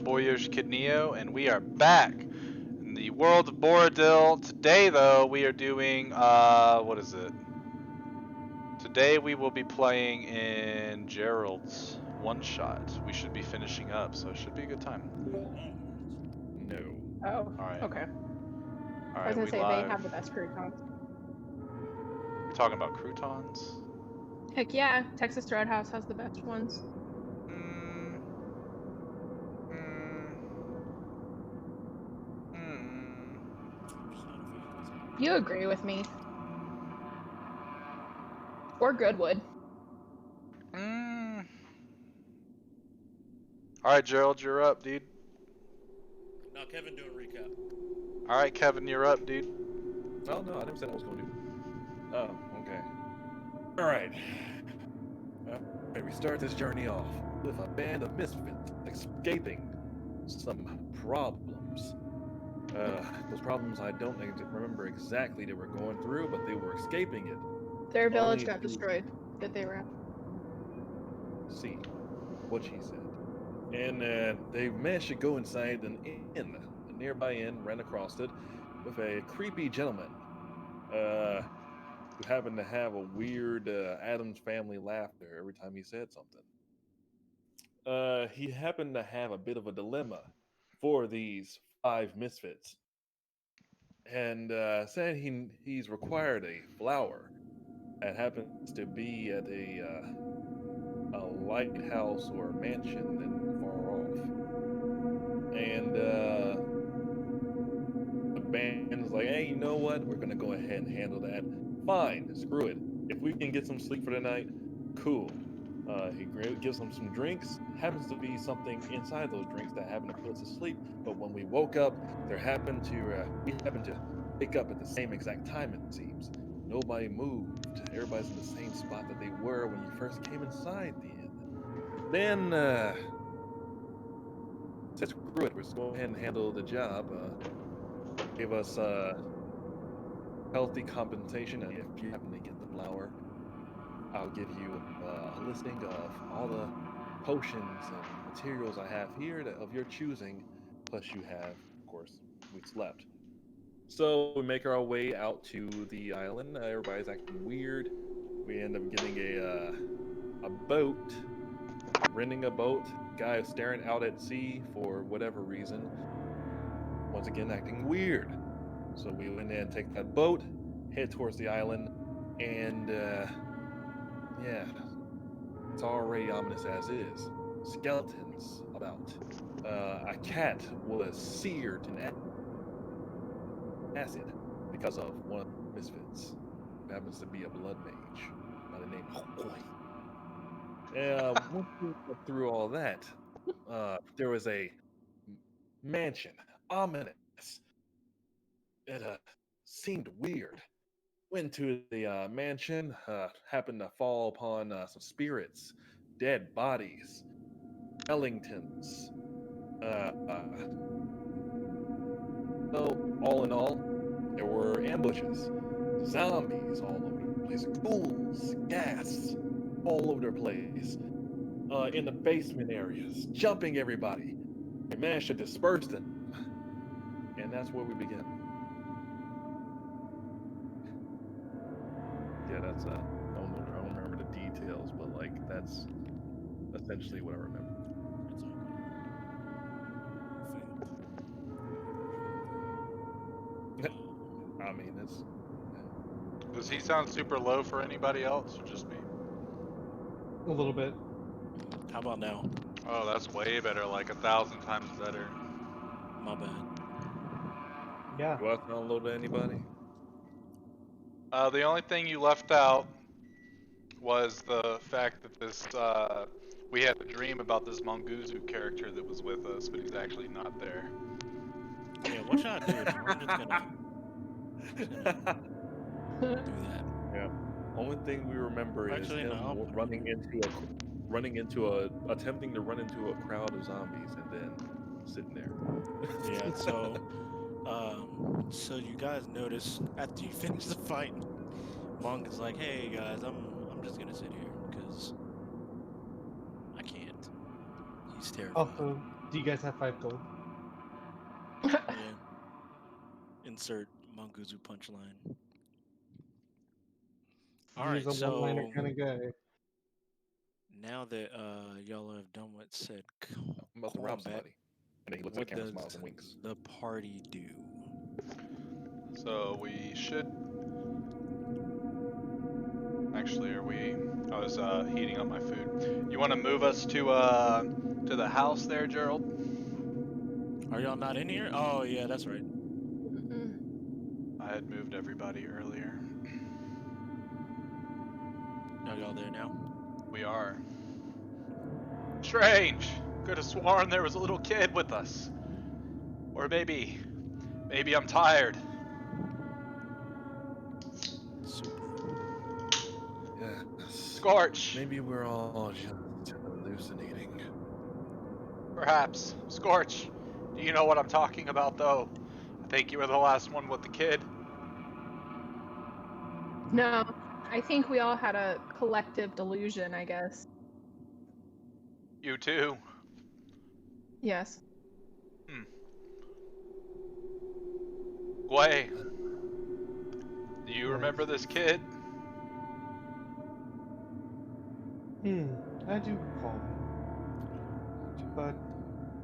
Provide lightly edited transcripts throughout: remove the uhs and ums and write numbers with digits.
boy Yoshikidneo, and we are back in the World of Boridil. Today, though, we are doing, what is it? Today we will be playing in Jerrald's one-shot. We should be finishing up, so it should be a good time. No. Oh, Alright. okay. I Alright, was we gonna say live. they have the best croutons. We're talking about croutons? Heck yeah, Texas Roadhouse has the best ones. You agree with me. Or Goodwood. Alright, Jerrald, you're up, dude. No, Kevin doing recap. Alright, Kevin, you're up, dude. Oh, no, I never said I was going to. Oh, okay. Alright. We start this journey off with a band of misfits escaping some problems. Those problems I don't remember exactly they were going through, but they were escaping it. Their village got destroyed that they were at. See what she said. And they managed to go inside an inn, a nearby inn, ran across it with a creepy gentleman who happened to have a weird Addams Family laughter every time he said something. He happened to have a bit of a dilemma for these 5 misfits, and said he's required a flower that happens to be at a lighthouse or a mansion and far off. And the band's like, hey, you know what? We're gonna go ahead and handle that. Fine, screw it. If we can get some sleep for the night, cool. He gives them some drinks. Happens to be something inside those drinks that happened to put us to sleep. But when we woke up, we happened to wake up at the same exact time. It seems nobody moved. Everybody's in the same spot that they were when you first came inside the inn. Then said, screw it. We're just going ahead and handle the job. Give us healthy compensation, and if you happen to get the flower, I'll give you a listing of all the potions and materials I have here of your choosing, plus you have, of course, weeks left. So we make our way out to the island. Everybody's acting weird. We end up getting a boat, renting a boat. Guy is staring out at sea for whatever reason. Once again, acting weird. So we went in and take that boat, head towards the island, and yeah, it's already ominous as is. Skeletons about. A cat was seared in acid because of one of the misfits, who happens to be a blood mage by the name of Hokoi. Once we went through all that, there was a mansion, ominous. It seemed weird. Went to the mansion, happened to fall upon some spirits, dead bodies, skeletons. So, all in all, there were ambushes, zombies all over the place, ghouls, gas all over the place, in the basement areas, jumping everybody. We managed to disperse them, and that's where we begin. Yeah, that's I don't remember the details, but like that's essentially what I remember. I mean, it's. Does he sound super low for anybody else, or just me? A little bit. How about now? Oh, that's way better, like 1,000 times better. My bad. Yeah. Do I sound low to anybody? The only thing you left out was the fact that this, we had a dream about this Monguzu character that was with us, but he's actually not there. Yeah, what should I do? I'm just gonna do that. Yeah. Only thing we remember Actually, is him no. attempting to run into a crowd of zombies and then sitting there. Yeah, so you guys notice after you finish the fight, Monk is like, "Hey guys, I'm just gonna sit here because I can't." He's terrified. Also, Do you guys have 5 gold? Yeah. Insert Manguzu punchline. All He's right, a one-liner so kind of guy. now that y'all have done what said I'm about to rob combat, somebody. And then he looks what at the camera, does smiles, and winks. the party do? So we should. Actually, are we? I was heating up my food. You want to move us to the house there, Jerrald? Are y'all not in here? Oh yeah, that's right. Mm-mm. I had moved everybody earlier. Are y'all there now? We are. Strange. Could have sworn there was a little kid with us. Or maybe I'm tired. Super. Yes. Scorch. Maybe we're all just hallucinating. Perhaps. Scorch. Do you know what I'm talking about, though? I think you were the last one with the kid. No, I think we all had a collective delusion, I guess. You too. Yes. Gwei, do you Yes. remember this kid? I do recall him. But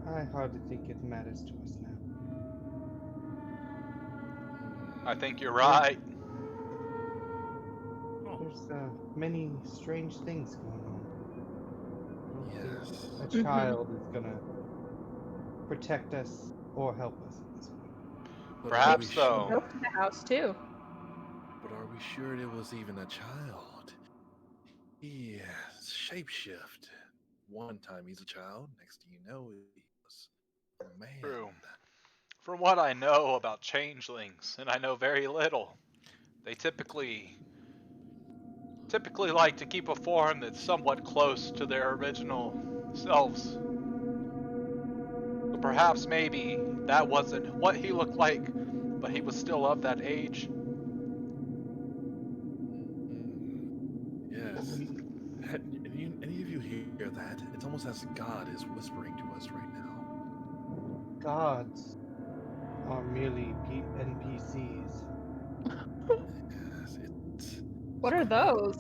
I hardly think it matters to us now. I think you're right. There's many strange things going on. I don't Yes. think a child is gonna protect us or help us at this point. But Perhaps are we so. Go to the house too. But are we sure it was even a child? Yes, shapeshift. One time he's a child, next thing you know, he was a man. True. From what I know about changelings, and I know very little, they typically like to keep a form that's somewhat close to their original selves. So perhaps maybe that wasn't what he looked like, but he was still of that age. Yes. Any of you hear that? It's almost as God is whispering to us right now. Gods are merely NPCs. Yes, What are those?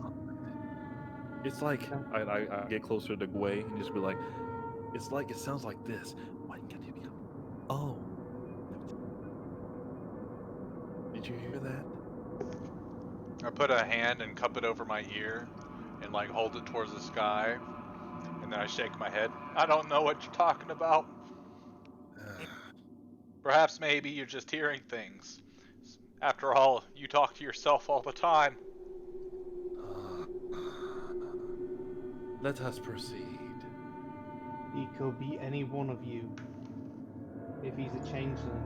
It's like I get closer to Gwei and just be like, it sounds like this. Why can't you be? Oh, did you hear that? I put a hand and cup it over my ear and like hold it towards the sky, and then I shake my head. I don't know what you're talking about. Perhaps maybe you're just hearing things. After all, you talk to yourself all the time. Let us proceed. He could be any one of you. If he's a changeling.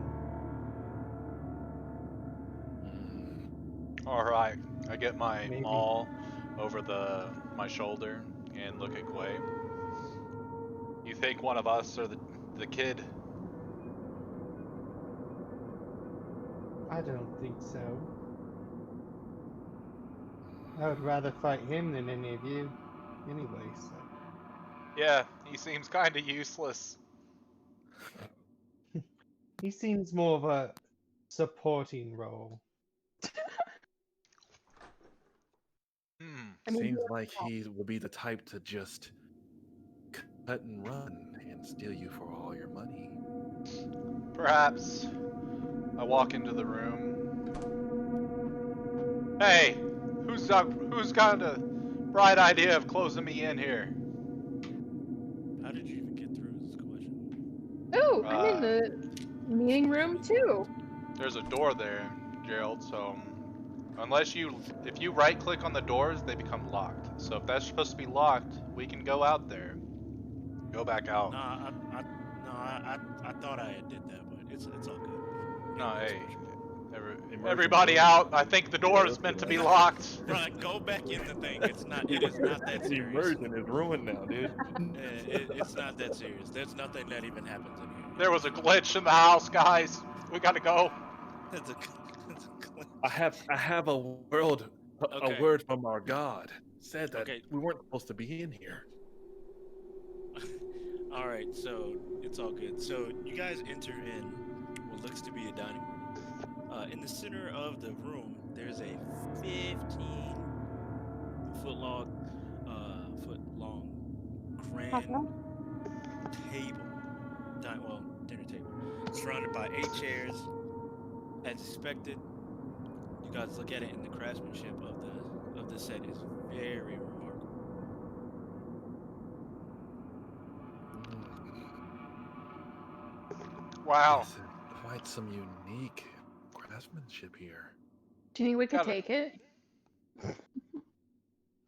Alright, I get my Maybe. maul over my shoulder and look at Gwei. You think one of us are the kid? I don't think so. I would rather fight him than any of you. Anyway, so. Yeah, he seems kinda useless. He seems more of a supporting role. I mean, Seems like he will be the type to just cut and run and steal you for all your money. Perhaps. I walk into the room. Hey, who's got a bright idea of closing me in here? How did you even get through this question? oh, I'm in the meeting room too. There's a door there, Jerrald, so if you right click on the doors, they become locked. So if that's supposed to be locked, we can go out there. Go back out. No, I thought I did that, but it's all good. No, Next hey. question. Everybody out. I think the door is meant to be locked. Right, go back in the thing. It is not that The serious. immersion is ruined now, dude. It's not that serious. There's nothing that even happens in here. There was a glitch in the house, guys. We gotta go. It's a glitch. I have a Okay. word from our God. Said that Okay. we weren't supposed to be in here. All right, so it's all good. So you guys enter in what looks to be a dining room. In the center of the room, there's a 15-foot long grand table, dinner table, surrounded by 8 chairs. As expected, you guys look at it, and the craftsmanship of the set is very remarkable. Wow. Yes, quite some unique craftsmanship here. Do you think we could Gotta- take it?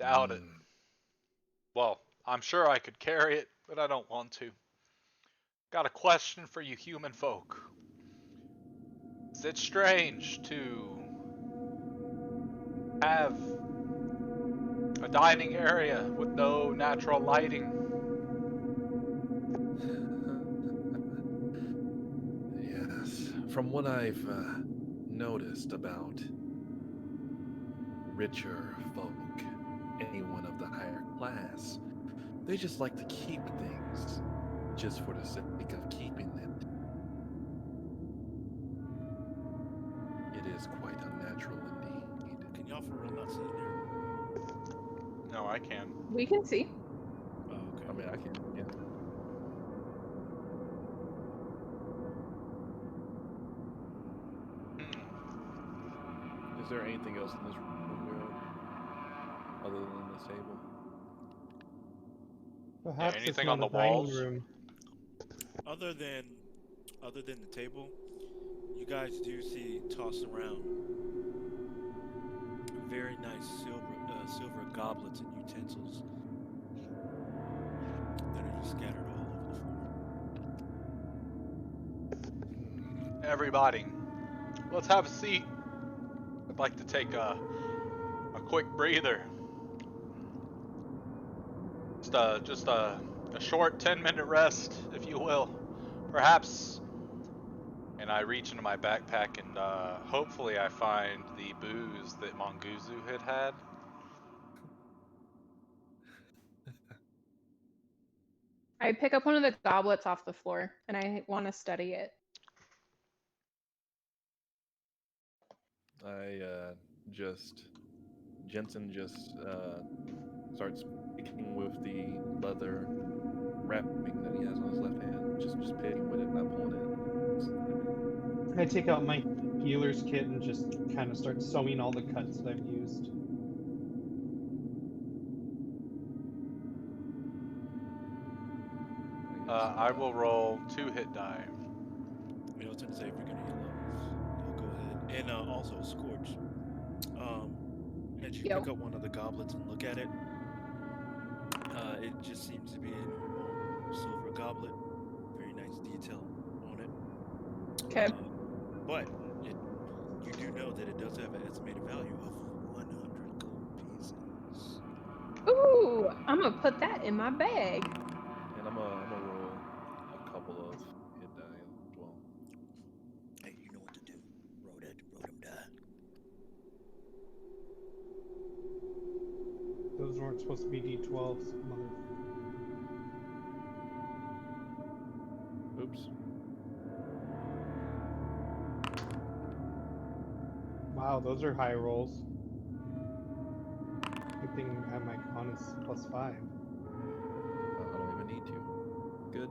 Doubt it. Well, I'm sure I could carry it, but I don't want to. Got a question for you human folk. Is it strange to have a dining area with no natural lighting? Yes, from what I've noticed about richer folk, anyone of the higher class, they just like to keep things just for the sake of keeping it. It is quite unnatural indeed. Can y'all for real not see in there? No, I can. We can see. Oh, okay. I mean, I can, yeah. Is there anything else in this room, Will, other than this table? Perhaps it's anything not on the a dining walls? room. Other than the table, you guys do see tossed around very nice silver goblets and utensils that are just scattered all over the floor. Everybody, let's have a seat. I'd like to take a quick breather. Just a short 10-minute rest, if you will. Perhaps. And I reach into my backpack and hopefully I find the booze that Monguzu had. I pick up one of the goblets off the floor and I want to study it. Jensen just starts picking with the leather wrapping that he has on his left hand, just picking with it, not pulling it. I take out my healer's kit and just kind of start sewing all the cuts that I've used. Uh, I will roll 2 hit die. I was going to say, if you're going to heal up, go ahead. And also, Scorch. As you Yo. pick up one of the goblets and look at it, it just seems to be a normal silver goblet. Very nice detail on it. Okay. But you do know that it does have an estimated value of 100 gold pieces. Ooh, I'm gonna put that in my bag. And I'm gonna roll a couple of hit die as well. Hey, you know what to do. Roll them die. Those weren't supposed to be D12s, mother. Oops. Wow, those are high rolls. Good thing my con is +5. I don't even need to. Good.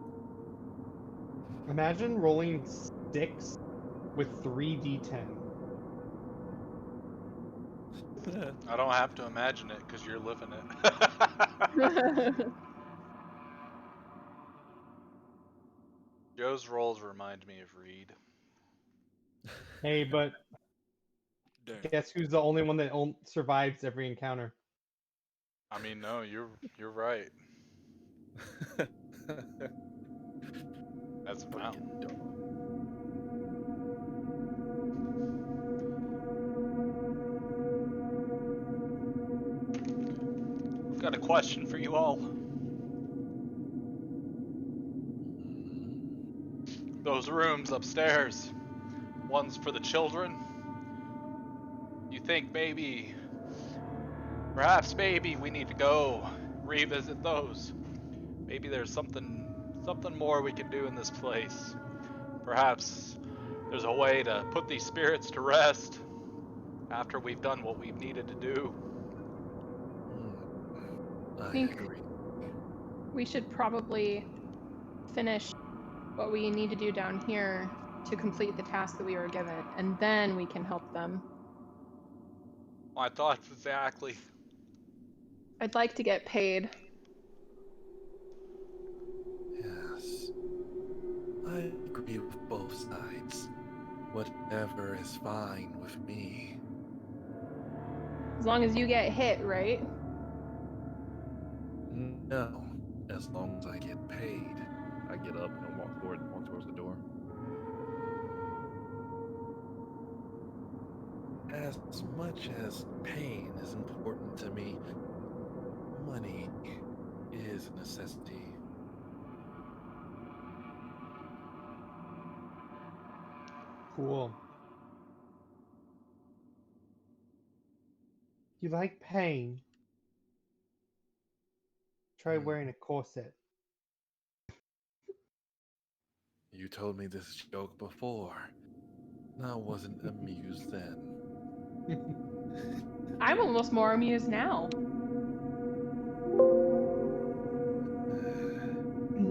Imagine rolling 6 with 3 D10. I don't have to imagine it because you're living it. Joe's rolls remind me of Reed. Hey, but Damn. guess who's the only one that survives every encounter? I mean, no, you're right. That's a mountain. I've got a question for you all. Those rooms upstairs, one's for the children. You think perhaps maybe we need to go revisit those. Maybe there's something Something more we can do in this place. Perhaps there's a way to put these spirits to rest after we've done what we've needed to do. I Think- agree. We should probably finish what we need to do down here to complete the task that we were given, and then we can help them. My thoughts exactly. I'd like to get paid. Yes. I agree with both sides. Whatever is fine with me. As long as you get hit, right? No, as long as I get paid. I get up and walk towards the door. As much as pain is important to me, money is a necessity. Cool. You like pain? Try wearing a corset. You told me this joke before, and I wasn't amused then. I'm almost more amused now.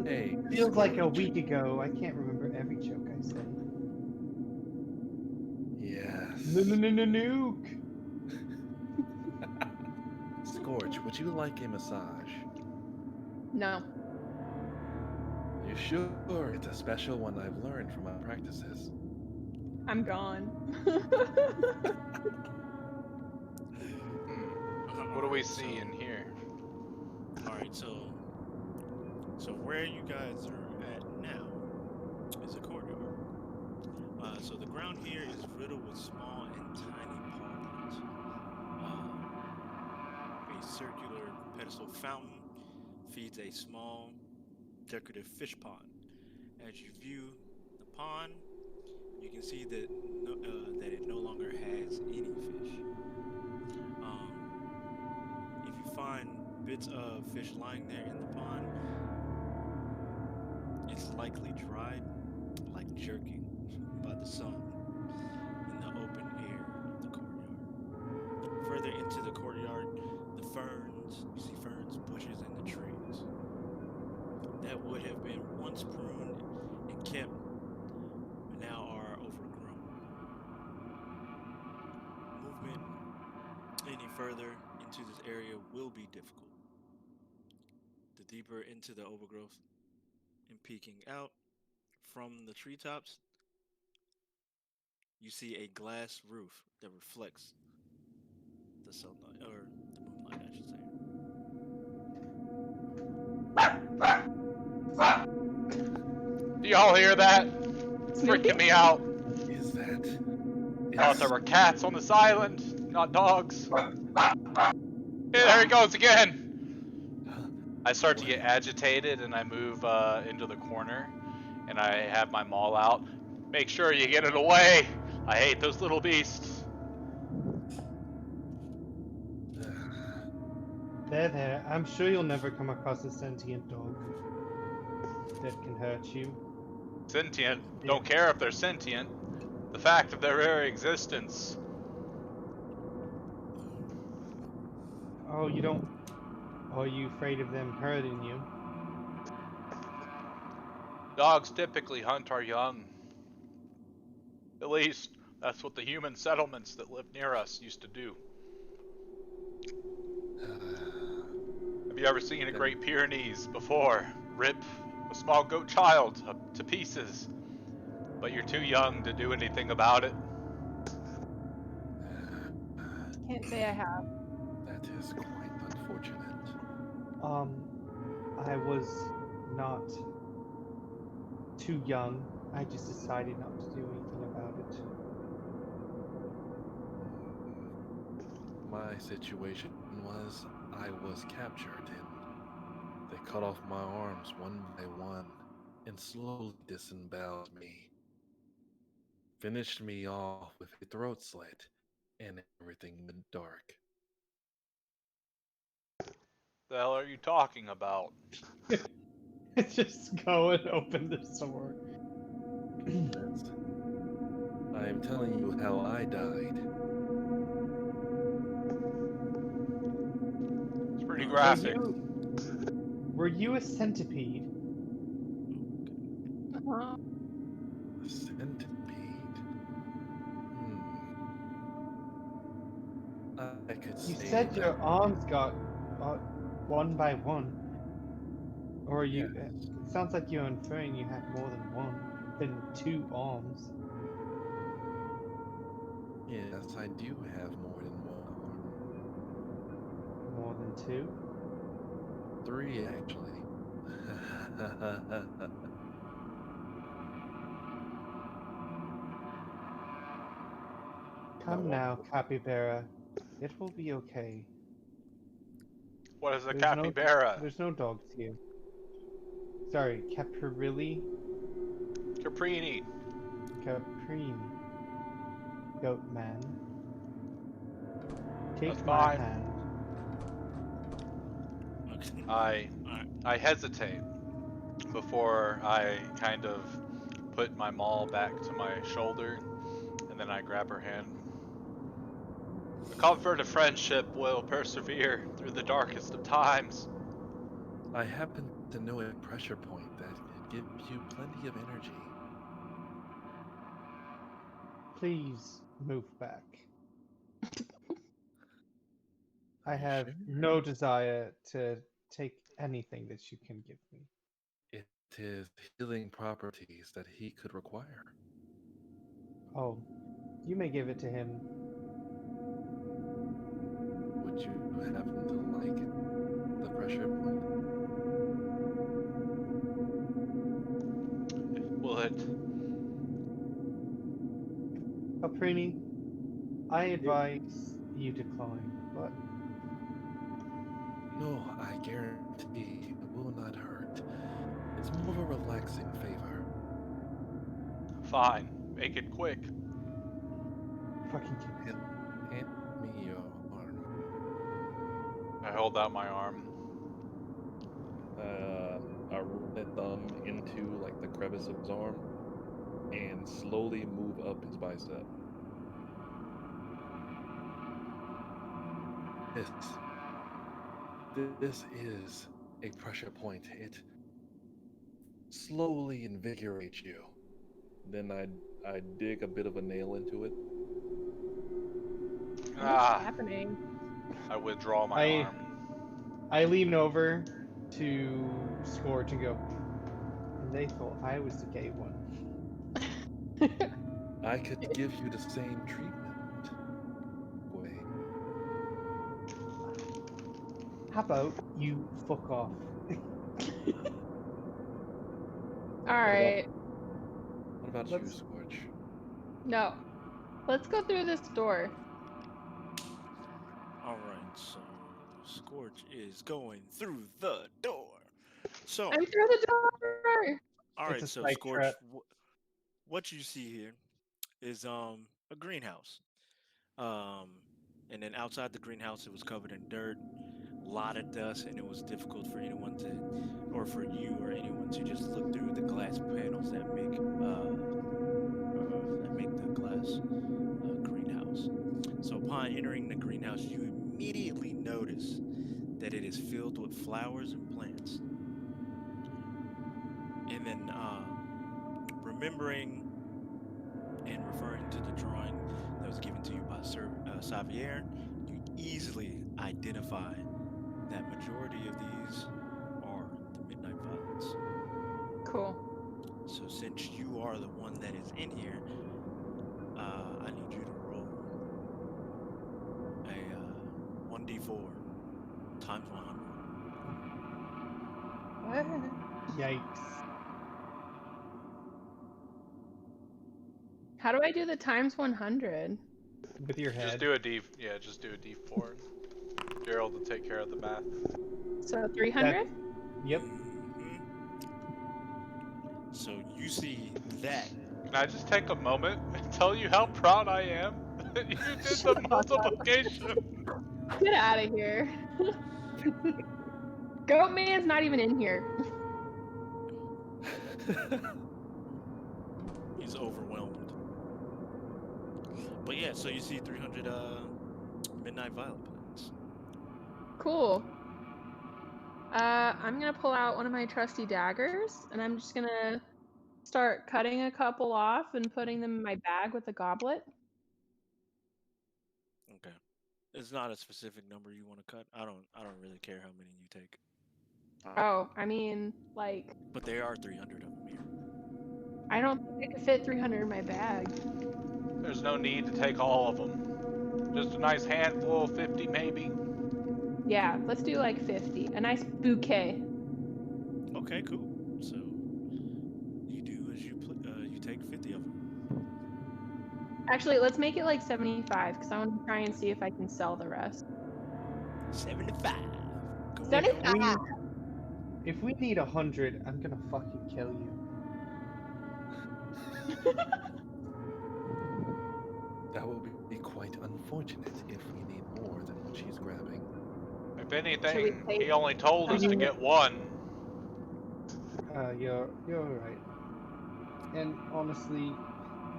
Hey, Feels like a Scorch. week ago. I can't remember every joke I say. Yes. Nuke. Scorch, would you like a massage? No. You sure? It's a special one I've learned from my practices. I'm gone. What do we see in here? Alright, so where you guys are at now is a corridor. So the ground here is riddled with small and tiny ponds. A circular pedestal fountain feeds a small decorative fish pond. As you view the pond, you can see that that it no longer has any fish. If you find bits of fish lying there in the pond, it's likely dried like jerking by the sun in the open air of the courtyard. Further into the courtyard, you see ferns, bushes, and the trees that would have been once pruned and kept, but now are overgrown. Movement any further into this area will be difficult. The deeper into the overgrowth and peeking out from the treetops, you see a glass roof that reflects the sunlight, or the moonlight, I should say. Do y'all hear that? Freaking me out. Is that? Thought there were cats on this island, not dogs. Hey, there he goes again. I start to get agitated and I move into the corner and I have my maul out. Make sure you get it away. I hate those little beasts. There. I'm sure you'll never come across a sentient dog that can hurt you. Sentient. Don't care if they're sentient. The fact of their very existence. Oh, you don't. Are you afraid of them hurting you? Dogs typically hunt our young. At least, that's what the human settlements that live near us used to do. Have you ever seen a Great Pyrenees before rip a small goat child up to pieces? But you're too young to do anything about it. Can't say I have. That is quite unfortunate. I was not too young. I just decided not to do anything about it. My situation was I was captured and they cut off my arms one by one and slowly disemboweled me. Finished me off with a throat slit and everything went dark. The hell are you talking about? Just go and open the door. Yes. I am telling you how I died. It's pretty Were graphic. Were you a centipede? Uh-huh. A centipede. I could You say said that. your arms got one by one. Or you. Yes. It sounds like you're inferring you have more than two arms. Yes, I do have more than one arm. More than two? 3, actually. Come Now, now, capybara. It will be okay. What is a There's capybara? There's no dogs here. Sorry, caprilli, Caprini. caprini. Goat man. Take That's my fine. hand. Okay. Alright. I hesitate before I kind of put my maul back to my shoulder, and then I grab her hand. The comfort of friendship will persevere through the darkest of times. I happen to know a pressure point that gives you plenty of energy. Please move back. I Are you have sure? no desire to take anything that you can give me. It is healing properties that he could require. Oh, you may give it to him. Would you happen to like the pressure point? Will it? Caprini, I advise you decline, but No, I guarantee it will not hurt. It's more of a relaxing favor. Fine. Make it quick. fucking kidding. Hand me your arm. I hold out my arm. I run my thumb into like the crevice of his arm and slowly move up his bicep. This is a pressure point. It slowly invigorates you. Then I dig a bit of a nail into it. What's happening? I withdraw my arm. I lean over to Scorch and go, and they thought I was the gay one. I could give you the same treatment. Wait. How about you fuck off? Alright. What about you, Let's- Scorch? No. Let's go through this door. Alright, so Scorch is going through the door. So, I'm through the door! alright, a so spike Scorch, trap. what you see here is a greenhouse. And then outside the greenhouse, it was covered in dirt, a lot of dust, and it was difficult for anyone to, or for you or anyone to just look through the glass panels that make the glass greenhouse. So upon entering the greenhouse, you immediately notice that it is filled with flowers and plants. And then remembering and referring to the drawing that was given to you by Sir Xavier, you easily identify that majority of these are the Midnight Violets. Cool. So since you are the one that is in here, I need you to roll a 1d4 times 100. What? Yikes. How do I do the times 100? With your head. Just do a D4. Jerrald will take care of the math. So 300? Yep. Mhm. So you see that. Can I just take a moment and tell you how proud I am? You did the multiplication. Get out of here. Goat Man's not even in here. He's overwhelmed. But yeah, so you see 300 midnight violet plants. Cool. I'm gonna pull out one of my trusty daggers, and I'm just gonna start cutting a couple off and putting them in my bag with the goblet. Okay. It's not a specific number you want to cut. I don't really care how many you take. Oh, I mean, like, But there are 300 of them here. I don't think I could fit 300 in my bag. There's no need to take all of them. Just a nice handful, 50 maybe. Yeah, let's do like 50. A nice bouquet. Okay, cool. So you do as you you take 50 of them. Actually, let's make it like 75 because I want to try and see if I can sell the rest. 75. Go 75. If we need 100, I'm gonna fucking kill you. That will be quite unfortunate if we need more than what she's grabbing. If Should anything, we he only told us to get one. You're right. And honestly,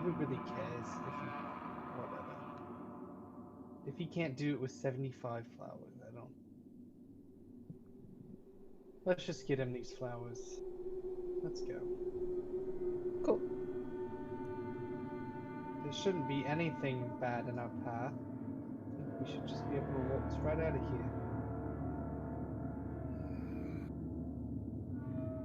who really cares if he, whatever. If he can't do it with 75 flowers, I don't. Let's just get him these flowers. Let's go. Cool. There shouldn't be anything bad in our path. I think we should just be able to walk straight out of here.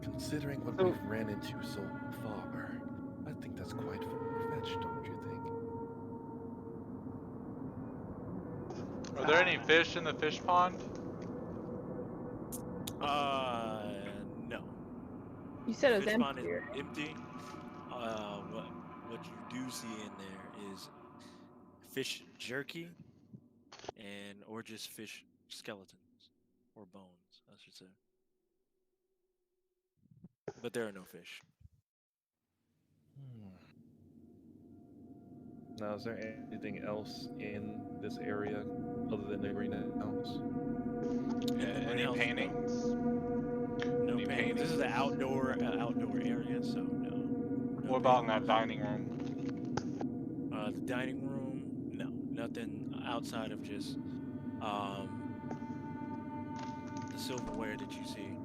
Considering what So- we've ran into so far, I think that's quite far-fetched, don't you think? Are there any fish in the fish pond? No. You said it was Fish pond empty. is empty. What you do see in there is fish jerky or just fish skeletons or bones, I should say. But there are no fish. Now, is there anything else in this area other than the greenhouse? Any greenhouse, paintings? No Any paintings. This is an outdoor area, so no. What about in that dining room? The dining room? No, nothing outside of just the silverware that you see.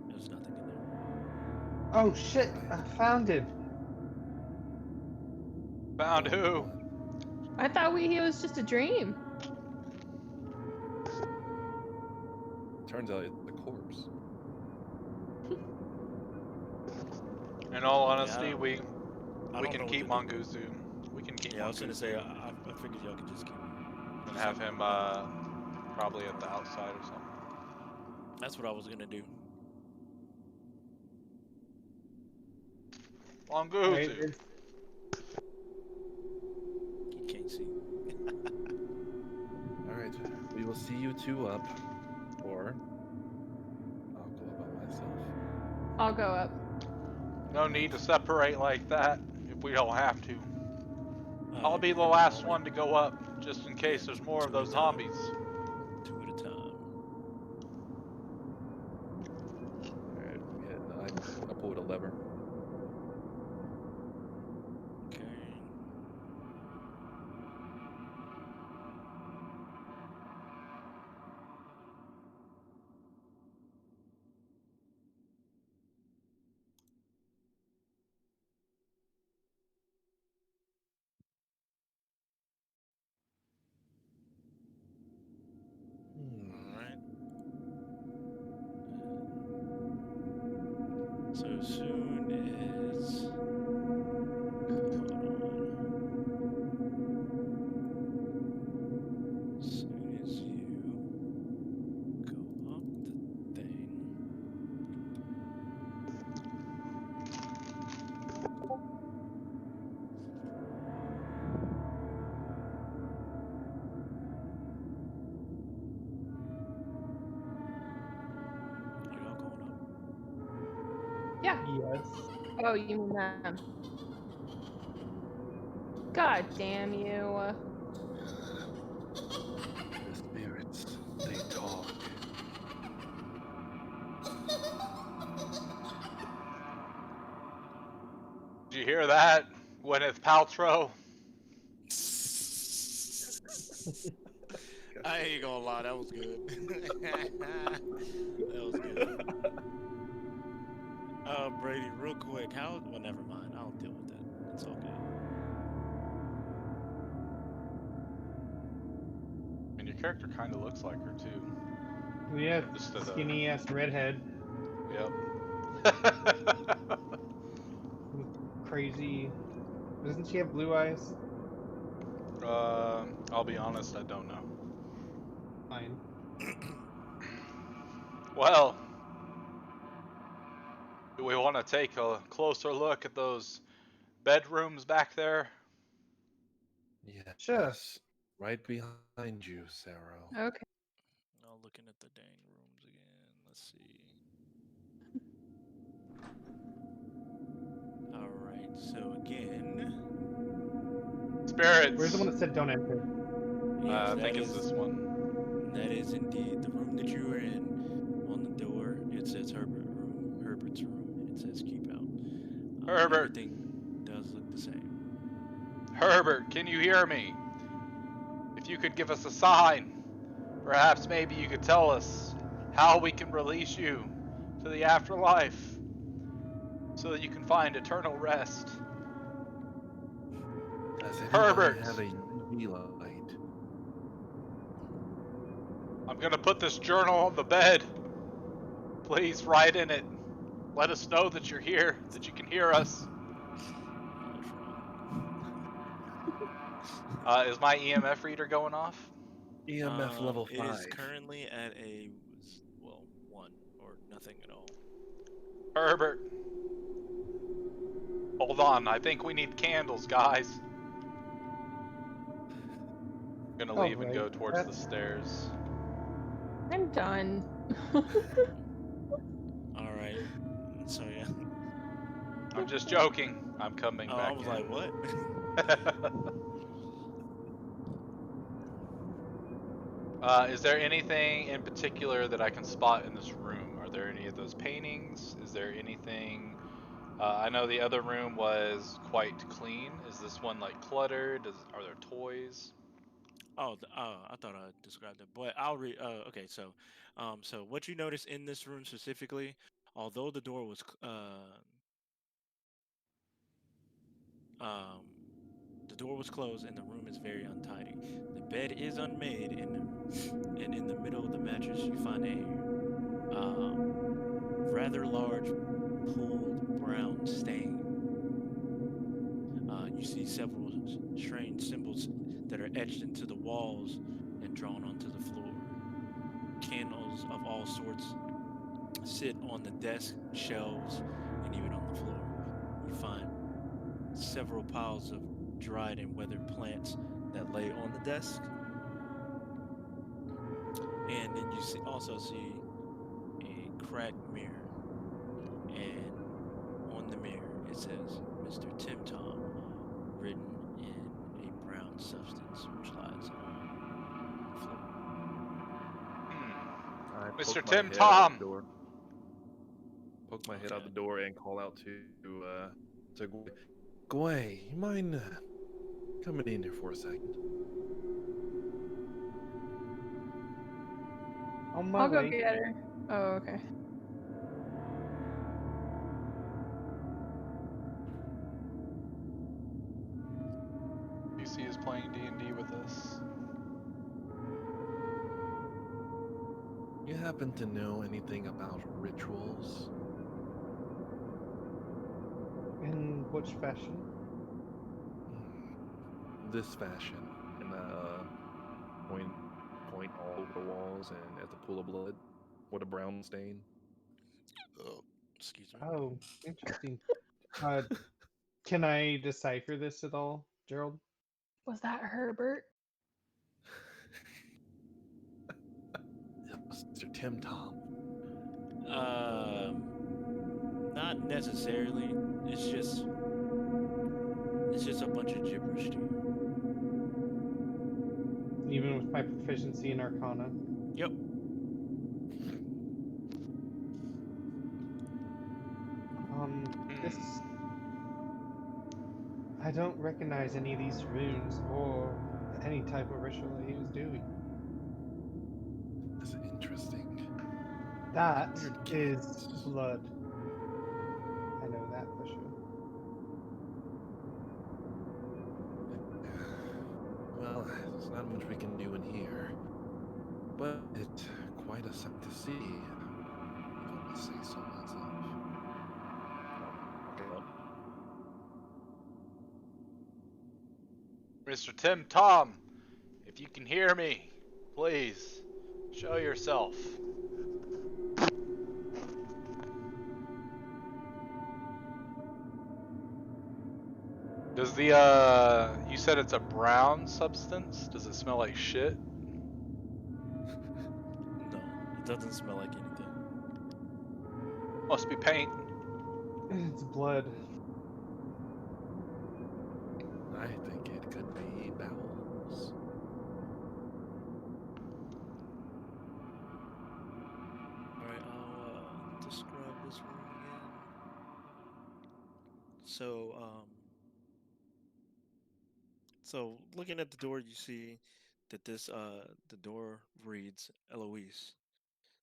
There's nothing in there. Oh shit! I found him. Found who? I thought he was just a dream. Turns out it's the corpse. In all honesty, Yeah, we I don't can know keep what to do. Mongoose. We can keep Yeah, I was gonna Mongoose say I figured y'all could just keep. and have him probably at the outside or something. That's what I was gonna do. Mongoose. Right, it's- He can't see. Alright, we will see you two up, or I'll go up by myself. I'll go up. No need to separate like that if we don't have to. I'll be the we're last going one to go up, just in case there's more of those zombies. 2 at a time. Alright, yeah, I pulled a lever. Okay. Alright. So soon as soon as you go up the thing. Are y'all going up? Yeah. yes. Oh, you mean them. God damn you. The spirits, they talk. hear that, Gwyneth Paltrow? I ain't gonna lie, that was good. That was good. Brady, real quick, how? Well, never mind. I'll deal with it. It's all good. And your character kind of looks like her too. Yeah, Just as a- skinny ass redhead. Yep. With crazy. Doesn't she have blue eyes? I'll be honest, I don't know. Fine. Well, do we want to take a closer look at those bedrooms back there? Yes. Sure. Right behind you, Sarah. Okay. Now looking at the dang rooms again. Let's see. All right. So again, Spirits. Where's the one that said don't enter? yes, I think that it's is- this one. That is indeed the room that you were in. On the door, it says Herbert's room, and it says keep out. Herbert. Everything does look the same. Herbert, can you hear me? If you could give us a sign, perhaps maybe you could tell us how we can release you to the afterlife so that you can find eternal rest. Does anybody Herbert. have a UV light? I'm gonna put this journal on the bed. Please write in it. Let us know that you're here, that you can hear us. Is my EMF reader going off? EMF level 5. It is currently at a, well, 1 or nothing at all. Herbert. Hold on, I think we need candles, guys. I'm gonna leave and go Alright, towards the that's- stairs. I'm done. All right. So yeah. I'm just joking. I'm coming Oh, back I was in. like, what? Is there anything in particular that I can spot in this room? Are there any of those paintings? Is there anything? I know the other room was quite clean. Is this one like cluttered? Are there toys? Oh, I thought I described it, but I'll read. Okay, so, so what you notice in this room specifically, although the door was, the door was closed and the room is very untidy. The bed is unmade, and in the middle of the mattress you find a rather large pooled brown stain. You see several strange symbols that are etched into the walls and drawn onto the floor. Candles of all sorts sit on the desk, shelves, and even on the floor. You find several piles of dried and weathered plants that lay on the desk. And then you also see a cracked mirror. And on the mirror it says Mr. Tim Tom, written in a brown substance which lies on the floor. I Mr. poke my Tim head out Tom. the door. Poke my head out the door and call out to Gway, you mind coming in here for a second? On my I'll go way. get her. Oh, okay. UC is playing D&D with us. You happen to know anything about rituals? In which fashion? This fashion, and point all over the walls and at the pool of blood with a brown stain. Oh, excuse me. Oh, interesting. Can I decipher this at all, Jerrald? Was that Herbert? Mr. Tim Tom. Not necessarily. It's just a bunch of gibberish to you. Even with my proficiency in Arcana? Yep. This I don't recognize any of these runes or any type of ritual that he was doing. That's interesting. That Weird is cats. blood. I know that for sure. Well, there's not much we can do in here, but it's quite a sight to see. If I must say so myself. Okay, well, Mr. Tim Tom, if you can hear me, please show yourself. Does the you said it's a brown substance? Does it smell like shit? No, it doesn't smell like anything. Must be paint. It's blood. I think it could be bowels. Alright, I'll describe this room again. So looking at the door, you see that the door reads Eloise.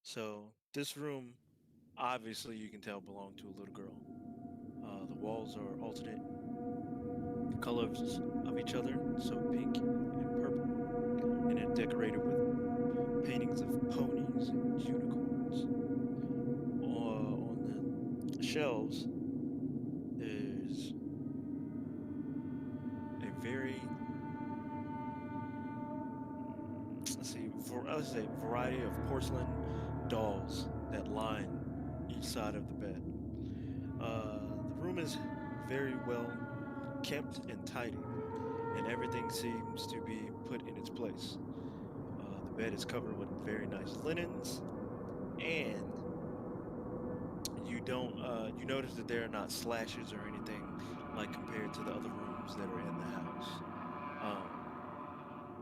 So this room, obviously, you can tell belonged to a little girl. The walls are alternate colors of each other, so pink and purple, and they're decorated with paintings of ponies and unicorns. On the shelves, there's a very let's say variety of porcelain dolls that line each side of the bed. The room is very well kept and tidy, and everything seems to be put in its place. The bed is covered with very nice linens, and you notice that there are not slashes or anything like compared to the other rooms that are in the house.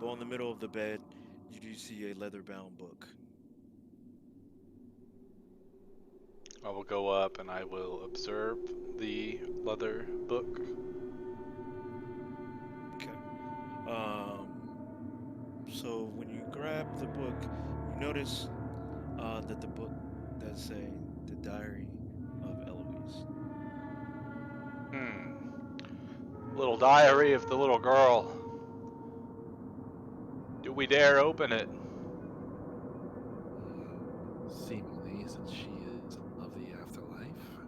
But on the middle of the bed, you do see a leather-bound book. I will go up and I will observe the leather book. Okay. So when you grab the book, you notice that the book does say the Diary of Eloise. Little diary of the little girl. Do we dare open it? Seemingly, since she is of the afterlife,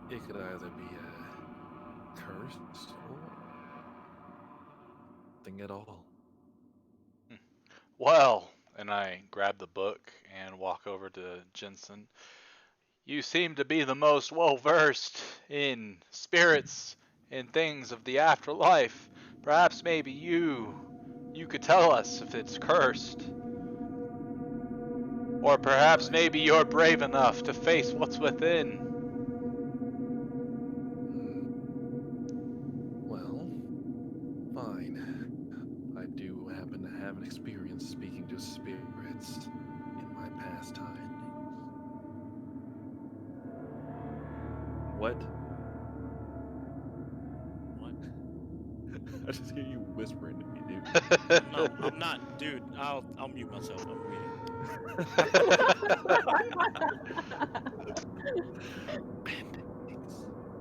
it could either be a curse or nothing at all. Well, and I grab the book and walk over to Jensen. You seem to be the most well versed in spirits and things of the afterlife. Perhaps maybe you could tell us if it's cursed. Or perhaps maybe you're brave enough to face what's within. Well, fine. I do happen to have an experience speaking to spirits in my pastime. What? What? I just hear you whispering to me, dude. I'm not, dude. I'll mute myself. I'm reading.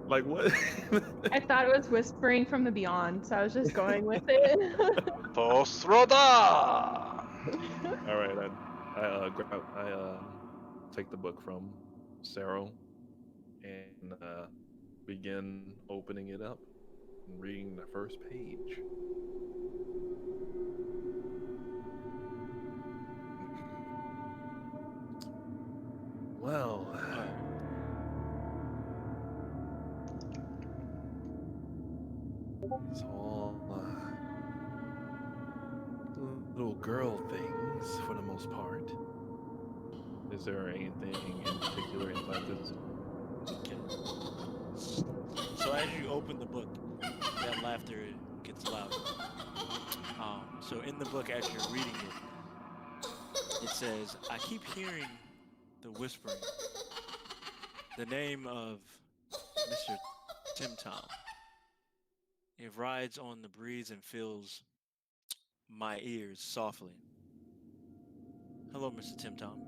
Like what? I thought it was whispering from the beyond, so I was just going with it. Posroda! All right, I take the book from Sarah and begin opening it up and reading the first page. Well, it's all little girl things for the most part. Is there anything in particular inside this? Okay. So as you open the book, that laughter gets louder. So in the book, as you're reading it says, "I keep hearing the whispering. The name of Mr. Tim Tom. It rides on the breeze and fills my ears softly. Hello, Mr. Tim Tom.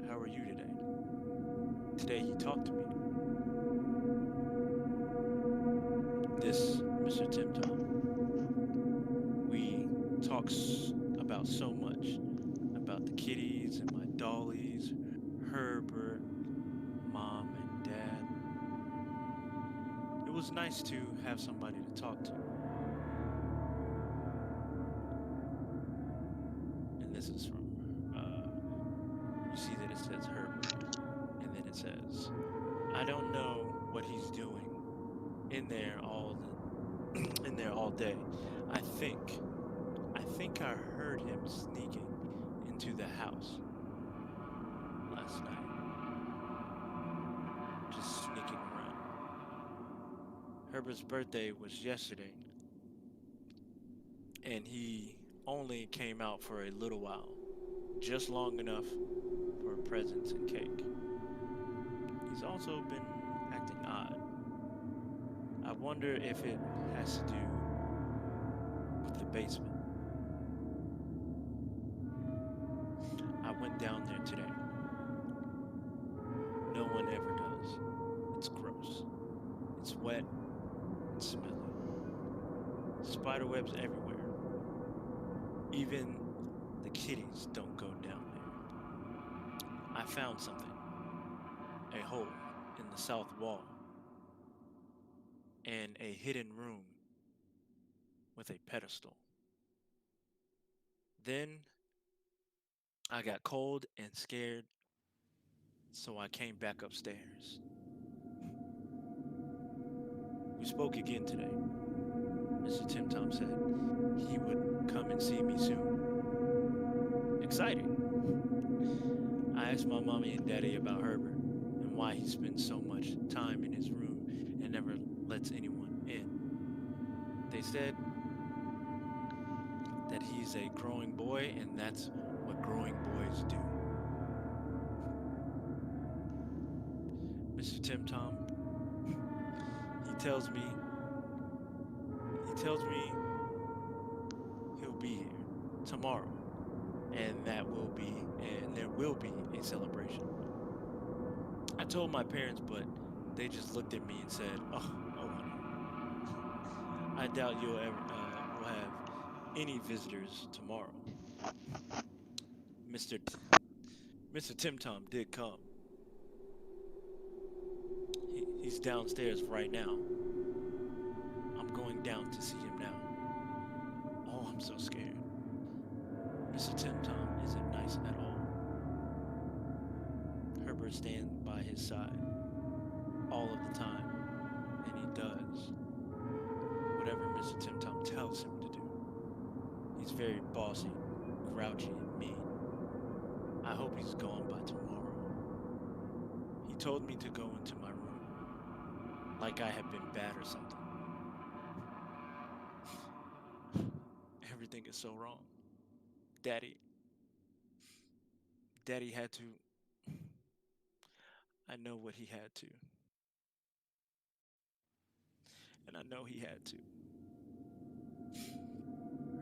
How are you today? Today he talked to me. This, Mr. Tim Tom. We talk about so much. About the kitties and my dollies, Herbert, Mom and Dad. It was nice to have somebody to talk to. And this is from, you see that it says Herbert, and then it says, I don't know what he's doing in there all day. I think I heard him sneaking into the house last night. Just sneaking around. Herbert's birthday was yesterday, and he only came out for a little while, just long enough for presents and cake. He's also been acting odd. I wonder if it has to do with the basement. I went down there today. No one ever does. It's gross. It's wet and smelly. Spiderwebs everywhere. Even the kitties don't go down there. I found something. A hole in the south wall. And a hidden room with a pedestal. Then I got cold and scared, so I came back upstairs. We spoke again today. Mr. Tim Tom said he would come and see me soon. Exciting. I asked my mommy and daddy about Herbert and why he spends so much time in his room and never lets anyone in. They said that he's a growing boy and that's what growing boys do. Mr. Tim Tom, he tells me he'll be here tomorrow, and there will be a celebration. I told my parents, but they just looked at me and said, "Oh, honey, I doubt you'll will have any visitors tomorrow." Mr. Tim Tom did come. He's downstairs right now. I'm going down to see him now. Oh, I'm so scared. Mr. Tim Tom isn't nice at all. Herbert stands by his side all of the time, and he does whatever Mr. Tim Tom tells him to do. He's very bossy, grouchy, and mean. I hope he's gone by tomorrow. He told me to go into my room, like I have been bad or something. Everything is so wrong. Daddy had to. I know what he had to. And I know he had to.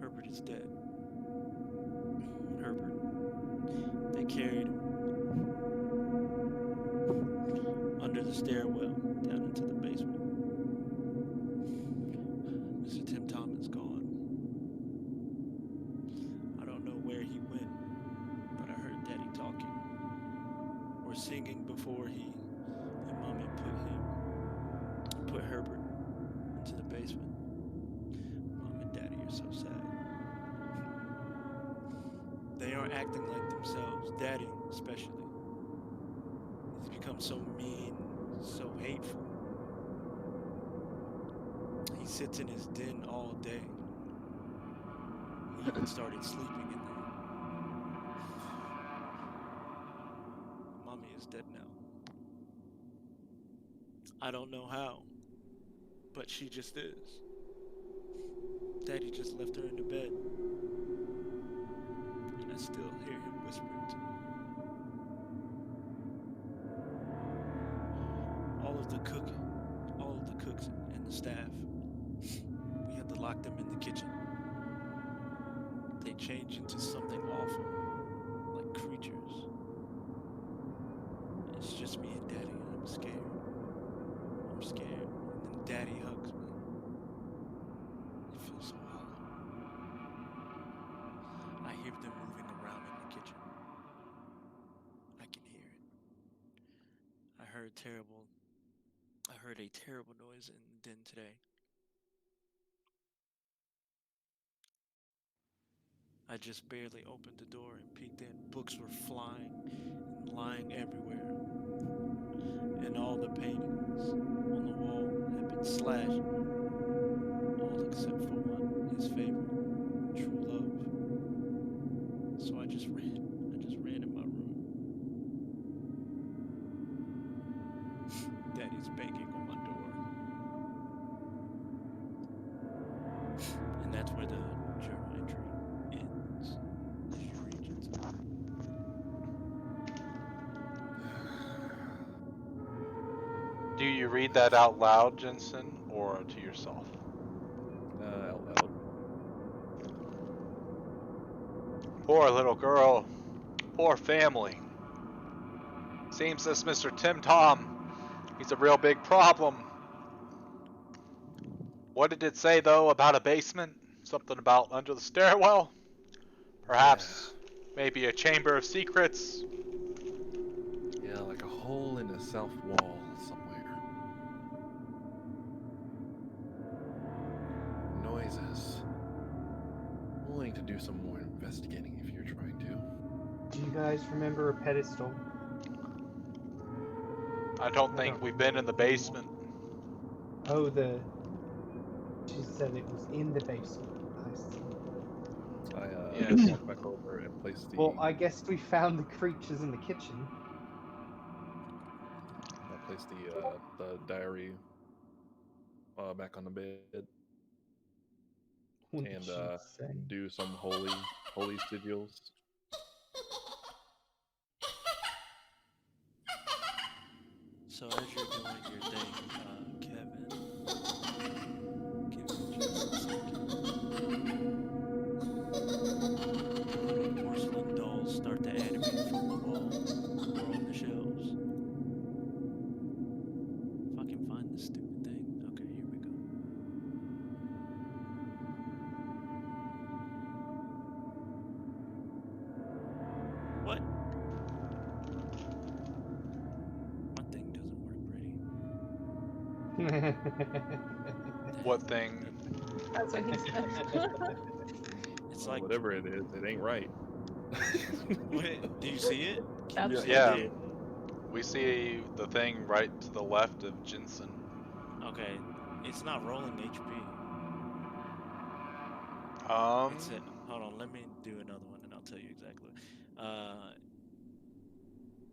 Herbert is dead. Herbert. They carried him under the stairwell down into the basement. Mr. Tim Tom is gone. I don't know where he went, but I heard Daddy talking or singing before he and Mommy put Herbert into the basement. Mom and Daddy are so sad. They aren't acting like themselves, Daddy especially. He's become so mean, so hateful. He sits in his den all day. He even started sleeping in there. Mommy is dead now. I don't know how, but she just is. Daddy just left her in the bed. And I still hear him whispering to me. All of the cooks and the staff, kitchen. They change into something awful, like creatures. It's just me and Daddy, and I'm scared. I'm scared. And then Daddy hugs me. It feels so hollow. I hear them moving around in the kitchen. I can hear it. I heard a terrible noise in the den today. I just barely opened the door and peeked in. Books were flying and lying everywhere. And all the paintings on the wall had been slashed. All except for one, his favorite, True Love. So I just ran. I just ran in my room. Daddy's banging on my door. And that's where the journal entry ends. Regions. Do you read that out loud, Jensen, or to yourself? Out loud. Poor little girl. Poor family. Seems this Mr. Tim Tom, he's a real big problem. What did it say, though, about a basement? Something about under the stairwell? Perhaps, maybe a chamber of secrets? Yeah, like a hole in the south wall somewhere. Noises. Willing to do some more investigating if you're trying to. Do you guys remember a pedestal? I don't think we've been in the basement. Oh, she said it was in the basement. I see. I Yes. walk back over and place the. Well, I guess we found the creatures in the kitchen. I place the diary back on the bed What did and she say? do some holy sigils. So as you're doing your thing, Kevin, give me just a second. Porcelain dolls start to animate from the wall or on the shelves. If I can find this stupid thing. Okay, here we go. What? My thing doesn't work, Brady. What thing? That's what he said. It's Well, like, whatever it is, it ain't right. what, do you see it? Can you That's see Yeah. it? We see the thing right to the left of Jensen. Okay, it's not rolling HP. It's it. Hold on, let me do another one and I'll tell you exactly.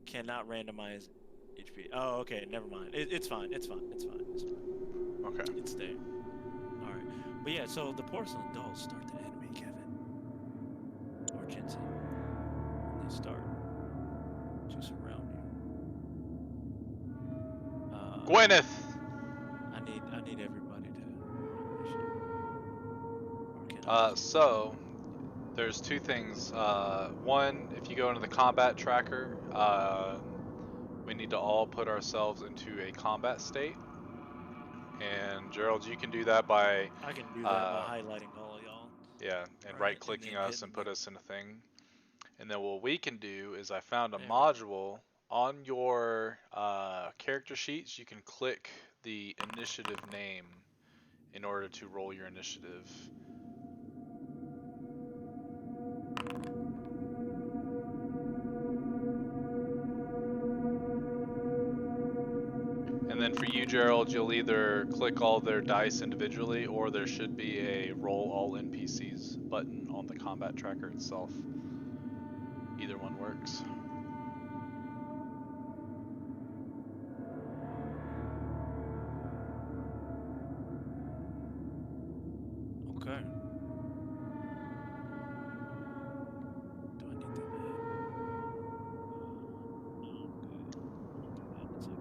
Cannot randomize HP. Oh, okay, never mind. It's fine. It's fine. It's fine. It's fine. Okay. It's there. All right. But yeah, so the porcelain dolls start to animate Kevin or Jensen. And they start to surround you. Gwyneth! I need everybody to roll initiative. Or can I just- So, there's two things. One, if you go into the combat tracker, we need to all put ourselves into a combat state. And Jerrald, you can do that by, I can do that by highlighting all of y'all. yeah, and Right, right-clicking and then us and hitting put us in a thing. And then what we can do is I found a There we go. module on your character sheets. You can click the initiative name in order to roll your initiative. And then for you, Jerrald, you'll either click all their dice individually, or there should be a roll all NPCs button on the combat tracker itself. Either one works. Okay. Do I need that? Okay.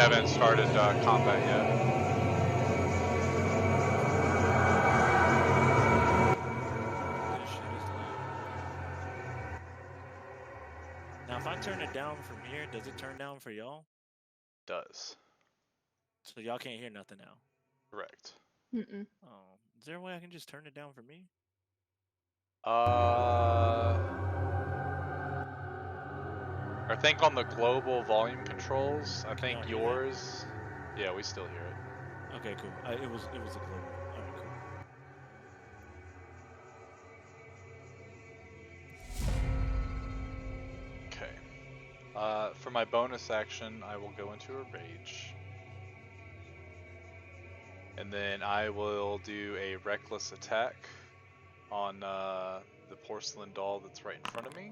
haven't started combat yet. This shit is loud. Now, if I turn it down from here, does it turn down for y'all? Does. So y'all can't hear nothing now. Correct. Mm-mm. Oh, is there a way I can just turn it down for me? I think on the global volume controls, I Can y'all think hear that? yours. Yeah, we still hear it. Okay, cool. It was a global. All right, cool. Okay. For my bonus action, I will go into a rage. And then I will do a reckless attack on the porcelain doll that's right in front of me.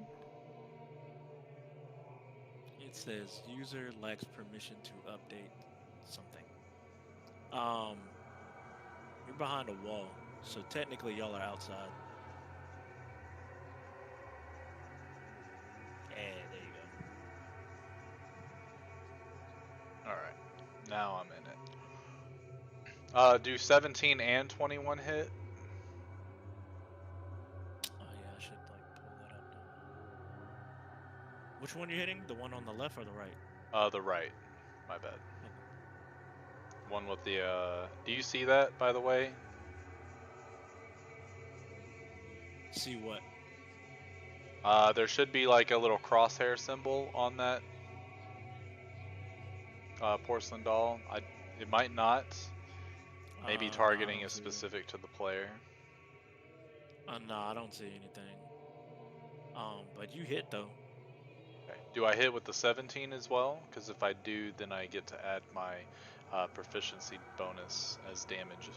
It says user lacks permission to update something. You're behind a wall, so technically y'all are outside. Yeah, there you go. Alright. Now I'm in it. Do 17 and 21 hit? Oh yeah, I should like pull that up now. Which one you hitting? The one on the left or the right? The right. My bad. One with the, do you see that, by the way? See what? There should be like a little crosshair symbol on that porcelain doll. It might not. Maybe No, I targeting don't is see it. specific to the player. No, I don't see anything. But you hit though. Okay. Do I hit with the 17 as well? Because if I do, then I get to add my proficiency bonus as damage.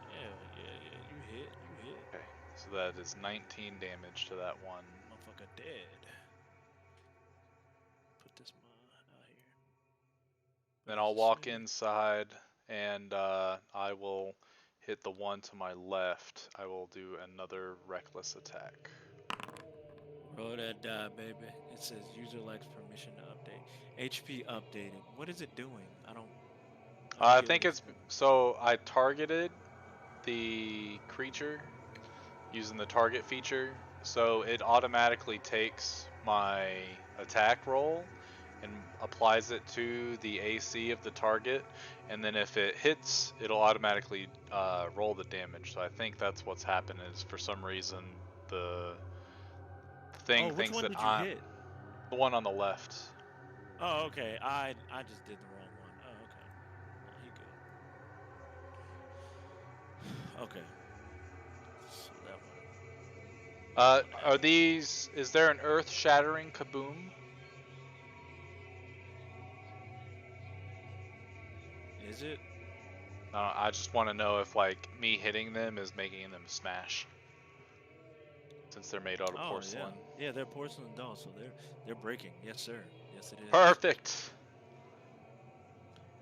Yeah, you hit. Okay, so that is 19 damage to that one. Motherfucker dead. Put this out here. Then Where I'll does it walk say? inside and I will hit the one to my left. I will do another reckless attack. Roll that die, baby. It says user lacks permission to update. HP updated. What is it doing? I don't I get what think it's it's doing. so I targeted the creature using the target feature, so it automatically takes my attack roll and applies it to the AC of the target, and then if it hits, it'll automatically roll the damage. So I think that's what's happened is for some reason the thing Oh, which thinks one that did you I'm hit? the one on the left. Oh, okay. I just did the wrong one. Oh, okay. He good. Okay. So that one. Are these? Is there an earth-shattering kaboom? Is it? I just want to know if like me hitting them is making them smash, since they're made out of Oh porcelain. yeah. Yeah, they're porcelain dolls, so they're breaking. Yes, sir. Yes, it is. Perfect.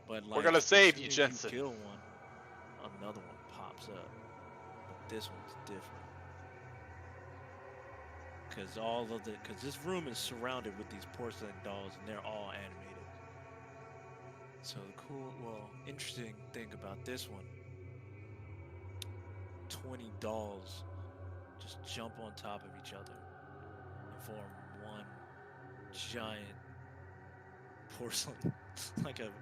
But We're like, gonna as save soon you, as Jensen. you kill one, another one pops up. But this one's different. Cause this room is surrounded with these porcelain dolls, and they're all animated. So the interesting thing about this one, 20 dolls just jump on top of each other and form one giant porcelain, like trying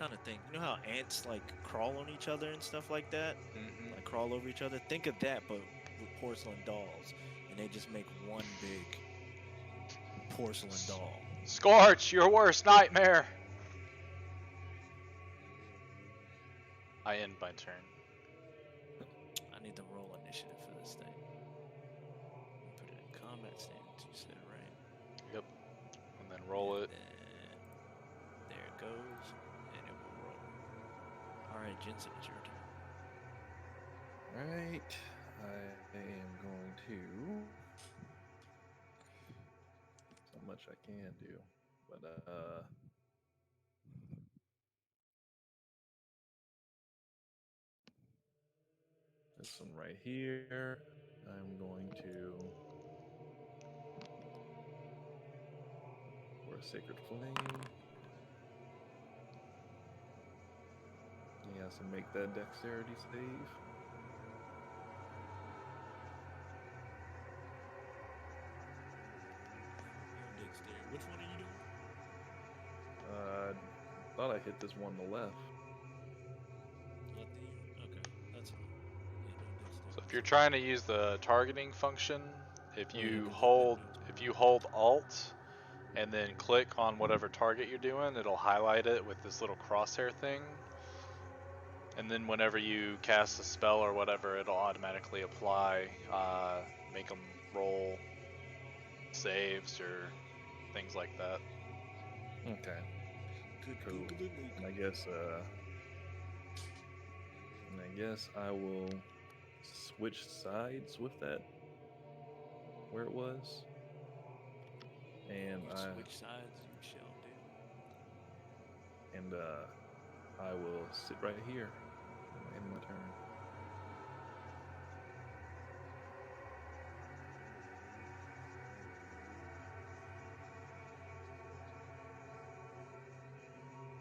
to think. You know how ants like crawl on each other and stuff like that, Mm-hmm. like crawl over each other. Think of that, but with porcelain dolls, and they just make one big porcelain doll. Scorch, your worst nightmare. I end my turn. I need to roll initiative for this thing. Put it in combat stance. You said right. Yep. And then roll it. And there it goes, and it will roll. All right, Jensen, it's your turn. Right. I am going to. So much I can do, but this one right here. I'm going to, of course, Sacred Flame. Yeah, so make that dexterity save. Dexterity. Which one are you doing? Thought I hit this one on the left. Lefty? Okay, that's fine. Yeah, no dexterity. So if you're trying to use the targeting function, if Oh, yeah, you 'cause hold it knows. if you hold Alt and then click on whatever target you're doing, it'll highlight it with this little crosshair thing. And then whenever you cast a spell or whatever, it'll automatically apply, make them roll saves or things like that. Okay. Good Cool. Googling. And I guess I will switch sides with that where it was. And Switch sides, you shall do. I will sit right here in my turn.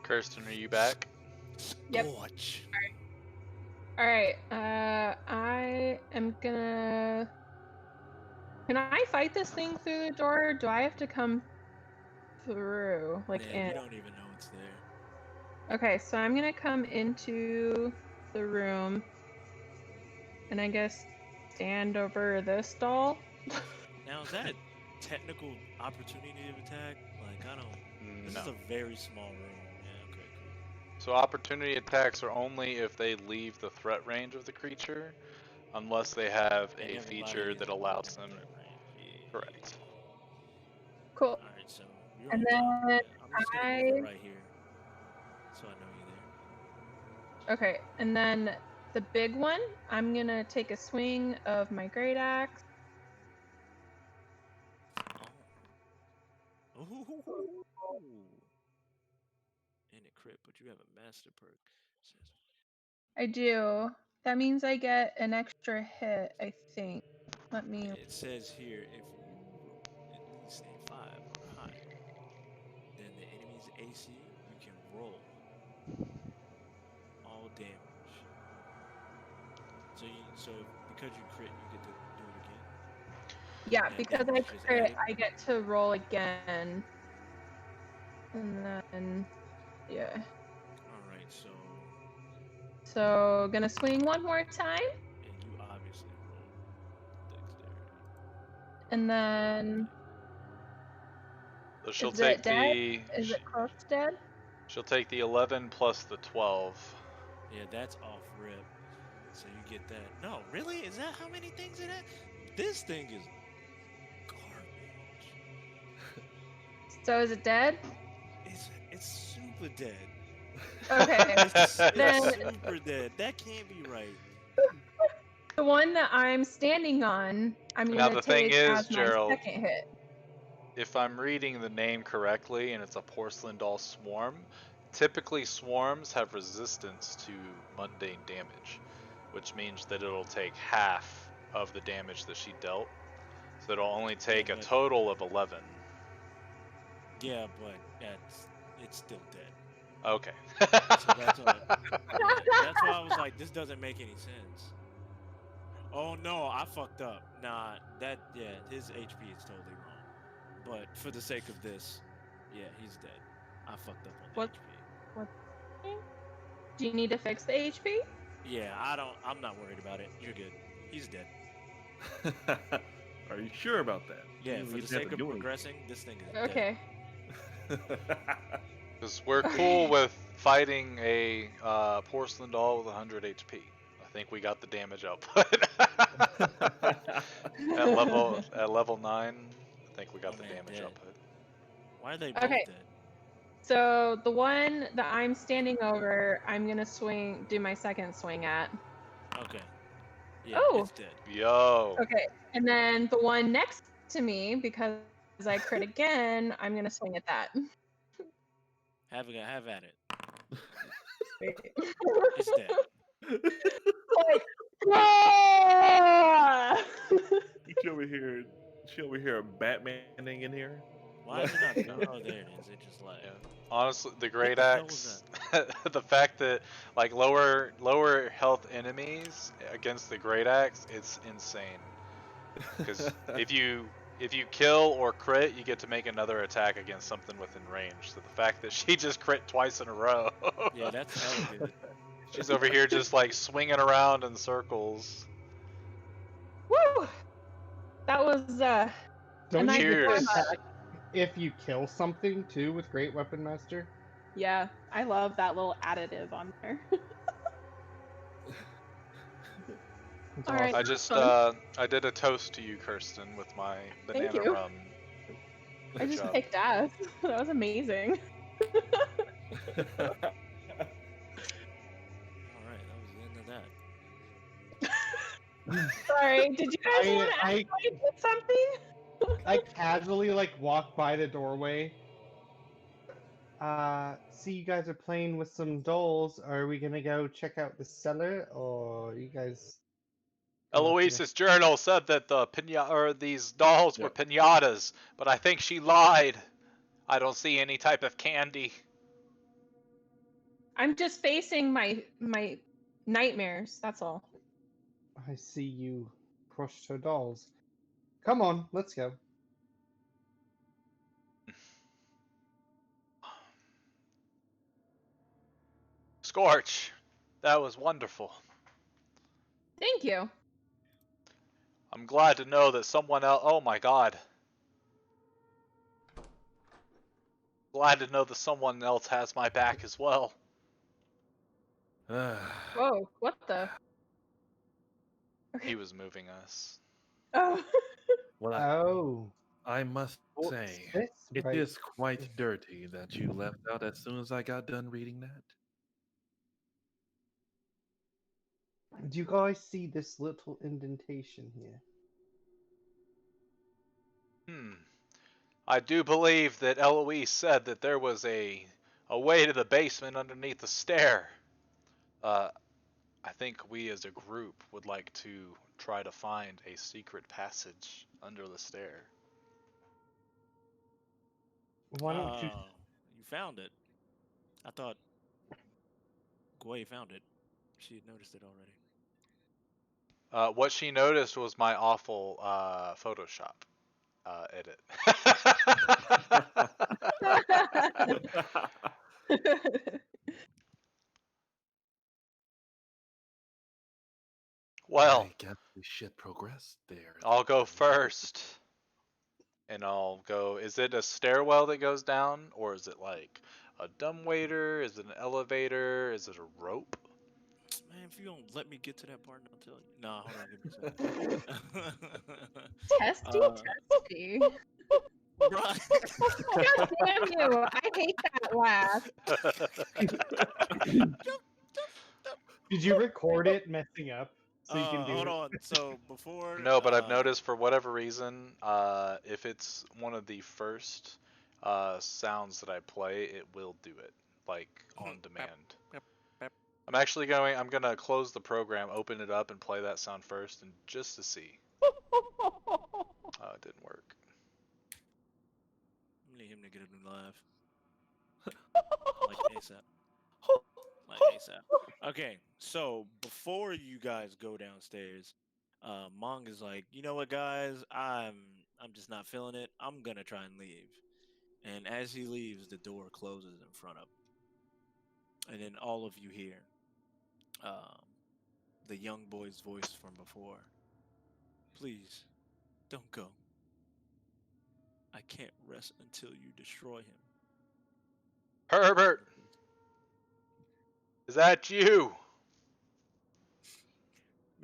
Kirsten, are you back? Yep. Scorch. All right. I am gonna. Can I fight this thing through the door? Or do I have to come through, like Man, in? you don't even know it's there. Okay, so I'm gonna come into the room, and I guess stand over this doll. Now, is that a technical opportunity of attack? Like, I don't. This No. is a very small room. Yeah, okay, cool. So opportunity attacks are only if they leave the threat range of the creature, unless they have And a everybody feature is that within allows them. threat range. Yeah, Correct. Cool. Alright, so you're And on top. then I'm just gonna move it right here. So I know you're there. Okay, and then the big one, I'm gonna take a swing of my great axe. Oh. Ooh. And a crit, but you have a master perk. Says I do. That means I get an extra hit, I think. Let me. it says here if you roll at least a 5 or higher, then the enemy's AC you can roll all damage. So because you crit, you get to do it again. Yeah, And because I damage is crit, added. I get to roll again. And then, yeah. All right, So, gonna swing one more time. and you obviously roll dexterity. And then, So she'll is take it dead? the. Is it close to dead? She'll take the 11 plus the 12. Yeah, that's off rip. So you get that. No, really? Is that how many things it has? This thing is garbage. So, is it dead? It's super dead. Okay. It's Then super dead. That can't be right. the one that I'm standing on, I'm Now gonna the thing take is, as my Jerrald, second hit. if I'm reading the name correctly and it's a porcelain doll swarm, typically swarms have resistance to mundane damage, which means that it'll take half of the damage that she dealt. So it'll only take a but total of 11. it's still dead. Okay. So that's why I was like, this doesn't make any sense. Oh no, I fucked up. Nah, his HP is totally wrong. But for the sake of this, yeah, he's dead. I fucked up on the What? HP. Do you need to fix the HP? Yeah, I'm not worried about it. You're good. He's dead. Are you sure about that? Yeah, You for the didn't have sake to of do anything. progressing, this thing is Okay. Because we're cool with fighting a porcelain doll with 100 HP. I think we got the damage output. at level 9, I think we got the man damage dead. output. Why are they both Okay. dead? So the one that I'm standing over, I'm gonna do my second swing at. Okay. Yeah, Oh. it's dead. Yo. Okay. And then the one next to me, because I crit again, I'm gonna swing at that. Have at it. Wait. It's dead. Like, ah! She over here Batmaning in here. Why is it not? Oh, there it is. It just like. Yeah. Honestly, the What great the hell was axe, the fact that like lower health enemies against the great axe, it's insane. Because if you kill or crit, you get to make another attack against something within range. So the fact that she just crit twice in a row, Yeah, that's hella good. she's over here just like swinging around in circles. Woo! That was a Don't nice you get to Cheers. attack if you kill something too with Great Weapon Master? Yeah, I love that little additive on there. It's All right, I awesome. that was just fun. I did a toast to you, Kirsten, with my Thank banana you. rum. I Good just job. kicked ass. That was amazing. All right, that was the end of that. Sorry, did you guys want to I ask me something? I casually like walk by the doorway. See you guys are playing with some dolls. Are we gonna go check out the cellar, or you guys? Eloise's journal said that these dolls were Yep. pinatas, but I think she lied. I don't see any type of candy. I'm just facing my nightmares. That's all. I see you crushed her dolls. Come on, let's go. Scorch, that was wonderful. Thank you. I'm glad to know that someone else. Oh my god. Glad to know that someone else has my back as well. Whoa, what the? He was moving us. Oh. Well, Oh, I must what's say, this it right is quite here? dirty that you left out as soon as I got done reading that. Do you guys see this little indentation here? I do believe that Eloise said that there was a way to the basement underneath the stair. I think we as a group would like to try to find a secret passage under the stair. Why don't you? You found it. I thought Gwei found it. She had noticed it already. What she noticed was my awful Photoshop edit. Well, I guess we should progress there. I'll go first. And I'll go, is it a stairwell that goes down? Or is it like a dumbwaiter? Is it an elevator? Is it a rope? Man, if you don't let me get to that part, I'll tell you. Nah, hold on, give me a second. Testy, testy. Right. God damn you! I hate that laugh. Did you record it messing up so you can do Hold it? on. So before. No, but I've noticed for whatever reason, if it's one of the first sounds that I play, it will do it, like on demand. Bep, bep. I'm gonna close the program, open it up, and play that sound first, and just to see. It didn't work. I need him to get a new live. Like ASAP. Like ASAP. Okay, so before you guys go downstairs, Mong is like, you know what, guys, I'm just not feeling it. I'm gonna try and leave. And as he leaves, the door closes in front of him. And then all of you hear the young boy's voice from before. Please, don't go. I can't rest until you destroy him. Herbert, is that you?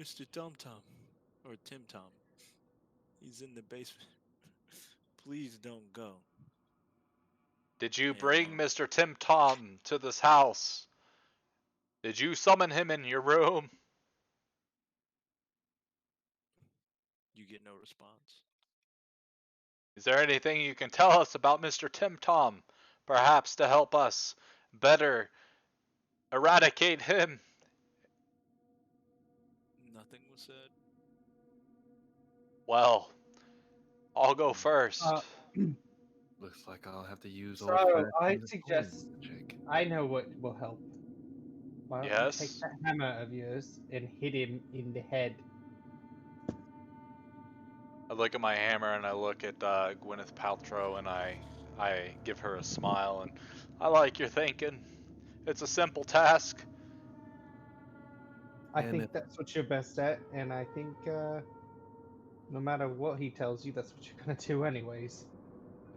Mr. Tom Tom, or Tim Tom, he's in the basement. Please don't go. Did you And bring Mr. Tim Tom to this house? Did you summon him in your room? you get no response. Is there anything you can tell us about Mr. Tim Tom, perhaps to help us better eradicate him? Nothing was said. Well, I'll go first. Looks like I'll have to use So old-fashioned I throwing suggest magic. I know what will help. Why don't you take Yes. that hammer of yours and hit him in the head? I look at my hammer and I look at Gwyneth Paltrow and I give her a smile and I like your thinking. It's a simple task. I And think that's what you're best at, and I think no matter what he tells you, that's what you're gonna do anyways.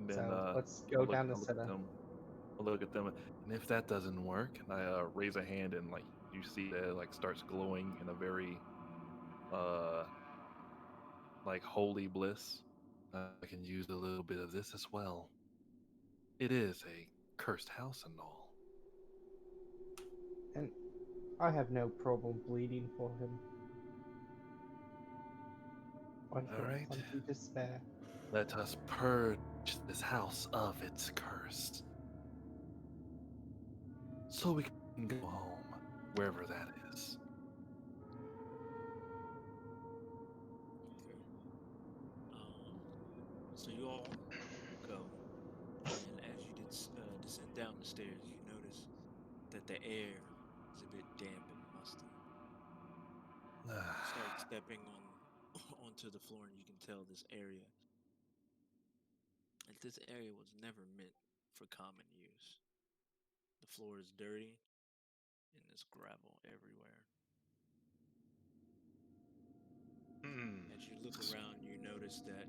then So let's I'll go look, down the I'll look at cellar. them. I'll look at them, and if that doesn't work, I raise a hand, and like you see that it, like starts glowing in a very uh like holy bliss. I can use a little bit of this as well. It is a cursed house and all. And I have no problem bleeding for him. I All have right, plenty to spare. let us purge this house of its curse, so we can go home, wherever that is. Okay. So you all go, and as you descend down the stairs, you notice that the air is a bit damp and musty. You start stepping on onto the floor, and you can tell this area was never meant for common use. The floor is dirty, and there's gravel everywhere. Hmm. As you look around, you notice that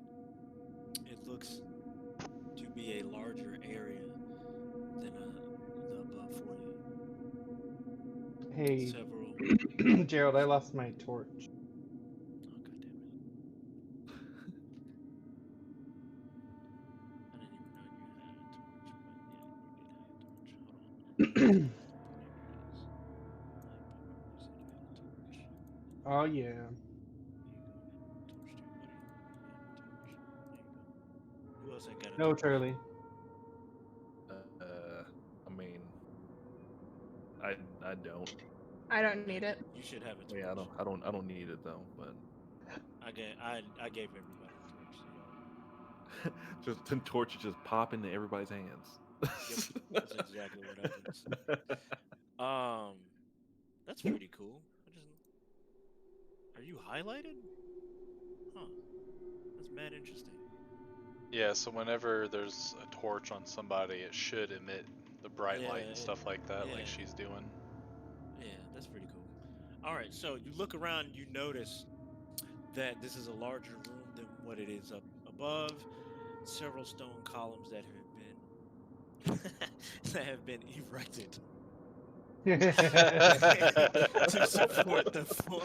it looks to be a larger area than the above foyer. Hey, Several. Gerald, I lost my torch. Oh god damn it! I didn't even know you had a torch, but yeah, you did have a torch. Hold on. Here it is. I remember you said you had a torch. Oh yeah. Here you go. Torch too, buddy. You have a torch. There you go. Who else ain't got a No, torch? Charlie. I mean, I don't. I don't need it. You should have a torch. Yeah, I don't need it though. But I gave everybody a torch, so y'all. just the torch is just pop into everybody's hands. Yep, that's exactly what happens. Um, that's pretty cool. Are you highlighted? Huh. That's mad interesting. Yeah, so whenever there's a torch on somebody, it should emit the bright light and stuff like that, like yeah. she's doing. Yeah, that's pretty cool. All right, so you look around, you notice that this is a larger room than what it is up above. Several stone columns that have been erected to support the floor.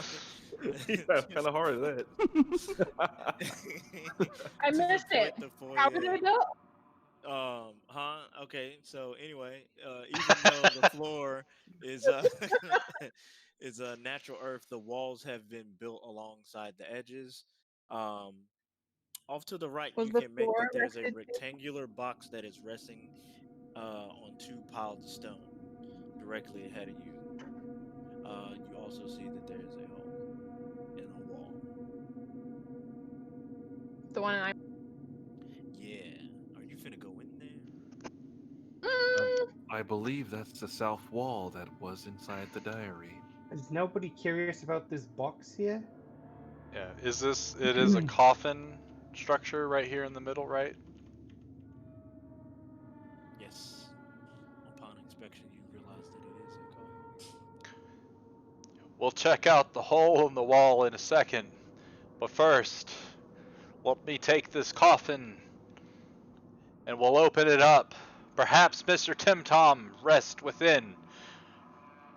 Yeah, kind of hard at that. I To missed support it. the How did foyer. it go? Okay. So anyway, even though the floor is is natural earth, the walls have been built alongside the edges. Um, Off to the right, Was you the can make floor that there's a rested? rectangular box that is resting on two piles of stone directly ahead of you. You also see that there's a hole in a wall. The one I. Yeah. Are you finna go in there? I believe that's the south wall that was inside the diary. Is nobody curious about this box here? Yeah, it is a coffin structure right here in the middle, right? Yes. Upon inspection, you realize that it is a coffin. We'll check out the hole in the wall in a second, but first, let me take this coffin and we'll open it up. Perhaps Mr. Tim Tom rest within.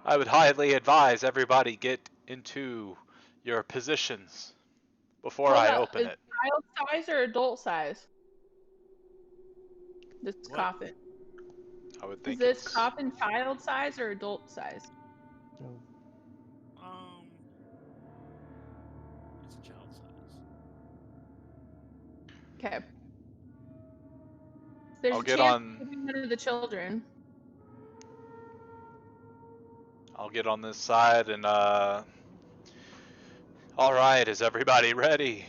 I would highly advise everybody get into your positions before Hold I up. open Is it. child size or adult size? This What? coffin. I would Is think this it's coffin child size or adult size? No. It's a child size. Okay. There's I'll a get chance on it could be one of the children. I'll get on this side and all right, is everybody ready?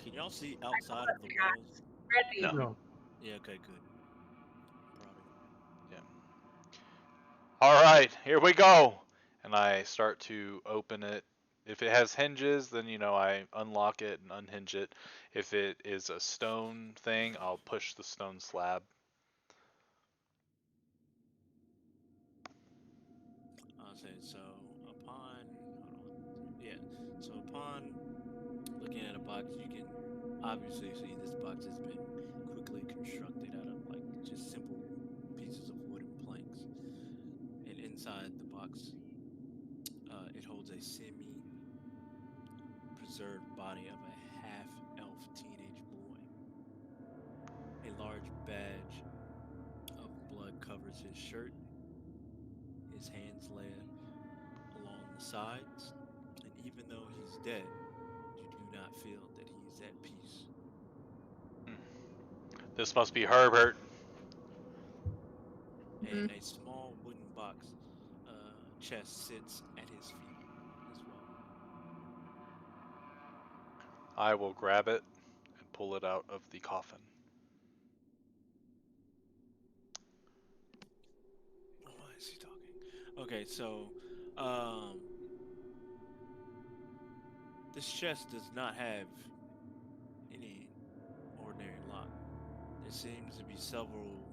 Can y'all see outside of the walls? Ready. No. No. Yeah. Okay. Good. Proud of you. All right, here we go. And I start to open it. If it has hinges, then I unlock it and unhinge it. If it is a stone thing, I'll push the stone slab. I'll say so. Upon hold on. Yeah. So upon looking at a box, you can obviously see this box has been quickly constructed out of like just simple pieces of wooden planks. And inside the box, it holds a semi-preserved body of a half-elf teenage boy. A large badge of blood covers his shirt. His hands lay along the sides, and even though he's dead, you do not feel that he's at peace. This must be Herbert. Mhm. And a small wooden box chest sits at his feet as well. I will grab it and pull it out of the coffin. Why is he talking? Okay, so um, this chest does not have any ordinary lock. There seems to be several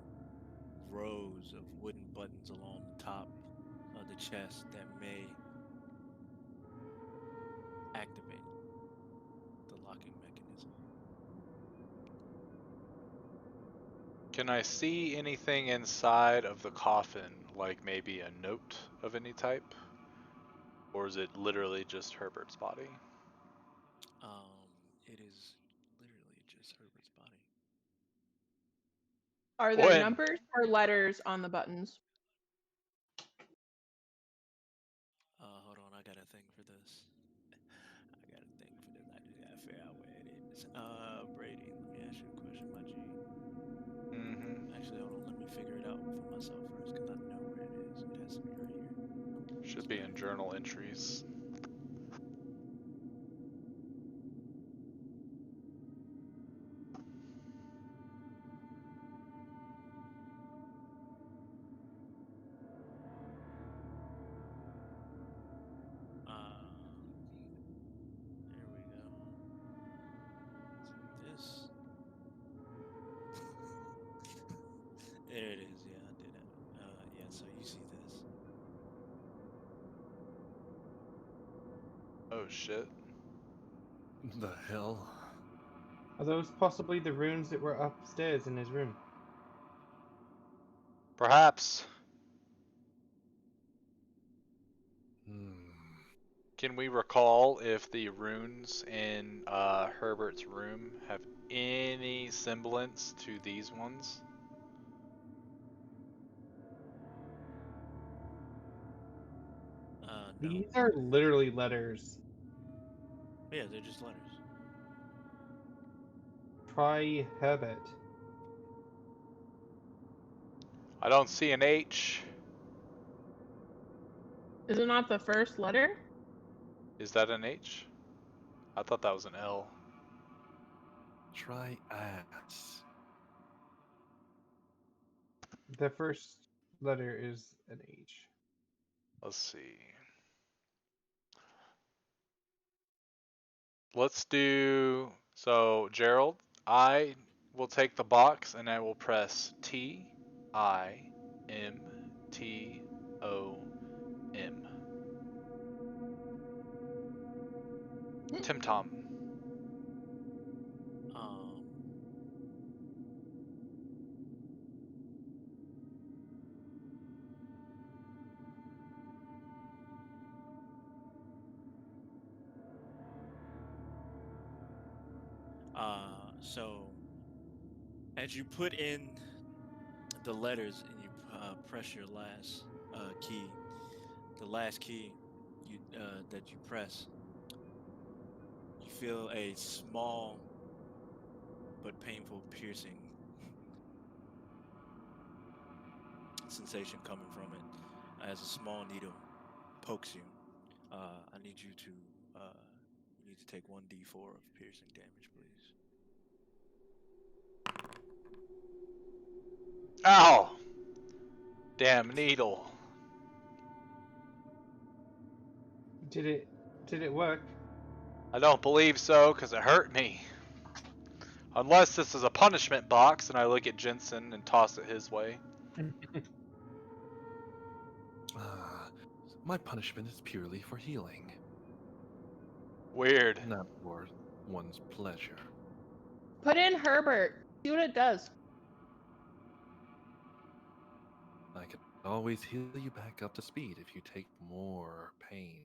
rows of wooden buttons along the top of the chest that may activate the locking mechanism. Can I see anything inside of the coffin, like maybe a note of any type? Or is it literally just Herbert's body? It is literally just Herbert's body. Are there When? numbers or letters on the buttons? Hold on, I got a thing for this. I got a thing for this. I just gotta figure out where it is. Brady, let me ask you a question, my G. Actually, hold on, let me figure it out for myself first, because I know where it is. It has to be right here. Should be in journal entries. There we go. This. There it is. Yeah, I did it. Yeah. So you see this? Oh shit. The hell? Are those possibly the runes that were upstairs in his room? Perhaps. Hmm. Can we recall if the runes in Herbert's room have any semblance to these ones? No. These are literally letters. Yeah, they're just letters. Try Herbert. I don't see an H. Is it not the first letter? Is that an H? I thought that was an L. Try ass. The first letter is an H. Let's see. Let's do, so Jerrald, I will take the box and I will press TIMTOM. Tim Tom. Um. So as you put in the letters and you press your last key, the last key that you press, you feel a small but painful piercing sensation coming from it as a small needle pokes you. I need you to take 1d4 of piercing damage, please. Ow! Damn needle. Did it work? I don't believe so, because it hurt me. Unless this is a punishment box, and I look at Jensen and toss it his way. My punishment is purely for healing, Weird. not for one's pleasure. Put in Herbert. See what it does. I can always heal you back up to speed if you take more pain.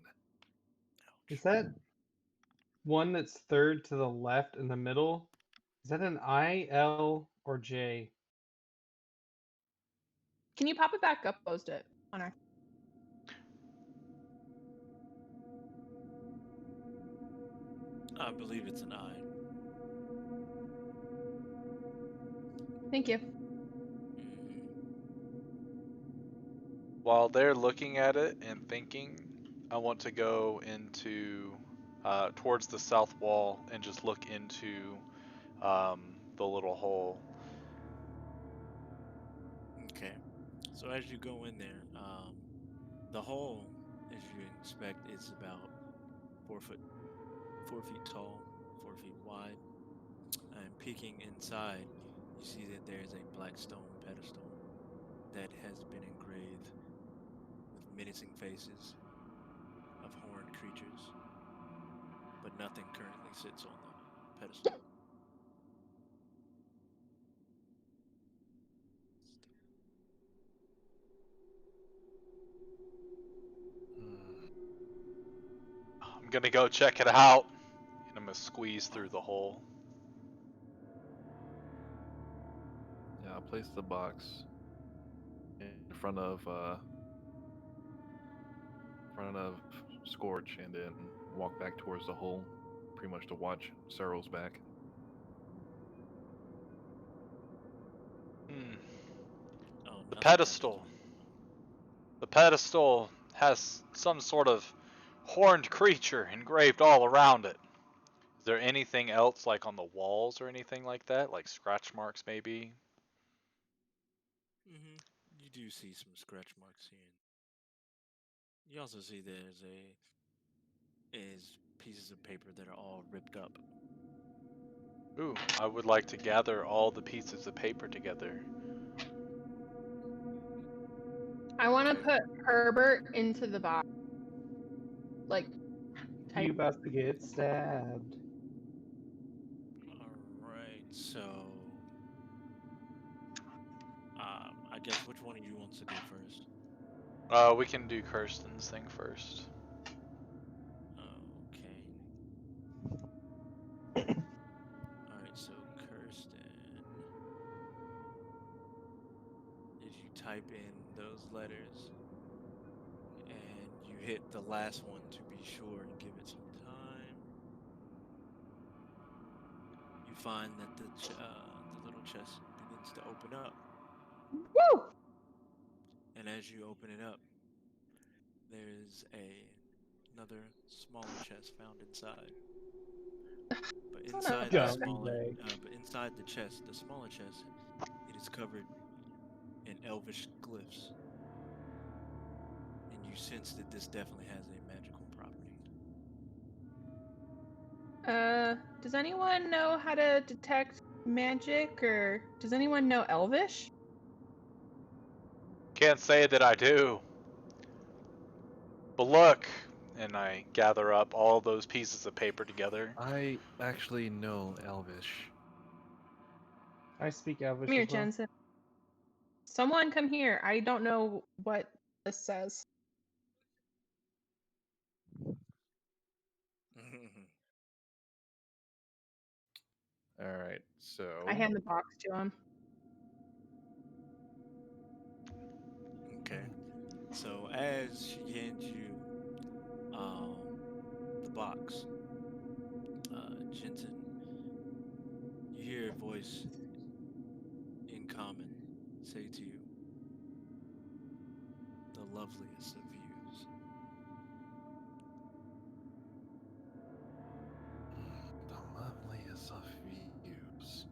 Is that one that's third to the left in the middle? Is that an I, L, or J? Can you pop it back up? Closed it. Honor. I believe it's an I. Thank you. Mhm. While they're looking at it and thinking, I want to go into towards the south wall and just look into the little hole. Okay. So as you go in there, the hole, as you inspect, is about 4 feet tall, 4 feet wide. And peeking inside, you see that there's a black stone pedestal that has been engraved with menacing faces of horned creatures, but nothing currently sits on the pedestal. I'm gonna go check it out, and I'm gonna squeeze through the hole. Yeah, I'll place the box in front of Scorch, and then walk back towards the hole, pretty much to watch Cyril's back. Hmm. Oh, The nothing happens. pedestal. The pedestal has some sort of horned creature engraved all around it. Is there anything else like on the walls or anything like that? Like scratch marks maybe? You do see some scratch marks here. You also see is pieces of paper that are all ripped up. Ooh, I would like to gather all the pieces of paper together. I want to Okay. put Herbert into the box. Like, You type. about to get stabbed. All right. So, I guess which one of you wants to go first? We can do Kirsten's thing first. Okay. All right. So, Kirsten, if you type in those letters and you hit the last one to be sure and give it some time, you find that the little chest begins to open up. Woo! And as you open it up, there's another smaller chest found inside. But Son of a inside the bitch. Scumbag. but inside the chest, the smaller chest, it is covered in elvish glyphs, and you sense that this definitely has a magical property. Does anyone know how to detect magic, or does anyone know Elvish? Can't say that I do. But look, and I gather up all those pieces of paper together. I actually know Elvish. I speak Elvish Come here, as well. Jensen. Someone come here. I don't know what this says. All right, so I hand the box to him. Okay. So as she hands you the box, Jensen, you hear a voice in common say to you, "The loveliest of views." the loveliest of views.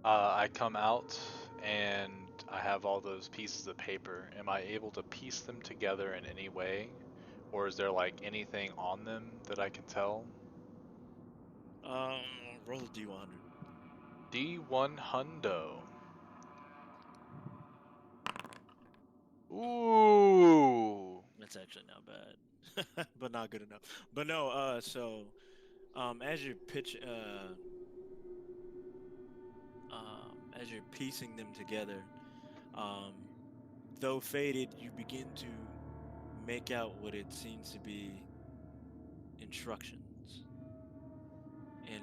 I come out and I have all those pieces of paper. Am I able to piece them together in any way? Or is there like anything on them that I can tell? Roll a D100. D1 hundo. Ooh. That's actually not bad, but not good enough. But no, as you're as you're piecing them together, um, though faded, you begin to make out what it seems to be instructions in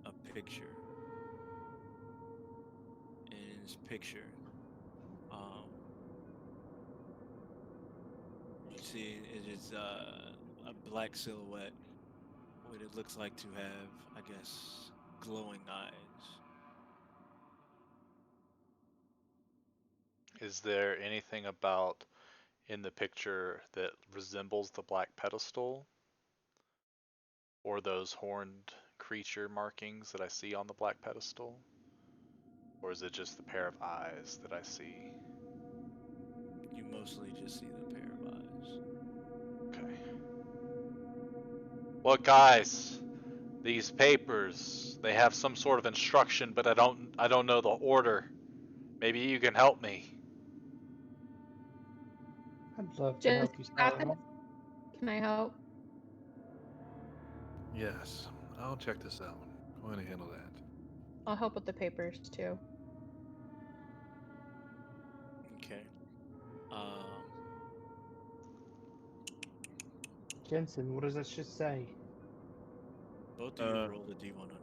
a picture. In this picture, um, you see it is a black silhouette. What it looks like to have, I guess, glowing eyes. Is there anything about in the picture that resembles the black pedestal or those horned creature markings that I see on the black pedestal? Or is it just the pair of eyes that I see? You mostly just see the pair of eyes. Okay. Well, guys, these papers, they have some sort of instruction, but I don't know the order. Maybe you can help me. I'd love to Jensen, help you, got this? Solomon. Can I help? Yes, I'll check this out. Go ahead and handle that. I'll help with the papers too. Okay. Um, Jensen, what does that just say? both of you roll a D100.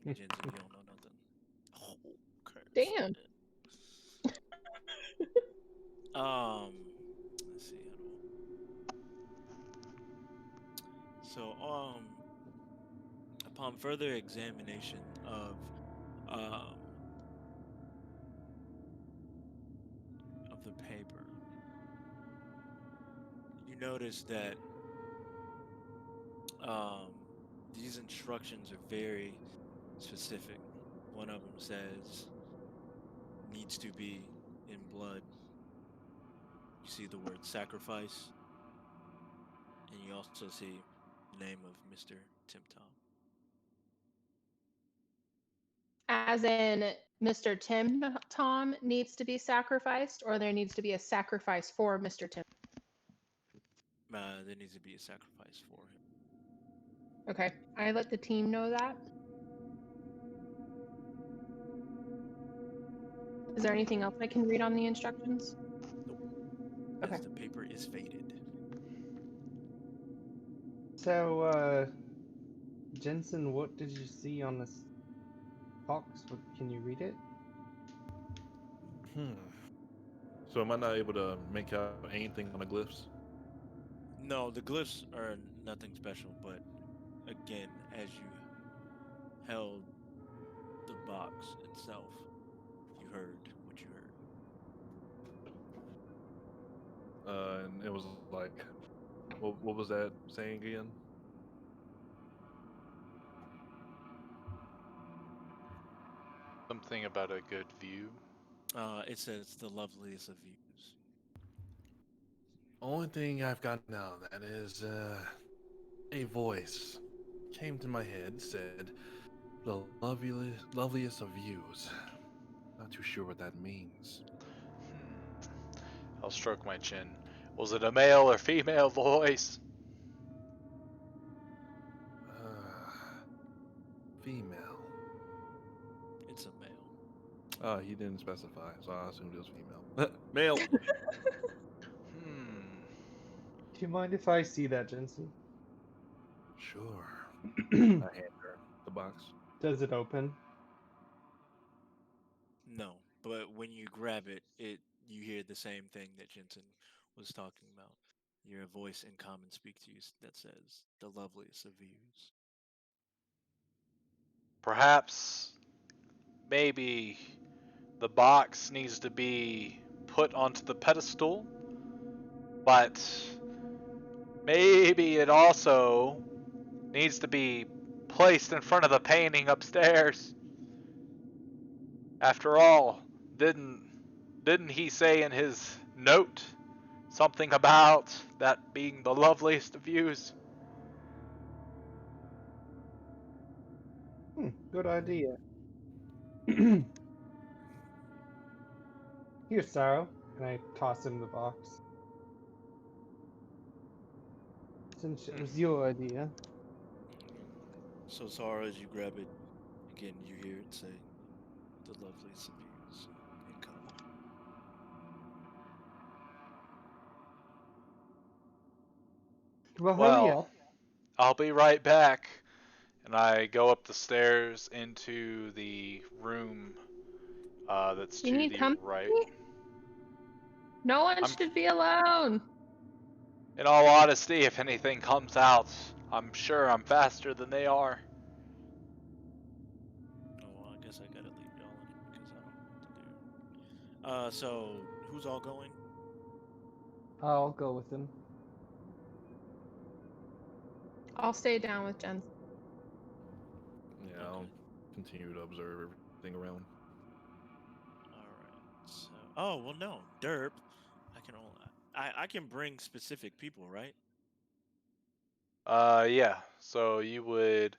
Jensen, you don't know nothing. Oh, okay. Damn. Let's see. So, upon further examination um, of the paper, you notice that um, these instructions are very specific. One of them says needs to be in blood. You see the word sacrifice, and you also see the name of Mr. Tim Tom. As in, Mr. Tim Tom needs to be sacrificed, or there needs to be a sacrifice for Mr. Tim. There needs to be a sacrifice for him. Okay, I let the team know that. Is there anything else I can read on the instructions? Nope. Okay. As the paper is faded. So, Jensen, what did you see on this box? What, can you read it? So am I not able to make out anything on the glyphs? No, the glyphs are nothing special, but again, as you held the box itself, you heard what you heard. And it was like, what was that saying again? Something about a good view. It says the loveliest of views. Only thing I've got now that is a voice came to my head, said the loveliest of views. Not too sure what that means. I'll stroke my chin. Was it a male or female voice? Female. It's a male. He didn't specify, so I assumed it was female. Male. Do you mind if I see that, Jensen? Sure. I hand her the box. Does it open? No, but when you grab it, you hear the same thing that Jensen was talking about. You hear a voice in common speak to you that says the loveliest of views. Perhaps, maybe the box needs to be put onto the pedestal, but maybe it also needs to be placed in front of the painting upstairs. After all, didn't he say in his note something about that being the loveliest of views? Good idea. Here, Sorrow. And I toss him the box. Since it was your idea. So Sara, as you grab it, again you hear it say, "The loveliest of views in common." Well, hurry Well, up. I'll be right back. And I go up the stairs into the room that's You to need the company? right. No one I'm, should be alone. in all honesty, if anything comes out, I'm sure I'm faster than they are. Oh, well, I guess I gotta leave y'all in it because I don't know what to do. So who's all going? I'll go with him. I'll stay down with Jen. Yeah, Okay. I'll continue to observe everything around. All right. So, oh well, no, Derp. I can only I can bring specific people, right? Yeah. So you would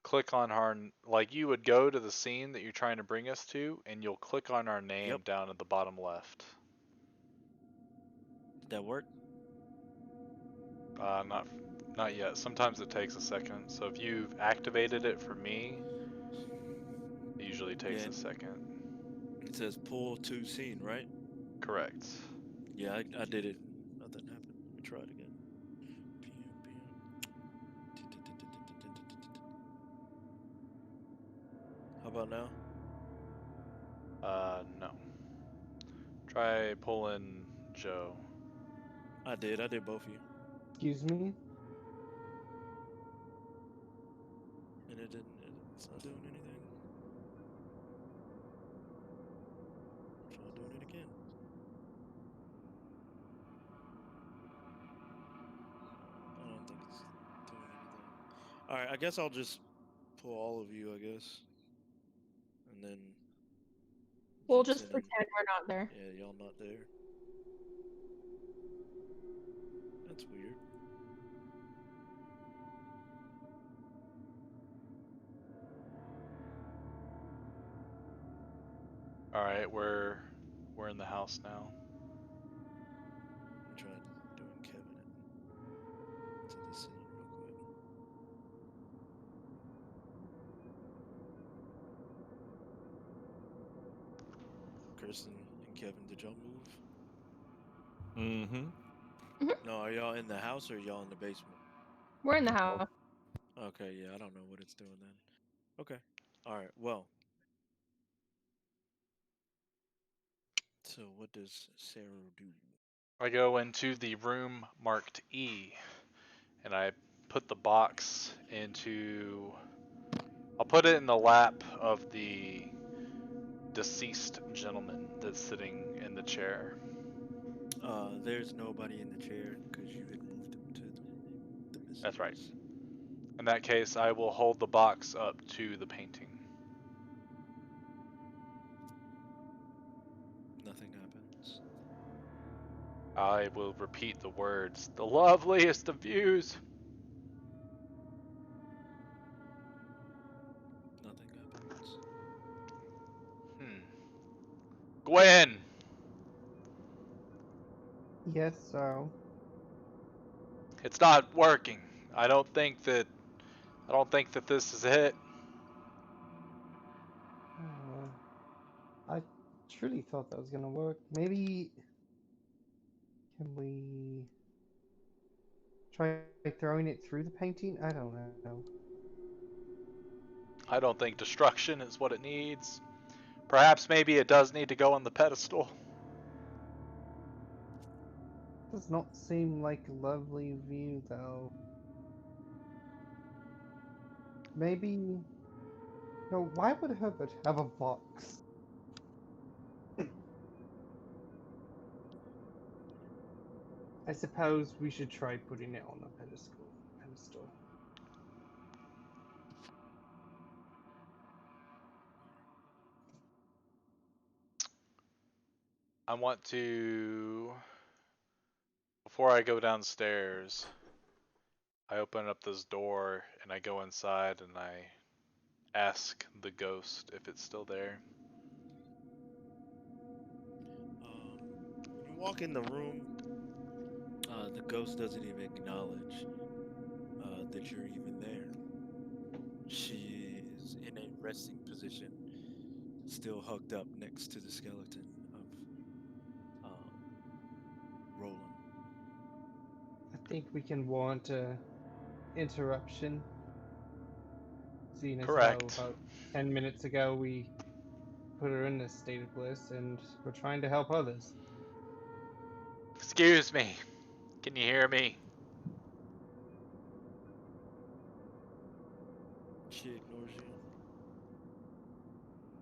click on our, like, you would go to the scene that you're trying to bring us to, and you'll click on our name Yep. down at the bottom left. Did that work? Not yet. Sometimes it takes a second. So if you've activated it for me, it usually takes Yeah. a second. It says pull to scene, right? Correct. Yeah, I did it. Nothing happened. Let me try it again. How about now? No. Try pulling Joe. I did. I did both of you, Excuse me? and it didn't. It's not doing anything. Try doing it again. I don't think it's doing anything. All right, I guess I'll just pull all of you. I guess, and then We'll Jensen just and pretend we're not there. yeah, y'all not there. That's weird. All right, we're in the house now. I'm trying doing Kevin into the scene real quick. Kristen and Kevin, did y'all move? Mm-hmm. No, are y'all in the house or y'all in the basement? We're in the house. Okay, yeah, I don't know what it's doing then. Okay. All right. Well, so what does Sarah do? I go into the room marked E, and I put the box into. I'll put it in the lap of the deceased gentleman that's sitting in the chair. There's nobody in the chair because you had moved him to the That's right. missus. In that case, I will hold the box up to the painting. Nothing happens. I will repeat the words, the loveliest of views. Nothing happens. Gwen! Yes, Sorrow. It's not working. I don't think that this is it. I truly thought that was gonna work. Maybe can we try throwing it through the painting? I don't know. I don't think destruction is what it needs. Perhaps maybe it does need to go on the pedestal. Does not seem like a lovely view though. Maybe no, why would Herbert have a box? I suppose we should try putting it on a pedestal. I want to, before I go downstairs, I open up this door and I go inside and I ask the ghost if it's still there. When you walk in the room, the ghost doesn't even acknowledge that you're even there. She is in a resting position, still hugged up next to the skeleton of Roland. I think we can warrant a interruption. Seeing as how Correct. about 10 minutes ago we put her in this state of bliss and we're trying to help others. Excuse me. Can you hear me? She ignores you.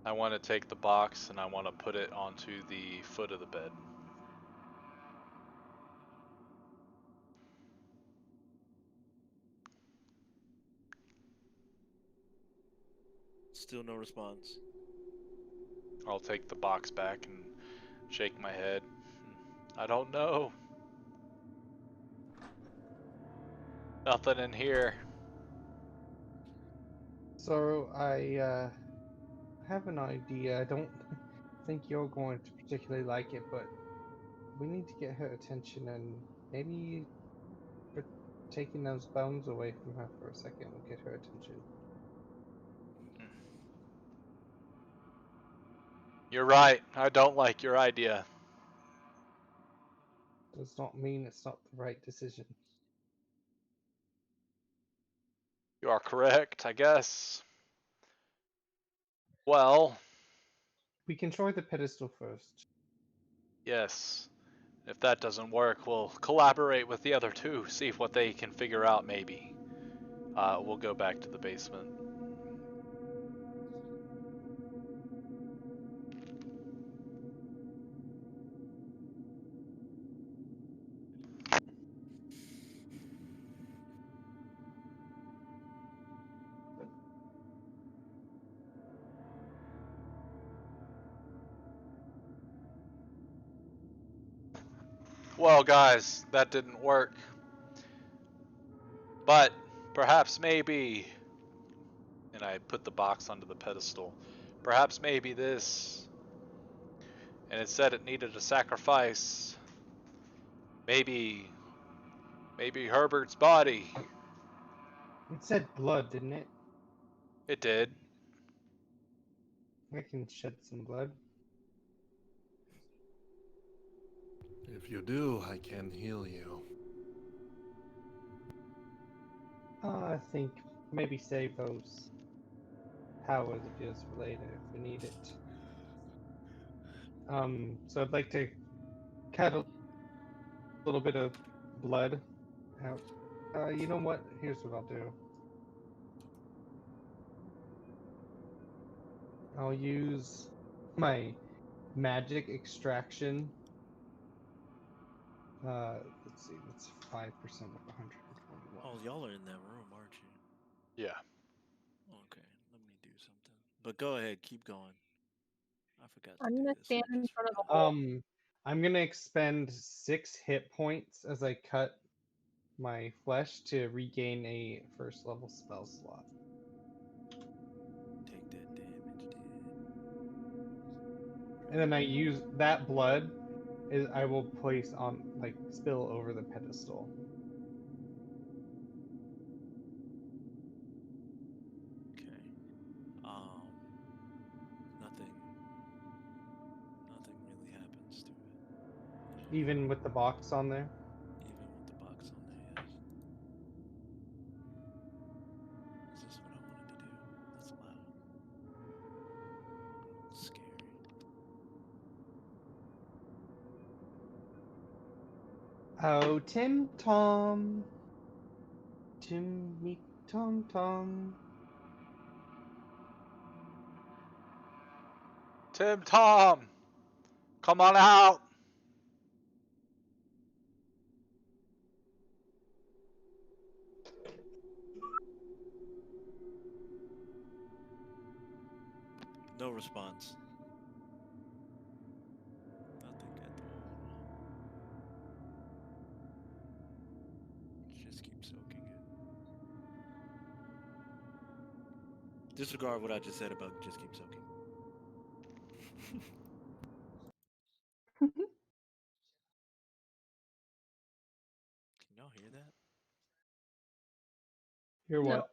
I want to take the box and I want to put it onto the foot of the bed. Still no response. I'll take the box back and shake my head. I don't know. Nothing in here. So I have an idea. I don't think you're going to particularly like it, but we need to get her attention and maybe for taking those bones away from her for a second will get her attention. You're right. I don't like your idea. Does not mean it's not the right decision. You are correct, I guess. Well, We can try the pedestal first. yes. If that doesn't work, we'll collaborate with the other two, see what they can figure out maybe. We'll go back to the basement. Well, guys, that didn't work. But perhaps maybe, and I put the box onto the pedestal, perhaps maybe this, and it said it needed a sacrifice. Maybe Herbert's body. It said blood, didn't it? It did. I can shed some blood. If you do, I can heal you. I think maybe save those powers of yours for later if we need it. So I'd like to cut a little bit of blood out. You know what? Here's what I'll do. I'll use my magic extraction. Let's see, that's 5% of 121. Oh, y'all are in that room, aren't you? Yeah. Okay, let me do something. But go ahead, keep going. I forgot to I'm do gonna this. stand I in just front of the forgot. hole. I'm gonna expend 6 hit points as I cut my flesh to regain a first level spell slot. Take that damage, dude. And then I use that blood I will place on like spill over the pedestal. Okay. Nothing really happens to it. Even with the box on there. Even with the box on there, yes. Is this what I wanted to do? That's loud. Scary. Oh, Tim Tom. Timmy Tom Tom. Tim Tom, come on out. No response. Nothing at the moment. Just keep soaking it. Disregard what I just said about just keep soaking. Can y'all hear that? Hear No. what?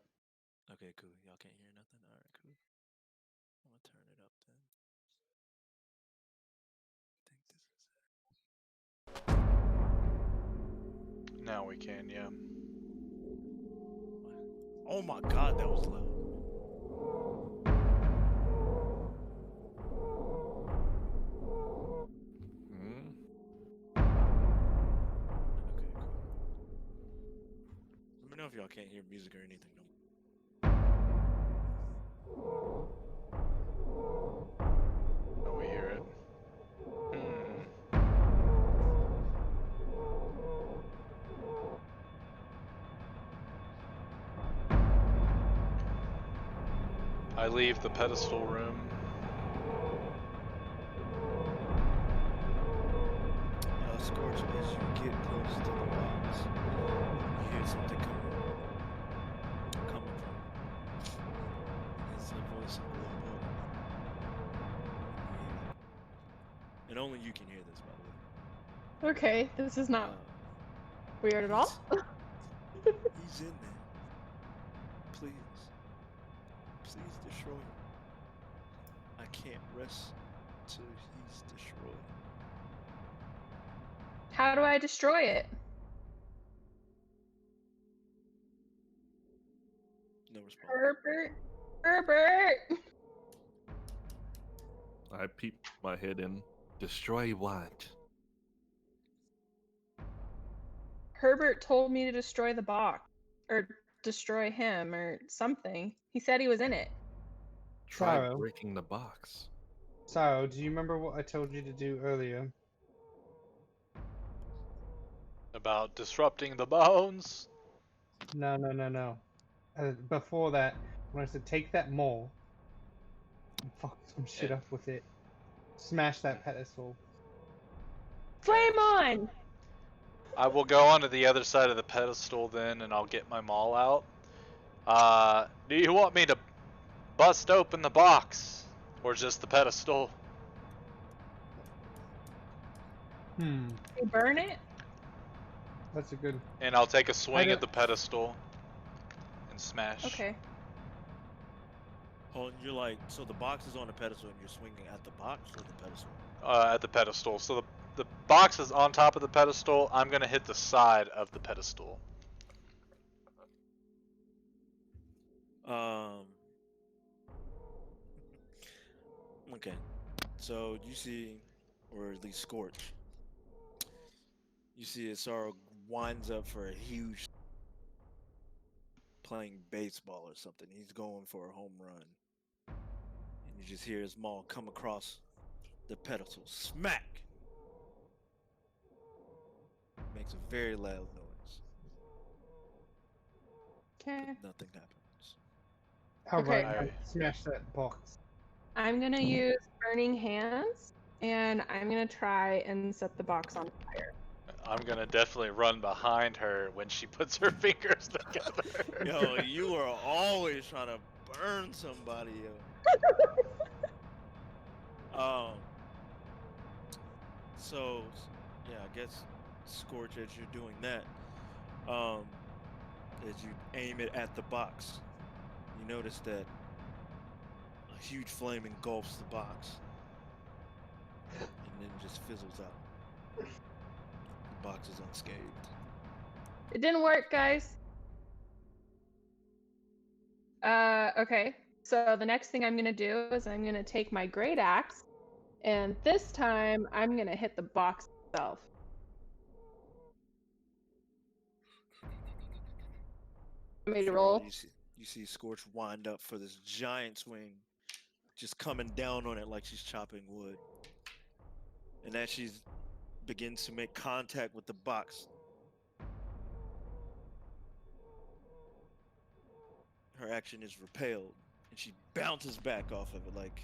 Okay, cool. Y'all can't hear nothing? Alright, cool. I'm gonna turn it up then. I think this is it. Now we can, yeah. Oh my god, that was loud. Hmm? Okay, cool. Let me know if y'all can't hear music or anything. No. Oh, we hear it. I leave the pedestal room. Scorch, as you get close to the box, you hear something coming from it. It's the voice of a little boy. Yeah. And only you can hear this, by the way. Okay, this is not weird at all. He's in there. Please. Please destroy him. I can't rest till he's destroyed. How do I destroy it? No response. Herbert! I peep my head in. Destroy what? Herbert told me to destroy the box. Or destroy him, or something. He said he was in it. Try Sorrow. breaking the box. Sorrow, do you remember what I told you to do earlier? About disrupting the bones. No. Before that, when I said take that mole and fuck some shit up with it, smash that pedestal. Flame on! I will go onto the other side of the pedestal then, and I'll get my maul out. Do you want me to bust open the box, or just the pedestal? Hmm, You burn it? that's a good. And I'll take a swing at don't- the pedestal and smash. Okay. Oh, and you're like, so the box is on the pedestal and you're swinging at the box or the pedestal? At the pedestal. So the box is on top of the pedestal. I'm gonna hit the side of the pedestal. Okay. So you see, or at least Scorch, you see Sorrow winds up for a huge playing baseball or something. He's going for a home run. And you just hear his maul come across the pedestal. Smack! Makes a very loud noise. Okay. But nothing happens. Alright, Okay. now smash that box. I'm gonna use burning hands, and I'm gonna try and set the box on fire. I'm gonna definitely run behind her when she puts her fingers together. Yo, you are always trying to burn somebody, yo. So, yeah, I guess Scorch, as you're doing that, as you aim it at the box, you notice that a huge flame engulfs the box and then just fizzles out. The box is unscathed. It didn't work, guys. Okay. So the next thing I'm gonna do is I'm gonna take my great axe, and this time I'm gonna hit the box itself. Want me to roll? You see Scorch wind up for this giant swing, just coming down on it like she's chopping wood. And as she begins to make contact with the box, her action is repelled, and she bounces back off of it like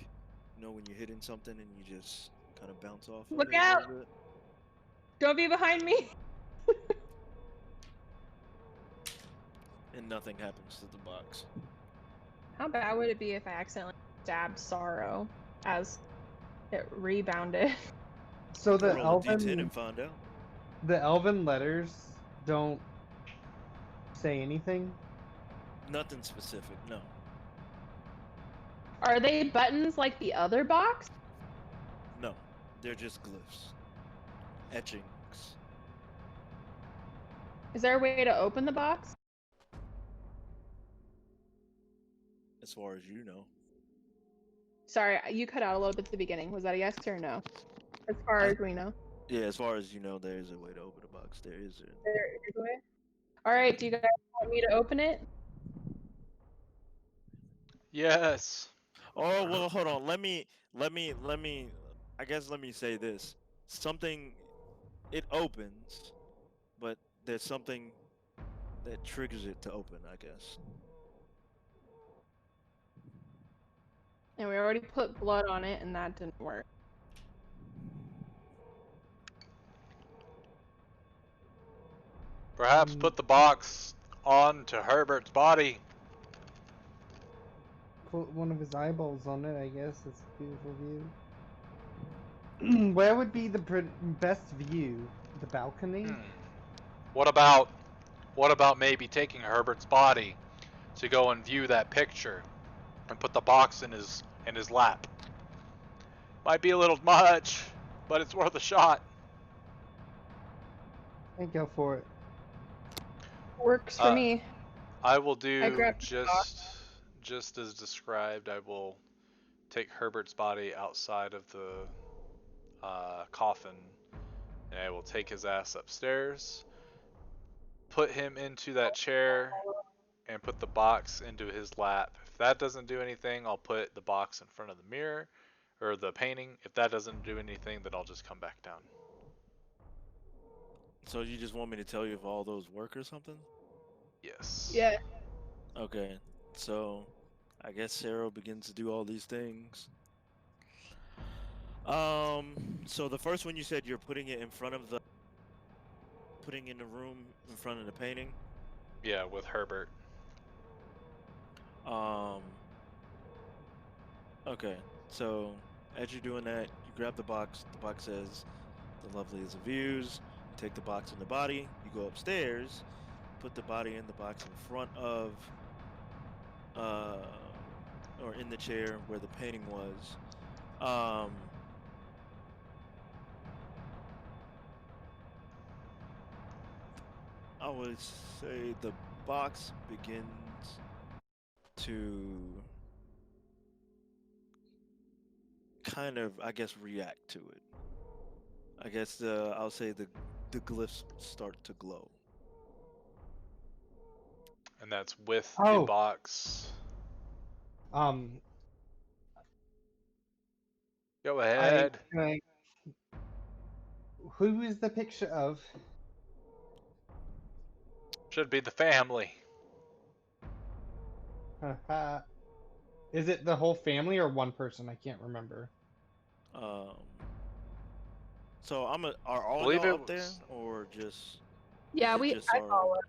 You know when you're hitting something and you just kind of bounce off of Look it a out! little bit? Don't be behind me. And nothing happens to the box. How bad would it be if I accidentally stabbed Sorrow as it rebounded? So the Roll a d10 elven and find out. letters don't say anything. Nothing specific, no. Are they buttons like the other box? No, they're just glyphs. Etchings. Is there a way to open the box? As far as you know. Sorry, you cut out a little bit at the beginning. Was that a yes or no? As far as we know. Yeah, as far as you know, there is a way to open the box. There is a... There is a way. Alright, do you guys want me to open it? Yes. Oh, well, hold on. Let me, I guess let me say this. Something, it opens, but there's something that triggers it to open, I guess. And we already put blood on it and that didn't work. Perhaps put the box onto Herbert's body. Put one of his eyeballs on it, I guess. It's a beautiful view. Where would be the best view? The balcony? What about maybe taking Herbert's body to go and view that picture and put the box in his lap? Might be a little much, but it's worth a shot. I'd go for it. Works for me. I will I do grabbed the box. just as described. I will take Herbert's body outside of the coffin, and I will take his ass upstairs, put him into that chair, and put the box into his lap. If that doesn't do anything, I'll put the box in front of the mirror or the painting. If that doesn't do anything, then I'll just come back down. So you just want me to tell you if all those work or something? Yes. Yeah. Okay, so I guess Sarah begins to do all these things. So the first one you said you're putting it in front of the, putting in the room in front of the painting. Yeah, with Herbert. Okay, so as you're doing that, you grab the box. The box says, "The loveliest of views." You take the box and the body. You go upstairs, put the body in the box in front of, or in the chair where the painting was. I would say the box begins to kind of, I guess, react to it. I guess I'll say the glyphs start to glow. And that's with the Oh. box. Um, Go ahead. Who is the picture of? Should be the family. Is it the whole family or one person? I can't remember. So are all Believe y'all it up there was- or just? Yeah, is it just I Sarah? follow.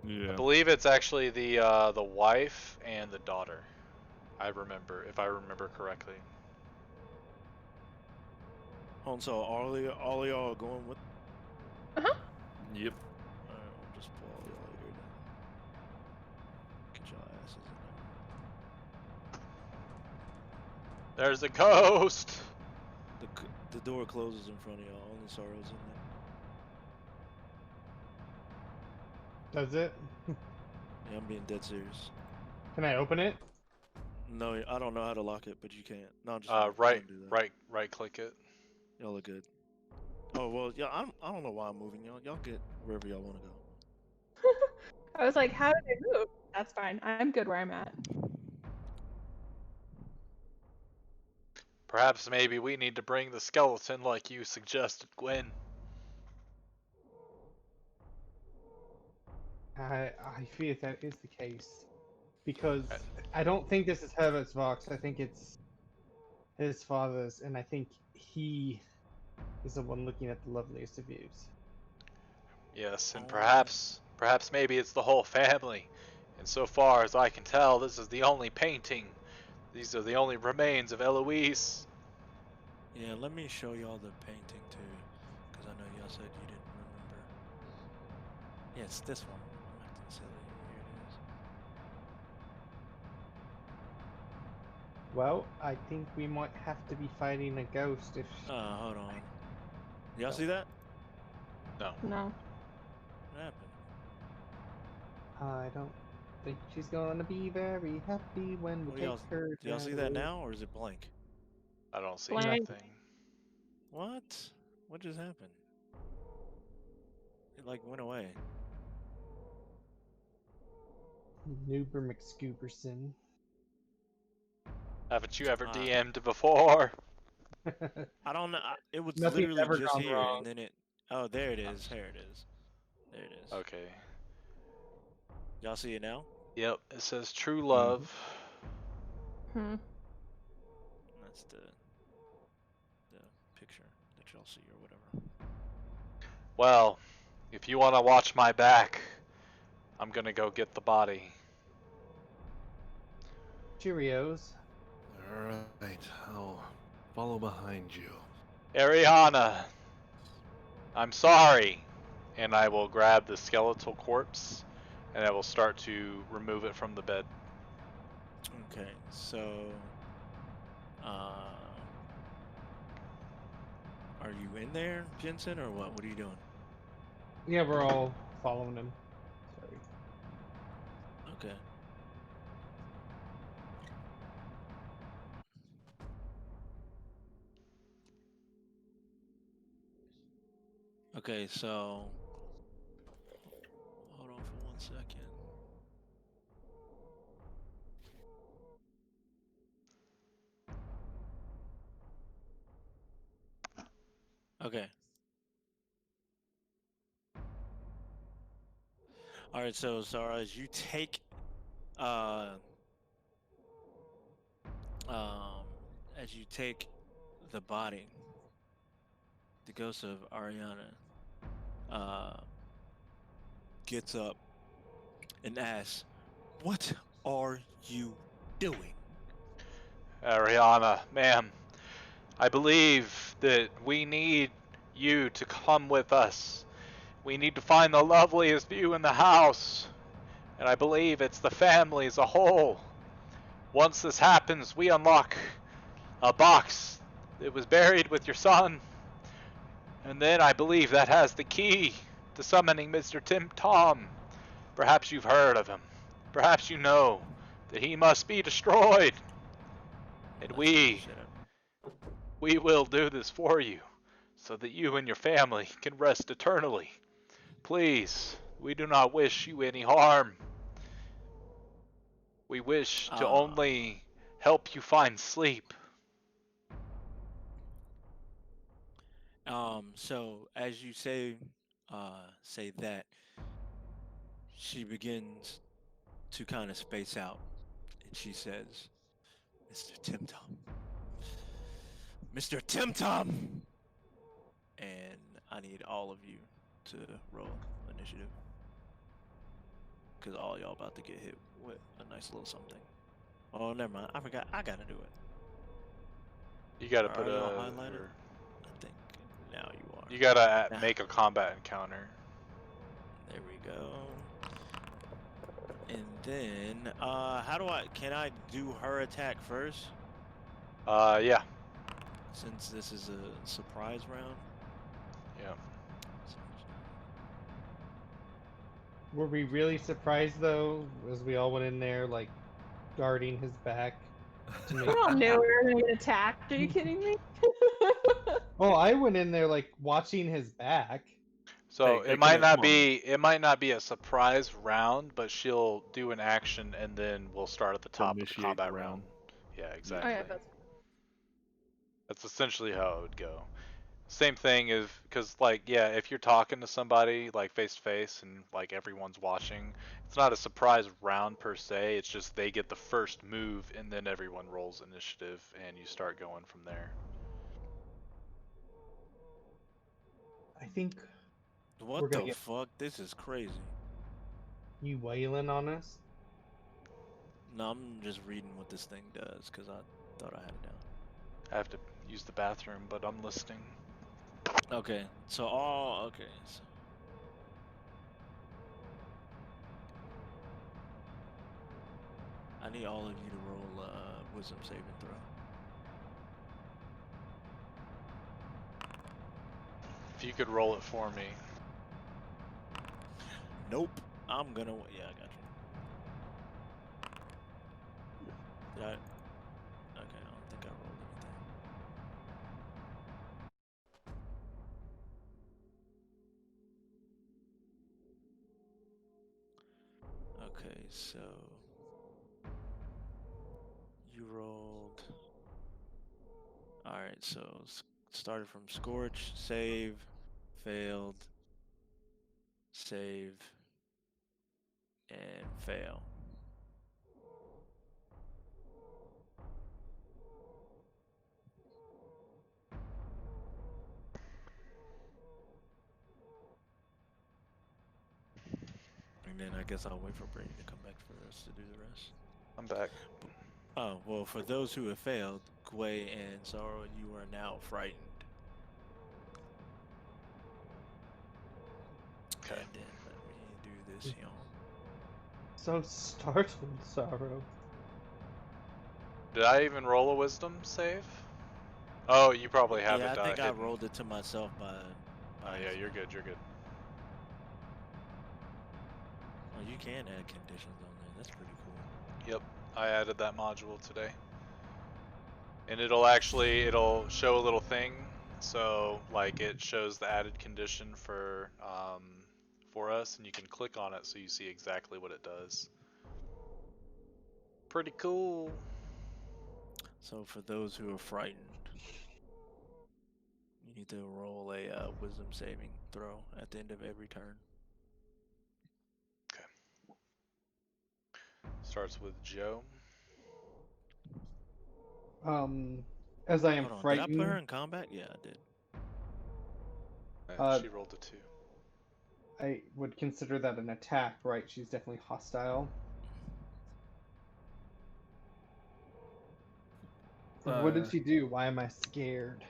I believe it's actually the wife and the daughter. If I remember correctly. So all of y'all are going with? Uh-huh. Yep. Alright, we'll just pull all y'all here then. Get y'all asses in There's a ghost. there. The door closes in front of y'all. Only Sorrow's in there. Does it? Yeah, I'm being dead serious. Can I open it? No, I don't know how to lock it, but you can't. No, I'm just kidding. Right Don't do that. right click it. Y'all are good. Oh well, yeah. I don't know why I'm moving y'all. Y'all get wherever y'all want to go. I was like, how did it move? That's fine. I'm good where I'm at. Perhaps maybe we need to bring the skeleton like you suggested, Gwen. I fear that is the case. Because I don't think this is Herbert's box. I think it's his father's, and I think he is the one looking at the loveliest of views. Yes, and Oh. perhaps maybe it's the whole family. And so far as I can tell, this is the only painting. These are the only remains of Eloise. Yeah, let me show y'all the painting too, because I know y'all said you didn't remember. Yeah, it's this one. I'm acting silly. Here it is. Well, I think we might have to be fighting a ghost if. Hold on. Y'all No. see that? No. No. What happened? I don't think she's gonna be very happy when we What do take y'all her do? Y'all down see the that road. now, or is it blank? I don't see Blank. anything. What? What just happened? It like went away. Noober McScooperson. Haven't you ever Ah. DM'd before? I don't know. It was Nothing's literally ever just gone here, wrong. and then it. Oh, there it is. There it is. There it is. Okay. Y'all see it now? Yep, it says true love. Hmm. That's the picture that y'all see or whatever. Well, if you want to watch my back, I'm gonna go get the body. Cheerios. Alright, I'll follow behind you. Ariana, I'm sorry. And I will grab the skeletal corpse and I will start to remove it from the bed. Okay, so, are you in there, Jensen, or what? What are you doing? Yeah, we're all following him. Sorry. Okay. Okay, so hold on for 1 second. Okay. All right, so Zara, as you take as you take the body, the ghost of Ariana gets up and asks, "What are you doing?" Ariana, ma'am, I believe that we need you to come with us. We need to find the loveliest view in the house. And I believe it's the family as a whole. Once this happens, we unlock a box that was buried with your son. And then I believe that has the key to summoning Mr. Tim Tom. Perhaps you've heard of him. Perhaps you know that he must be destroyed. And Let's get we shit up. will do this for you so that you and your family can rest eternally. Please, we do not wish you any harm. We wish to only help you find sleep. So as you say that, she begins to kind of space out, and she says, "Mr. Tim Tom, Mr. Tim Tom," and I need all of you to roll initiative, because all y'all about to get hit with a nice little something. Oh, never mind. I forgot. I gotta do it. You gotta put Are y'all a. highlighted? I think now you are. You gotta Nah. make a combat encounter. There we go. And then, can I do her attack first? Yeah. Since this is a surprise round? Yeah. Were we really surprised though, as we all went in there like guarding his back? To We make... all knew we were gonna get attacked. Are you kidding me? Well, I went in there like watching his back. So Hey, it might come not on, be a surprise round, but she'll do an action and then we'll start at the To top of the initiate combat the round. round. Yeah, Oh exactly. yeah, that's That's essentially how it would go. Same thing if, because like, yeah, if you're talking to somebody like face to face and like everyone's watching, it's not a surprise round per se. It's just they get the first move and then everyone rolls initiative and you start going from there. I think we're What gonna the get fuck? This is crazy. you wailing on us. No, I'm just reading what this thing does because I thought I had it down. I have to use the bathroom, but I'm listening. Okay, so all okay. So, I need all of you to roll wisdom saving throw. If you could roll it for me. Nope. I'm gonna. Yeah, I got you. Did I? Okay, I don't think I rolled anything. Okay, so you rolled. All right, so started from scorch, save, failed, save, and fail. And then I guess I'll wait for Brady to come back for us to do the rest. I'm back. Oh, well, for those who have failed, Gwei and Sorrow, you are now frightened. Okay. And then let me do this, y'all. So startled, Sorrow. Did I even roll a wisdom save? Oh, you probably have Yeah, it I think I hidden. rolled it to myself by Oh yeah, you're accident. good. You're good. Oh, you can add conditions on there. That's pretty cool. Yep, I added that module today. And it'll show a little thing, so like it shows the added condition for us, and you can click on it so you see exactly what it does. Pretty cool. So for those who are frightened, you need to roll a wisdom saving throw at the end of every turn. Okay. Starts with Joe. As I am Hold on, did I put her frightened, in combat? Yeah, I did. She rolled a 2. I would consider that an attack, right? She's definitely hostile. What did she do? Why am I scared?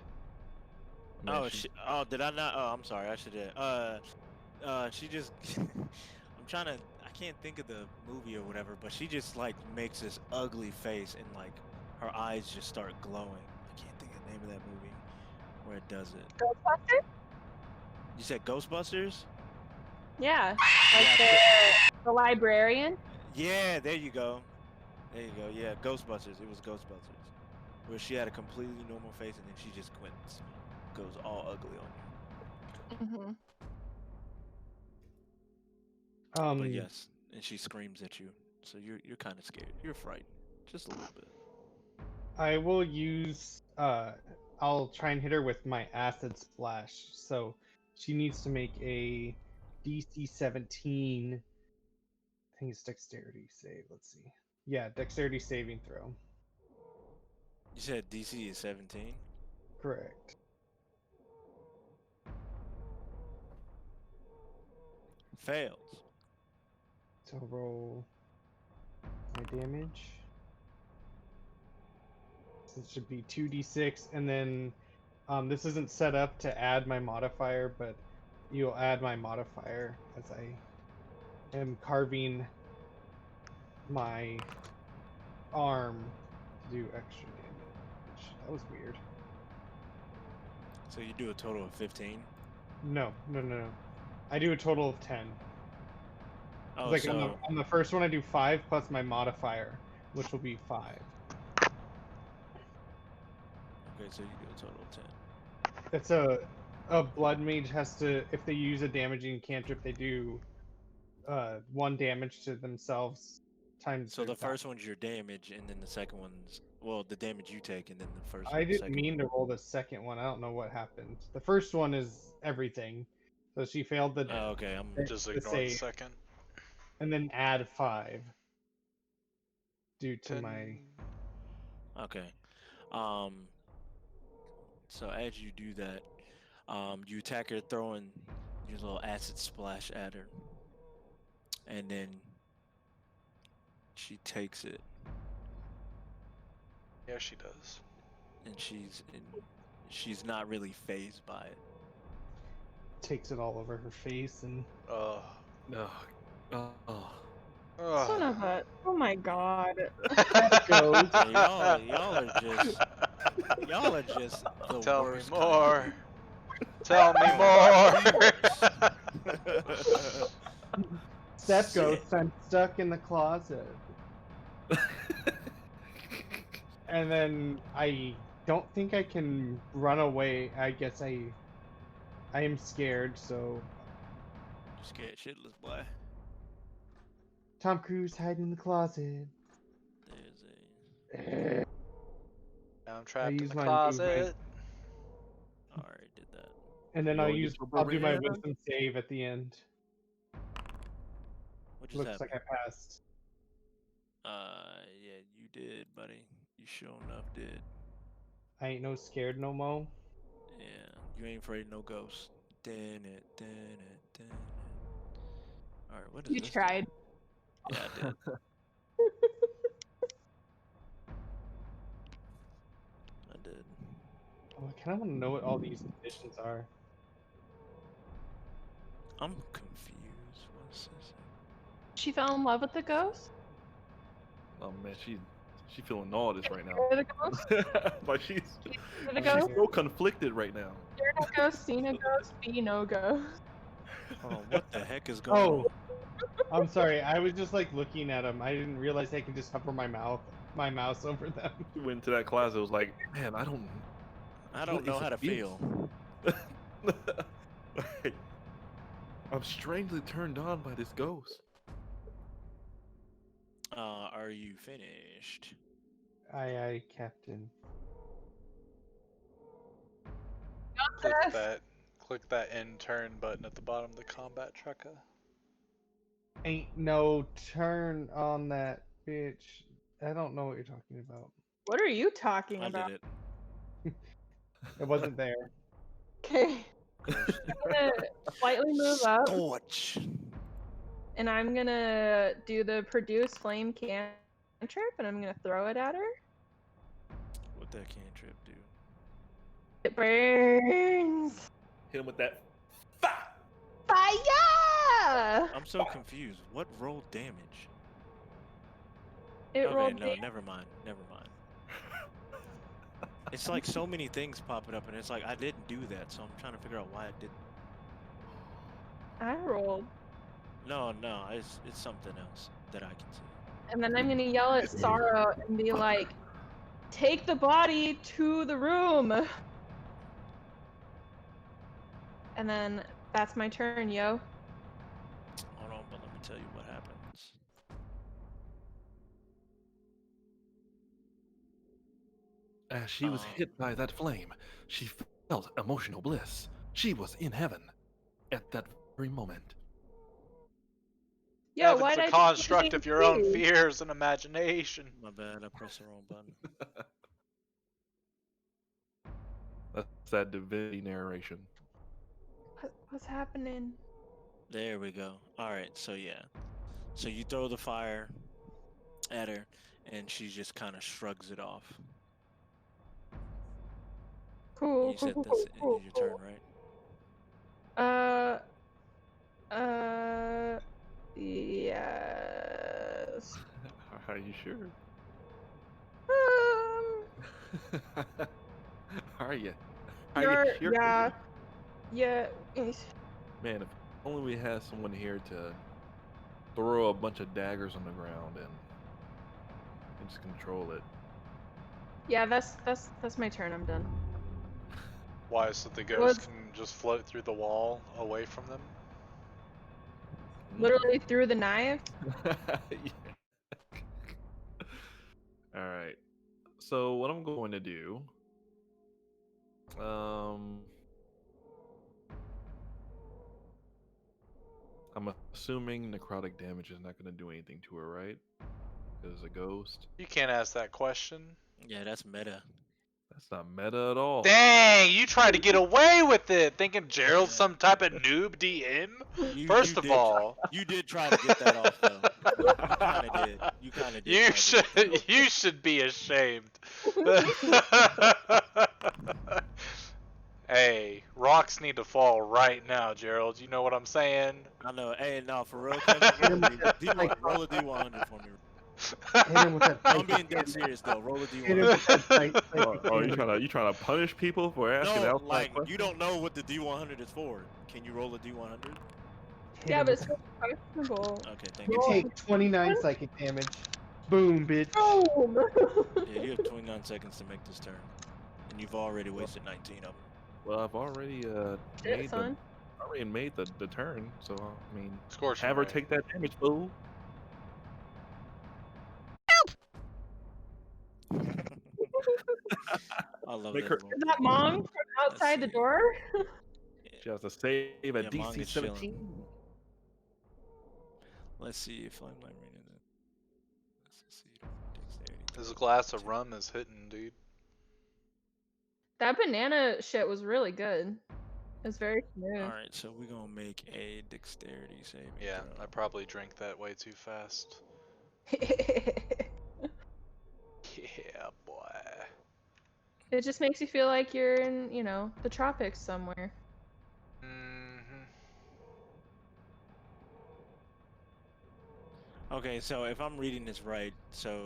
Man, Oh, oh, did I not? Oh, I'm sorry. I should have. She just. I'm trying to. I can't think of the movie or whatever, but she just like makes this ugly face and like her eyes just start glowing. I can't think of the name of that movie where it does it. Ghostbusters? You said Ghostbusters? Yeah, like the librarian. Yeah, there you go. There you go. Yeah, Ghostbusters. It was Ghostbusters, where she had a completely normal face and then she just goes all ugly on you. Mm-hmm. But yes, and she screams at you, so you're kind of scared. You're frightened, just a little bit. I will use. I'll try and hit her with my acid splash. So she needs to make a DC 17. I think it's dexterity save. Let's see. Yeah, dexterity saving throw. You said DC is 17. Correct. Fails. So roll my damage. So it should be 2d6, and then this isn't set up to add my modifier, but you'll add my modifier as I am carving my arm to do extra damage. That was weird. So you do a total of 15. No. I do a total of 10. Oh, Like so on the first one, I do 5 plus my modifier, which will be 5. okay, so you do a total of 10. It's a blood mage has to, if they use a damaging cantrip, they do 1 damage to themselves times So their the first one's your damage, and then the second one's Well, the damage you take, and then the first. I didn't second mean to roll the second one. I don't know what happened. The first one is everything. So she failed the, Oh, okay, I'm Just the ignore the save, second. and then add 5 due to 10. my. okay. So as you do that, you attack her, throwing your little acid splash at her, and then she takes it, Yeah, she does. and she's not really phased by it. Takes it all over her face and. Ugh. Oh. Son of a. Oh my god. Goes. Yeah, y'all are just the Tell me worst. more. Tell me Oh, more. Step Shit. Ghost, I'm stuck in the closet. And then I don't think I can run away. I guess I am scared, so Scared shitless, boy. Tom Cruise hide in the closet. There's Now I'm trapped in use the my closet. movement. a. Alright, did that. And then You I'll wanna use get your I'll do my Boridil? wisdom save at the end. What just Looks happened? like I passed. Yeah, you did, buddy. You sure enough did. I ain't no scared no mo. Yeah, you ain't afraid of no ghosts. Damn it. Alright, what is You this? tried. Yeah, I did. I did. Oh, I kind of want to know what all these conditions are. I'm confused. What's this? She fell in love with the ghost? Oh man, she feeling all this right now. Or the ghost? Like she's The ghost? so conflicted right now. Hear no ghost, see no ghost, be no ghost. Oh, what the heck is going Oh, on? I'm sorry. I was just like looking at them. I didn't realize I can just hover my mouse over them. She went into that closet. Was like, man, I don't Know is how to it this? feel. Like, I'm strangely turned on by this ghost. Are you finished? Aye, Captain. Click that end turn button at the bottom of the combat tracker. Ain't no turn on that bitch. I don't know what you're talking about. What are you talking I about? did it. It wasn't there. Okay. I'm gonna slightly move up, Scorch. and I'm gonna do the produce flame cantrip, and I'm gonna throw it at her. What that cantrip do? It burns! Hit him with that. Fire! I'm so confused. What roll damage? It Okay, rolled no, damage. never mind. It's like so many things popping up, and it's like I didn't do that, so I'm trying to figure out why I didn't. I rolled. No, it's something else that I can see. And then I'm gonna yell at Sorrow and be like, take the body to the room! And then that's my turn, yo. Hold on, but let me tell you what happens. As she was hit by that flame, she felt emotional bliss. She was in heaven at that very moment. Yo, Heaven's a construct of your own fears and imagination. My bad, I pressed the wrong button. That's that divinity narration. What's happening? There we go. Alright, so yeah. So you throw the fire at her, and she just kind of shrugs it off. Cool. You said that's your turn, right? Yes. Are you sure? Are you? Are you sure? Yeah. Man, if only we had someone here to throw a bunch of daggers on the ground and just control it. Yeah, that's my turn. I'm done. Why? So the ghost can just float through the wall away from them? Literally through the knife. All right. So what I'm going to do, I'm assuming necrotic damage is not going to do anything to her, right? Because it's a ghost. You can't ask that question. Yeah, that's meta. That's not meta at all. Dang, you tried to get away with it, thinking Jerrald's Yeah. some type of noob DM. You First of did, all, you did try to get that off though. You kind of did. You kind of did. you try to get that off. you should be ashamed. Hey, rocks need to fall right now, Jerrald. You know what I'm saying? I know. Hey, no, for real, Kevin. Roll a D100 for me. Hit him with that I'm psychic being dead damage. serious though. Roll a Hit him D100. with that psychic Oh, damage. you trying to punish people for asking No, outside like questions? you don't know what the D100 is for. Can you roll a D100? Hit Yeah, him but with it's so questionable. Okay, thank You you. take 29 psychic damage. Boom, bitch. Boom! Yeah, you have 29 seconds to make this turn, and you've already wasted 19 of them. Well, I've already Shit, son. made the turn, so I mean, Scorching have her ray. take that damage, fool. I love Make that. her- roll. Is that Mong from outside the see. door? She has to save a Yeah, Mong DC is chilling. 17. Let's see if I'm not reading it. Let's see. Dexterity. This glass of rum is hitting, dude. That banana shit was really good. It's very smooth. All right, so we're gonna make a dexterity saving Yeah, throw. I probably drank that way too fast. Yeah, boy. It just makes you feel like you're in, you know, the tropics somewhere. Okay, so if I'm reading this right, so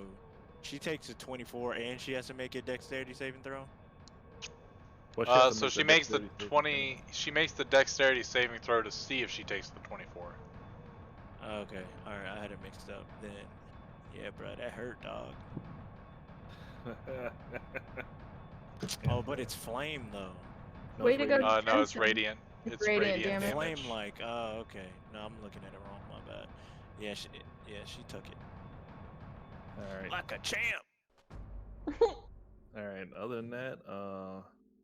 she takes a 24 and she has to make a dexterity saving throw. Well, she has to So make she the makes the dexterity saving 20. She makes the dexterity saving throw to see if she takes the 24. Okay, all right, I had it mixed up. Then, yeah, bro, that hurt, dog. throw. Oh, but it's flame though. No, Way it's to go, radiant. No, it's Jensen. radiant. It's It's radiant radiant damage. damage. Flame like, oh, okay. No, I'm looking at it wrong. My bad. Yeah, she took it. All right. Like a champ. All right. Other than that,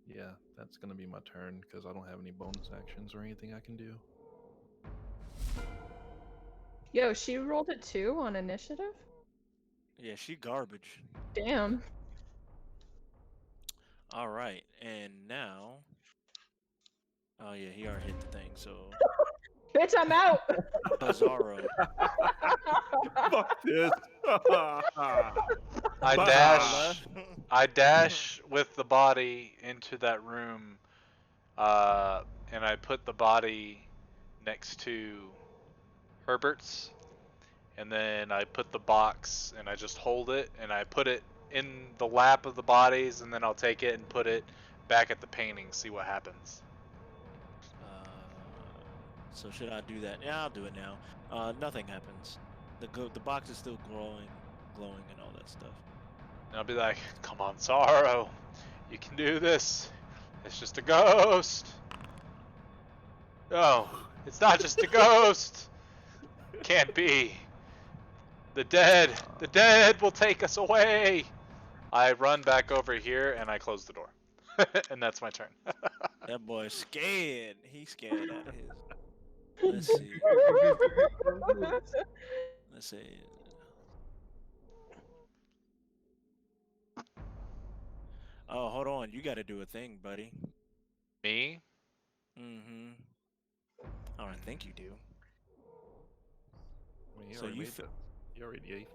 yeah, that's gonna be my turn because I don't have any bonus actions or anything I can do. Yo, she rolled a 2 on initiative? Yeah, she garbage. Damn. All right, and now. Oh yeah, he already hit the thing. So Bitch, I'm out! Bizarro. Fuck this. I Bah. dash. I dash with the body into that room, and I put the body next to Herbert's, and then I put the box and I just hold it and I put it in the lap of the bodies, and then I'll take it and put it back at the painting, see what happens. So should I do that? Yeah, I'll do it now. Nothing happens. The box is still glowing, and all that stuff. And I'll be like, come on, Sorrow, you can do this. It's just a ghost. No, it's not just a ghost. Can't be. The dead will take us away. I run back over here and I close the door. And that's my turn. That boy's scared. He's scared out of his. Let's see. Let's see. Oh, hold on. You got to do a thing, buddy. Me? Mm-hmm. All right, I think you do. I mean, So you you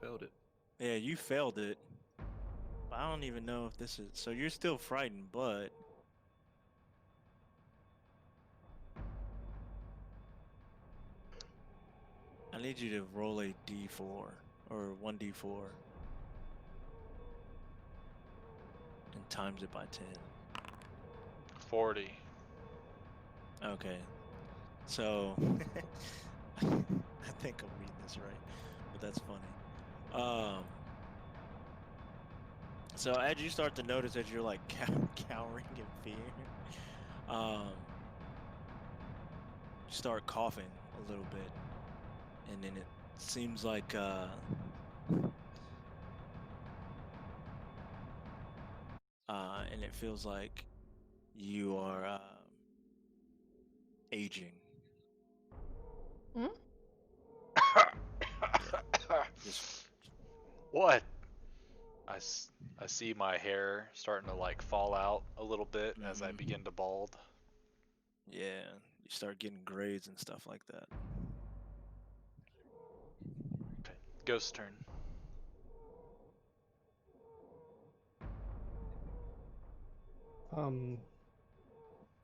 failed it. Yeah, you failed it. I don't even know if this is. So you're still frightened, but. I need you to roll a d4 or 1d4 and times it by 10. 40. Okay. So I think I'm reading this right, but that's funny. So as you start to notice that you're like cowering in fear, you start coughing a little bit, and then it seems like it feels like you are aging. Hmm? Just What? I see my hair starting to like fall out a little bit as I begin to bald. yeah, you start getting grades and stuff like that. Okay, Ghost turn.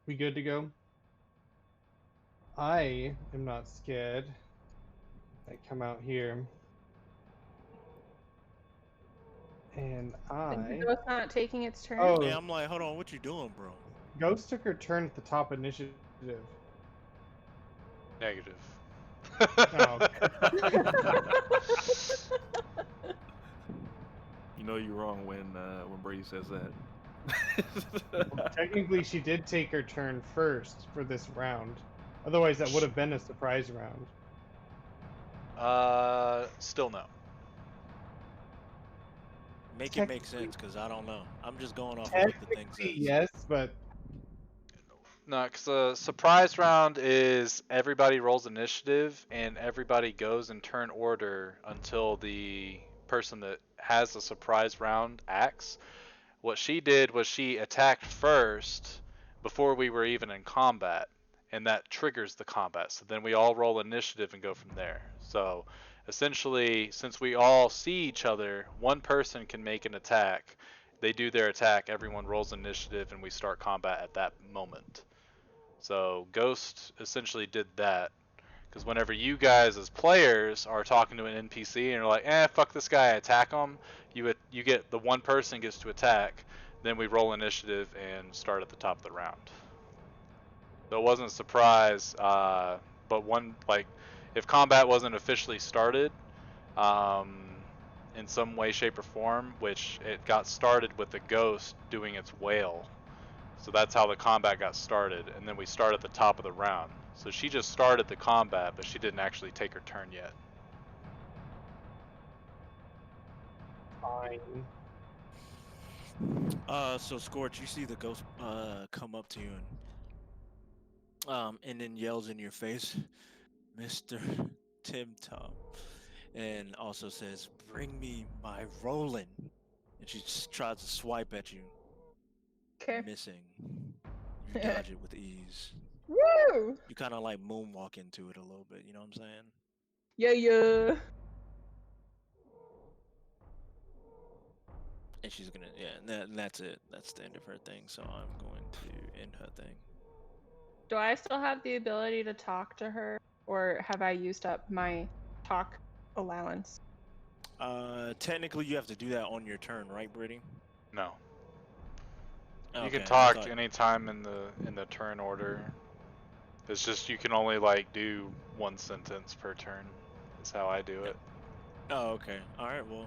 We good to go? I am not scared. I come out here. And The I. ghost not taking its turn. Oh, Yeah, I'm like, hold on, what you doing, bro? Ghost took her turn at the top initiative. Negative. Oh, You know you're wrong when Brady says that. technically, she did take her turn first for this round. Otherwise, that would have been a surprise round. Still no. Make it make sense, because I don't know. I'm just going off of what the thing Technically, says. yes, but No, because the surprise round is everybody rolls initiative and everybody goes in turn order until the person that has the surprise round acts. What she did was she attacked first before we were even in combat, and that triggers the combat. So then we all roll initiative and go from there. So essentially, since we all see each other, one person can make an attack. They do their attack, everyone rolls initiative, and we start combat at that moment. So Ghost essentially did that. Because whenever you guys as players are talking to an NPC and you're like, fuck this guy, attack him, you get the one person gets to attack, then we roll initiative and start at the top of the round. So it wasn't a surprise, but if combat wasn't officially started, in some way, shape, or form, which it got started with the ghost doing its wail. So that's how the combat got started, and then we start at the top of the round. So she just started the combat, but she didn't actually take her turn yet. fine. So Scorch, you see the ghost come up to you and then yells in your face, Mr. Tim Tom, and also says, "Bring me my Roland." And she just tries to swipe at you, Okay. missing. You dodge it with ease. Woo! You kind of like moonwalk into it a little bit. You know what I'm saying? Yeah, yeah. And she's gonna, and that's it. That's the end of her thing. So I'm going to end her thing. Do I still have the ability to talk to her, or have I used up my talk allowance? Technically, you have to do that on your turn, right, Brittany? No. You Okay, can I talk thought. anytime in the turn order. It's just you can only do one sentence per turn. Is how I do it. Oh, okay. All right. Well.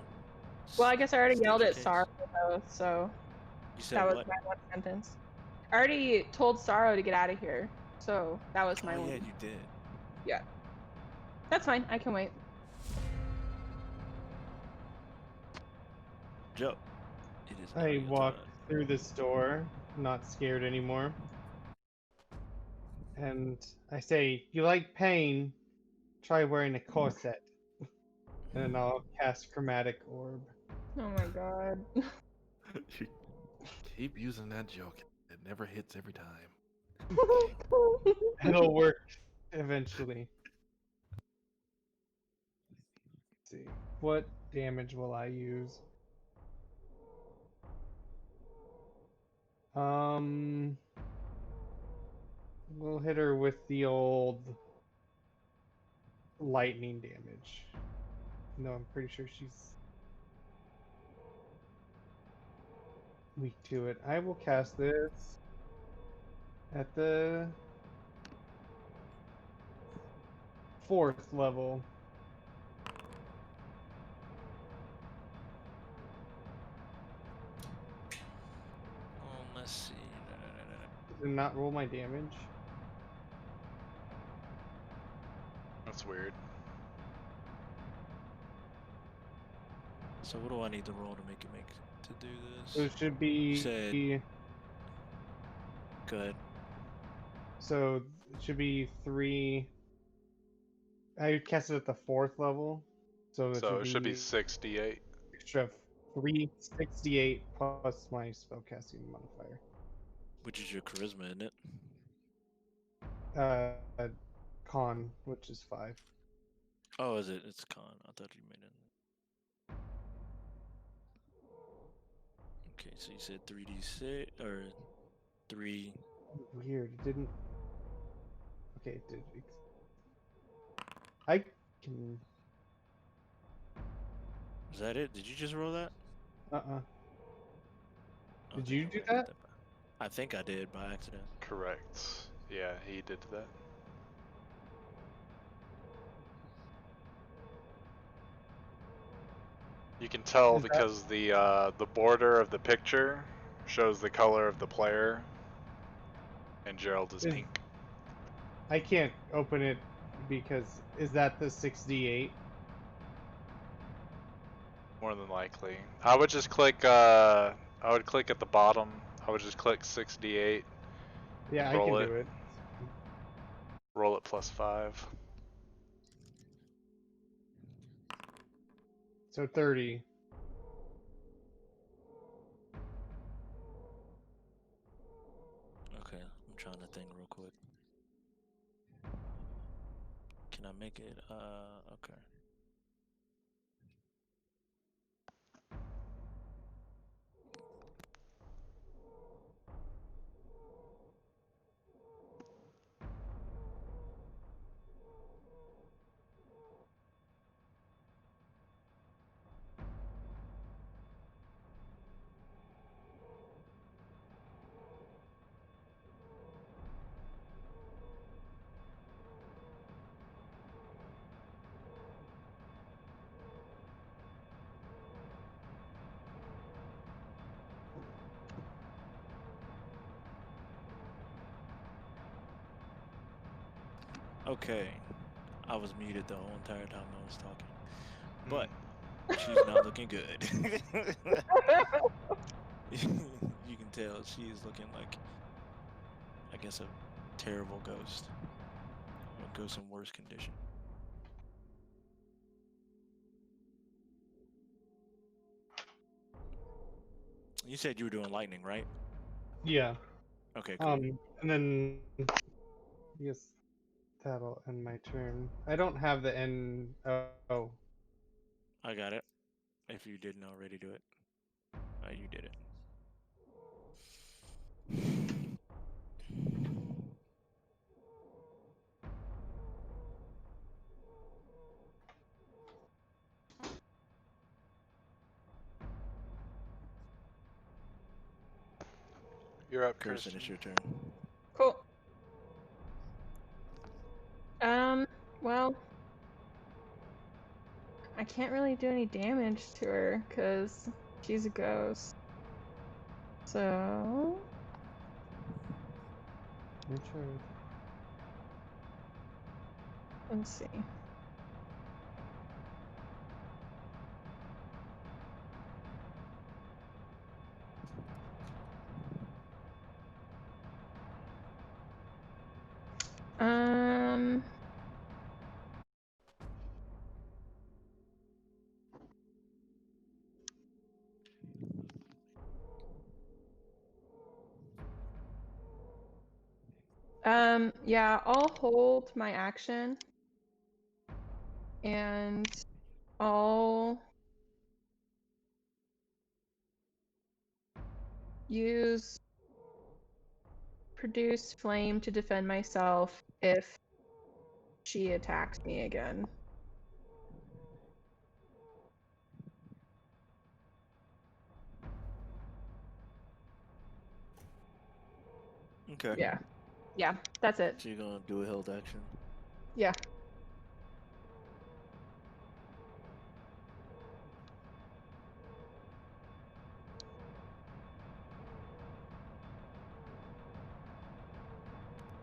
Well, I guess I already state yelled your at case. Sorrow, though, so You said that was what? my one sentence. I already told Sorrow to get out of here, so that was my Oh one. yeah, you did. Yeah. That's fine. I can wait. Joe. It is now I your walk turn. through this door, not scared anymore. And I say, "You like pain? Try wearing a corset." And then I'll cast Chromatic Orb. Oh my god. Keep using that joke. It never hits every time. It'll work eventually. Let's see. What damage will I use? We'll hit her with the old lightning damage. No, I'm pretty sure she's weak to it. I will cast this at the 4th level. Let's see. Did I not roll my damage? That's weird. So what do I need to roll to do So this? it should be You said Go ahead. So it should be 3. I cast it at the 4th level, so So it should be be 68. extra 368 plus my spellcasting modifier. Which is your charisma, isn't it? Con, which is 5. Oh, is it? It's con. I thought you made it. Okay, so you said 3d6 or 3. Weird. It didn't. Okay, it did. I can. Is that it? Did you just roll that? Did Okay, you okay, do I got that? back. I think I did by accident. Correct. Yeah, he did that. You can tell Is that? because the border of the picture shows the color of the player, and Jerrald is Is pink. I can't open it because is that the 6d8? More than likely. I would just click I would click at the bottom. I would just click 6d8, Yeah, I can roll it, do it. roll it plus 5. So 30. Okay, I'm trying to think real quick. Can I make it? Okay. Okay. I was muted the whole entire time I was talking. But she's not looking good. You can tell she is looking like, I guess, a terrible ghost. A ghost in worse condition. You said you were doing lightning, right? Yeah. Okay, cool. And then yes, that'll end my turn. I don't have the end. Oh, I got it. If you didn't already do it. You did it. You're up, Kirsten, Kirsten. it's your turn. Cool. Well, I can't really do any damage to her because she's a ghost. So my turn. let's see. Um, yeah, I'll hold my action and I'll use produce flame to defend myself if she attacks me again. Okay. Yeah. Yeah, that's it. So you're gonna do a held action. Yeah.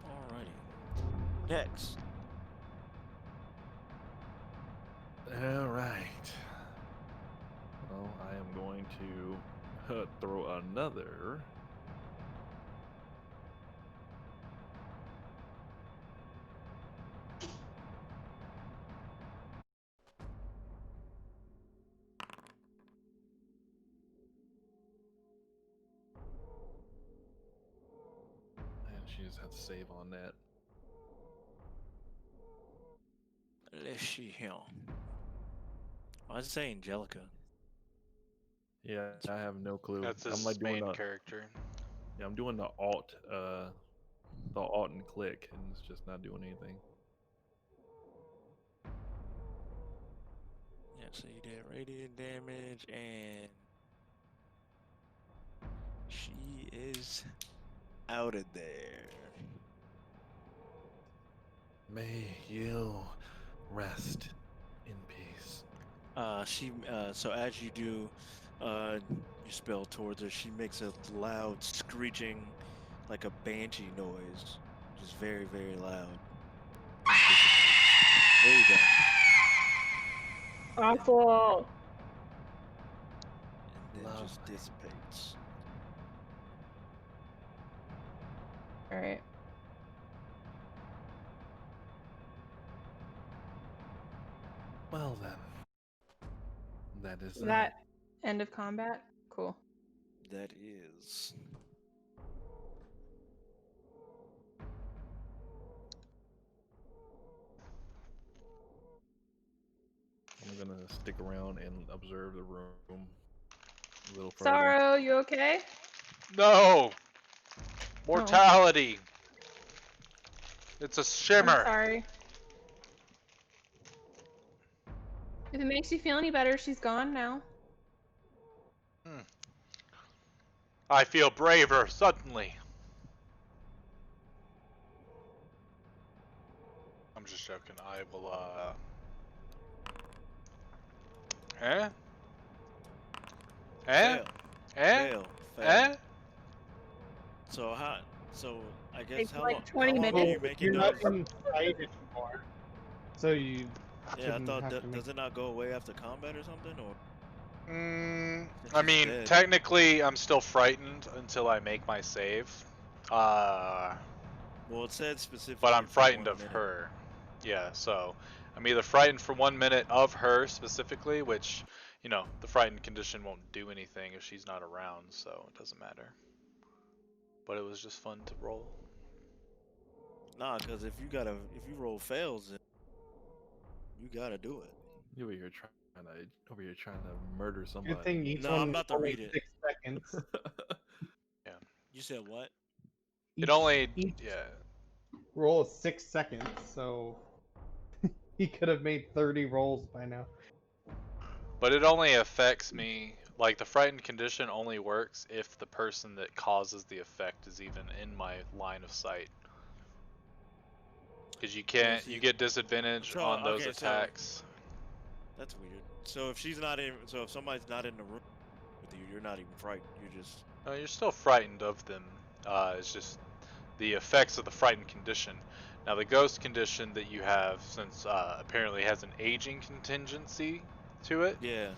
Alrighty. Next. All right. Well, I am going to throw another She just had to save on that. Let's see here. Why does it say Angelica? Yeah, I have no clue. That's I'm his like doing main the character. yeah, I'm doing the alt and click, and it's just not doing anything. Yeah, so you did radiant damage, and she is out of there. May you rest in peace. So as you do, you spell towards her, she makes a loud screeching, like a banshee noise, just very, very loud. And dissipates. There you go. Awful. And then just Lovely. dissipates. All right. Well then, that is That end of combat. Cool. That is. I'm gonna stick around and observe the room a little further. Sorrow, you okay? No! Mortality! It's a I'm shimmer! sorry. If it makes you feel any better, she's gone now. I feel braver suddenly. I'm just joking. I will, Eh? Eh? Fail. Eh? Fail. Fail. Eh? So I guess Takes how like long? 20 how long minutes. are you making You're not those? in fight anymore, so you Yeah, I shouldn't thought have to that make. does it not go away after combat or something, or since I she's mean, dead? technically, I'm still frightened until I make my save. Well, it said specifically. But I'm for frightened 1 of minute. her. Yeah, so I'm either frightened for 1 minute of her specifically, which, you know, the frightened condition won't do anything if she's not around, so it doesn't matter. But it was just fun to roll. Nah, because if you roll fails, then you gotta do it. You over here trying to murder somebody. Good thing each No, one I'm was about to only read it. 6 seconds. You said what? It only, each yeah. roll is 6 seconds, so he could have made 30 rolls by now. But it only affects me, like the frightened condition only works if the person that causes the effect is even in my line of sight. Because you can't, see, you get disadvantage so- on those okay, so- attacks. That's weird. So if somebody's not in the room with you, you're not even frightened. You're just. No, you're still frightened of them. It's just the effects of the frightened condition. Now the ghost condition that you have, since apparently has an aging contingency to it. Yeah.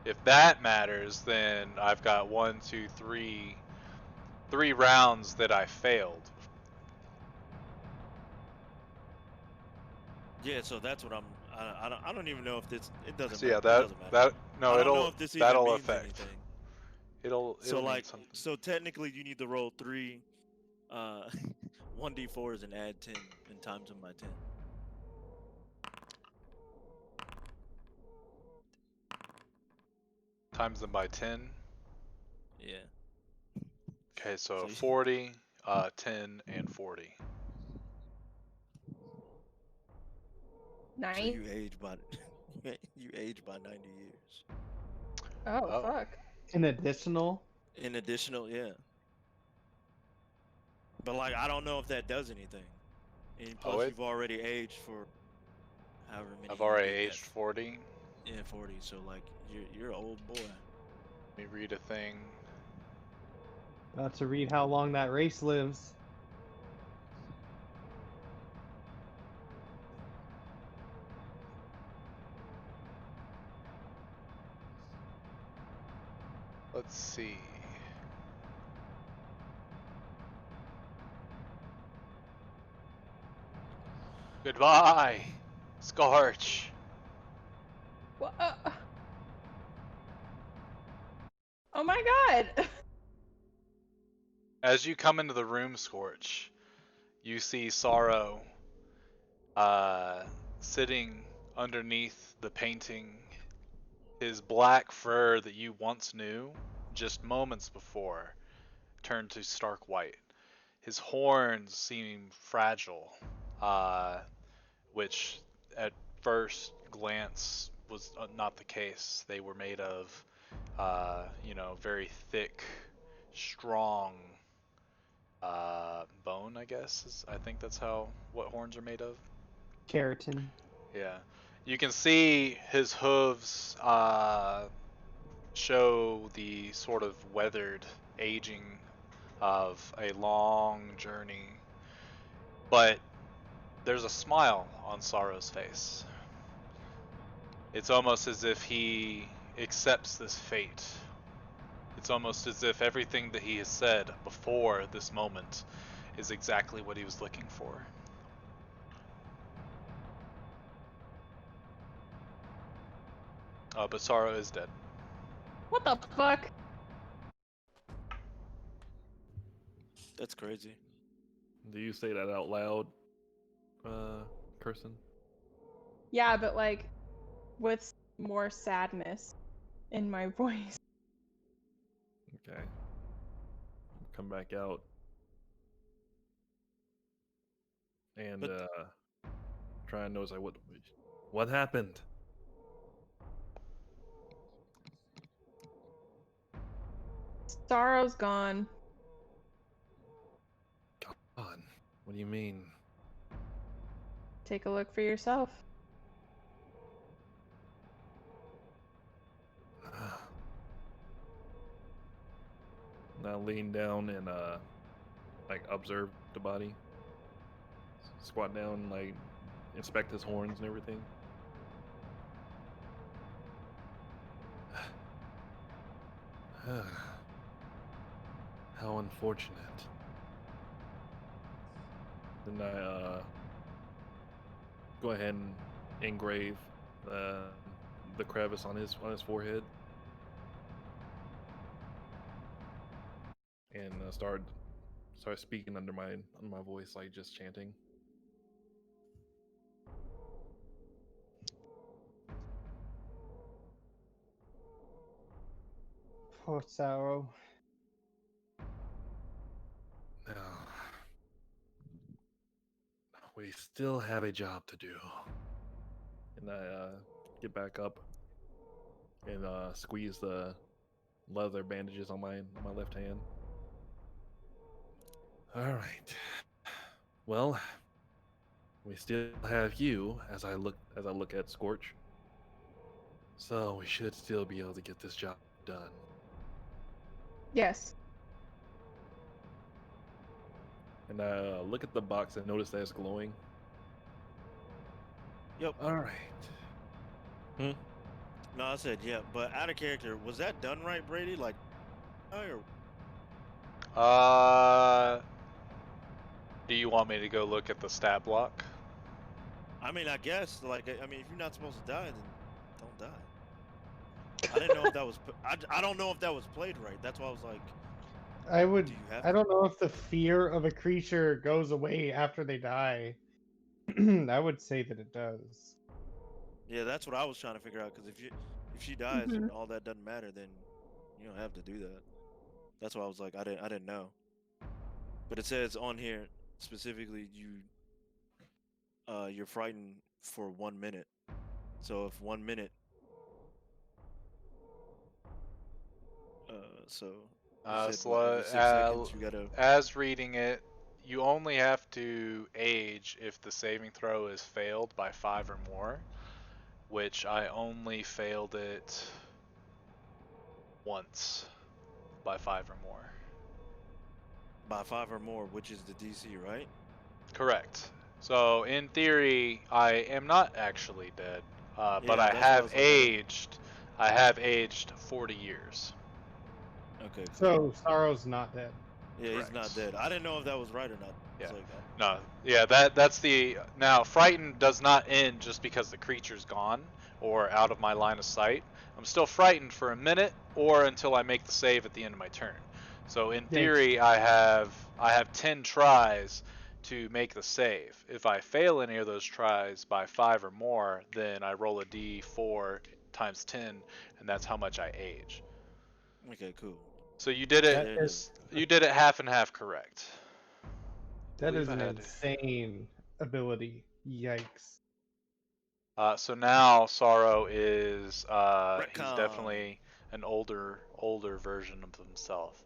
If that matters, then I've got 3 rounds that I failed. Yeah. So that's what I'm. I don't even know if this. It doesn't. So yeah, It doesn't matter. that no, I don't know it'll if this even that'll means affect. anything. It'll So mean like, something. so technically, you need to roll 3, 1d4s and add 10 and times them by 10. Times them by 10. Yeah. Okay, so So you- 40, 10, and 40. So 9? you age by you age by 90 years. Oh, fuck. An additional. In additional, yeah. But like, I don't know if that does anything. And plus, it- you've already aged for however many. I've you already did that aged 40. Yeah, 40. So like, you're an old boy. Let me read a thing. About to read how long that race lives. Let's see. Goodbye, Scorch. What? Oh my god! As you come into the room, Scorch, you see Sorrow sitting underneath the painting. His black fur that you once knew, just moments before, turned to stark white. His horns seem fragile, which at first glance was not the case. They were made of, very thick, strong bone, I guess. I think that's what horns are made of. Keratin. Yeah. You can see his hooves show the sort of weathered aging of a long journey. But there's a smile on Sorrow's face. It's almost as if he accepts this fate. It's almost as if everything that he has said before this moment is exactly what he was looking for. But Sorrow is dead. What the fuck? That's crazy. Do you say that out loud, Kirsten? Yeah, but like with more sadness in my voice. Okay. Come back out. And But- try and notice what happened? Sorrow's gone. God, what do you mean? Take a look for yourself. Now lean down and observe the body. Squat down, inspect his horns and everything. How unfortunate. Then I go ahead and engrave the crevice on his forehead, and start speaking under my voice, like just chanting. Poor Sorrow. Now, we still have a job to do. And I get back up and squeeze the leather bandages on my left hand. All right. Well, we still have you as I look at Scorch. So we should still be able to get this job done. Yes. And I look at the box and notice that it's glowing. Yep. All right. No, I said yeah, but out of character, was that done right, Brady? Like, Do you want me to go look at the stat block? I mean, I guess, if you're not supposed to die, then don't die. I didn't know if that was. I don't know if that was played right. That's why I was like, do you have I don't know if the fear of a creature goes away after they die. I would say that it does. Yeah, that's what I was trying to figure out. Because if she dies and all that doesn't matter, then you don't have to do that. That's why I was like, I didn't know. But it says on here specifically you're frightened for 1 minute. So if 1 minute, you said, what, every 6 seconds you gotta. As reading it, you only have to age if the saving throw is failed by 5 or more, which I only failed it once by 5 or more. By 5 or more, which is the DC, right? Correct. So in theory, I am not actually dead, but Yeah, I that's what I have was like, aged. I have aged 40 years. Okay. So Sorrow's not dead. Yeah, Correct. he's not dead. I didn't know if that was right or not. Yeah. It's like, No, yeah, that's the now. Frightened does not end just because the creature's gone or out of my line of sight. I'm still frightened for a minute or until I make the save at the end of my turn. So in theory, I have 10 tries to make the save. If I fail any of those tries by 5 or more, then I roll a d4 times 10, and that's how much I age. Okay, cool. So you did it. That is You did it half and half correct. that Believe is I an had- insane ability. Yikes. So now Sorrow is he's Retcon. definitely an older version of himself.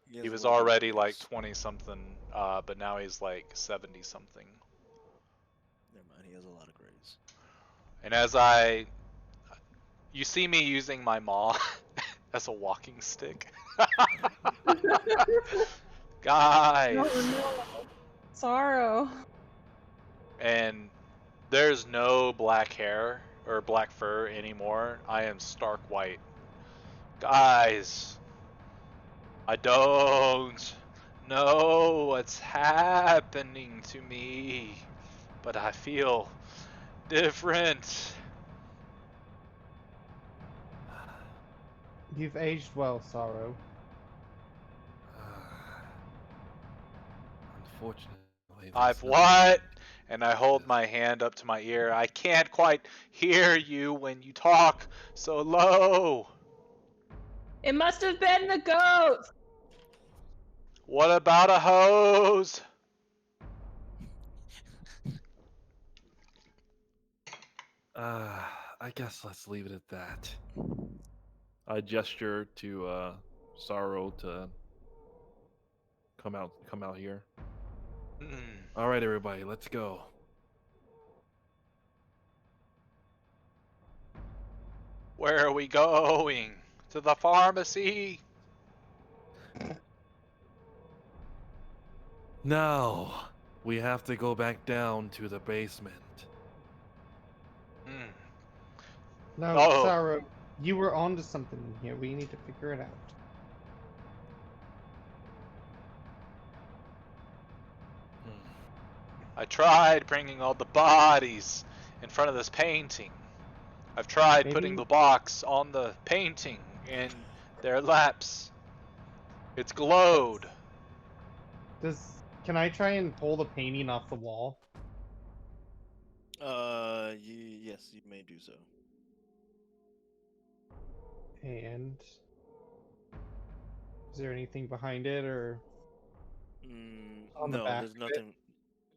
He was a lot of already like upgrades. 20 something, but now he's like 70 something. Never mind, he has a lot of grades. And you see me using my maw as a walking stick. Guys. No. Sorrow. And there's no black hair or black fur anymore. I am stark white. Guys, I don't know what's happening to me, but I feel different. You've aged well, Sorrow. Unfortunately, I've there's what? And I hold my hand up to my ear. I can't quite hear you when you talk so low. It must have been the goat. What about a hose? I guess let's leave it at that. I gesture to Sorrow to come out here. All right, everybody, let's go. Where are we going? To the pharmacy? No, we have to go back down to the basement. Hmm. No, Oh. Sorrow, you were onto something in here. We need to figure it out. I tried bringing all the bodies in front of this painting. I've tried putting Maybe- the box on the painting in their laps. It's glowed. Can I try and pull the painting off the wall? Yes, you may do so. And is there anything behind it or on the No, back there's of it? nothing.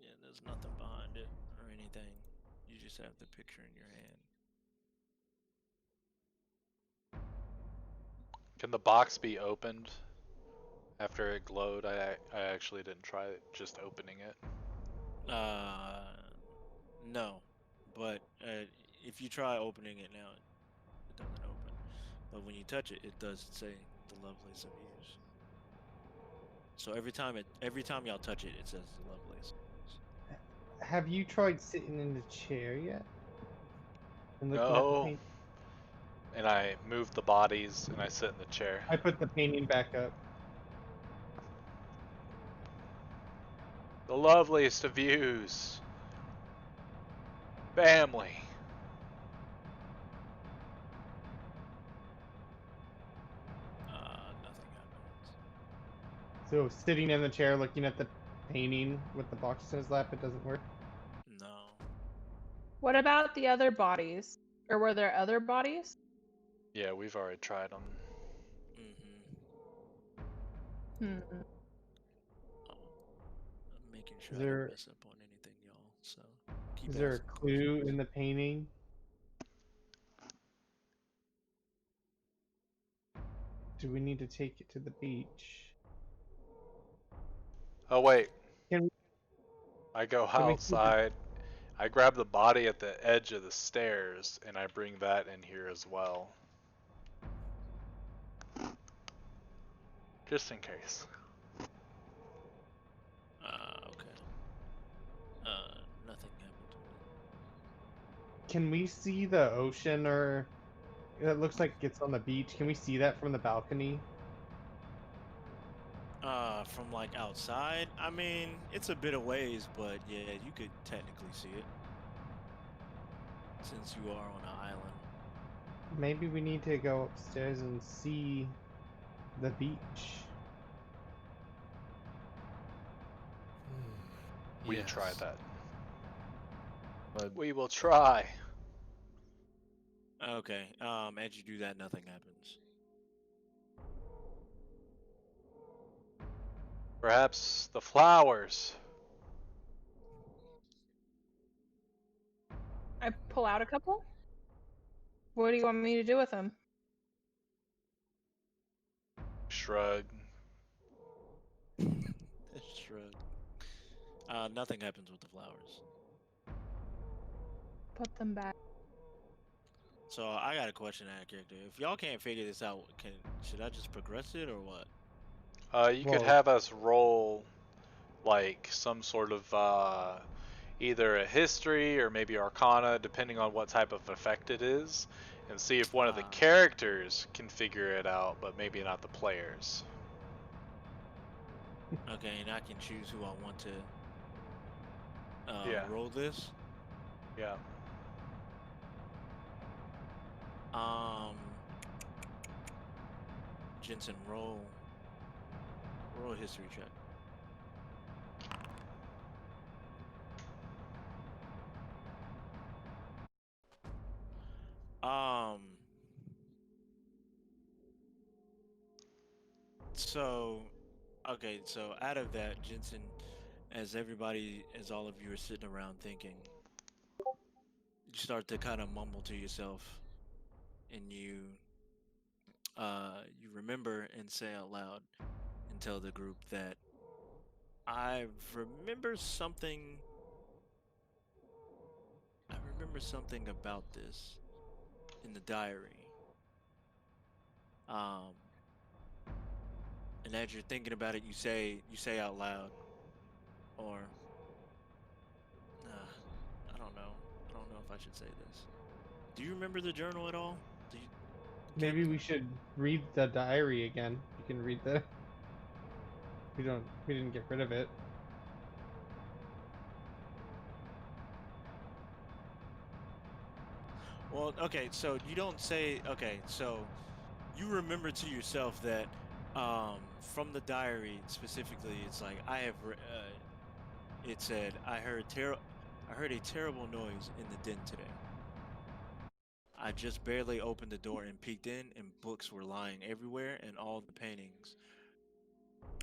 Yeah, there's nothing behind it or anything. You just have the picture in your hand. Can the box be opened after it glowed? I actually didn't try just opening it. No, but if you try opening it now, it doesn't open. But when you touch it, it does say the loveliest of views. So every time y'all touch it, it says the loveliest. Have you tried sitting in the chair yet? And looking at the No. paint? And I move the bodies and I sit in the chair. I put the painting back up. The loveliest of views. Family. Nothing happens. So sitting in the chair looking at the painting with the box in his lap, it doesn't work. No. What about the other bodies? Or were there other bodies? Yeah, we've already tried them. Mm-hmm. Hmm. I'm making sure Is I there- don't mess up on anything, y'all. So keep Is there a asking clue questions. in the painting? Do we need to take it to the beach? Oh wait. Can- I go can we see the- outside. I grab the body at the edge of the stairs and I bring that in here as well. Just in case. Okay. Nothing happened to me. Can we see the ocean or it looks like it's on the beach? Can we see that from the balcony? From like outside, I mean, it's a bit of ways, but yeah, you could technically see it. Since you are on an island. Maybe we need to go upstairs and see the beach. We try Yes. that. But We will try. Okay. As you do that, nothing happens. Perhaps the flowers. I pull out a couple. What do you want me to do with them? Shrug. Shrug. Nothing happens with the flowers. Put them back. So I got a question at character. If y'all can't figure this out, should I just progress it or what? You could Well, have us roll like some sort of either a history or maybe arcana, depending on what type of effect it is, and see if one of the Uh, characters can figure it out, but maybe not the players. okay, and I can choose who I want to Yeah. roll this. Yeah. Um, Jensen, roll a history check. Um, so okay, so out of that, Jensen, as all of you are sitting around thinking, you start to kind of mumble to yourself, and you remember and say out loud and tell the group that I remember something. I remember something about this in the diary. Um, and as you're thinking about it, you say out loud, or I don't know. I don't know if I should say this. Do you remember the journal at all? Do you, maybe character? we should read the diary again. You can read the. We didn't get rid of it. Well, okay, so you don't say. Okay, so you remember to yourself that from the diary specifically, it's like it said I heard a terrible noise in the den today. I just barely opened the door and peeked in, and books were lying everywhere, and all the paintings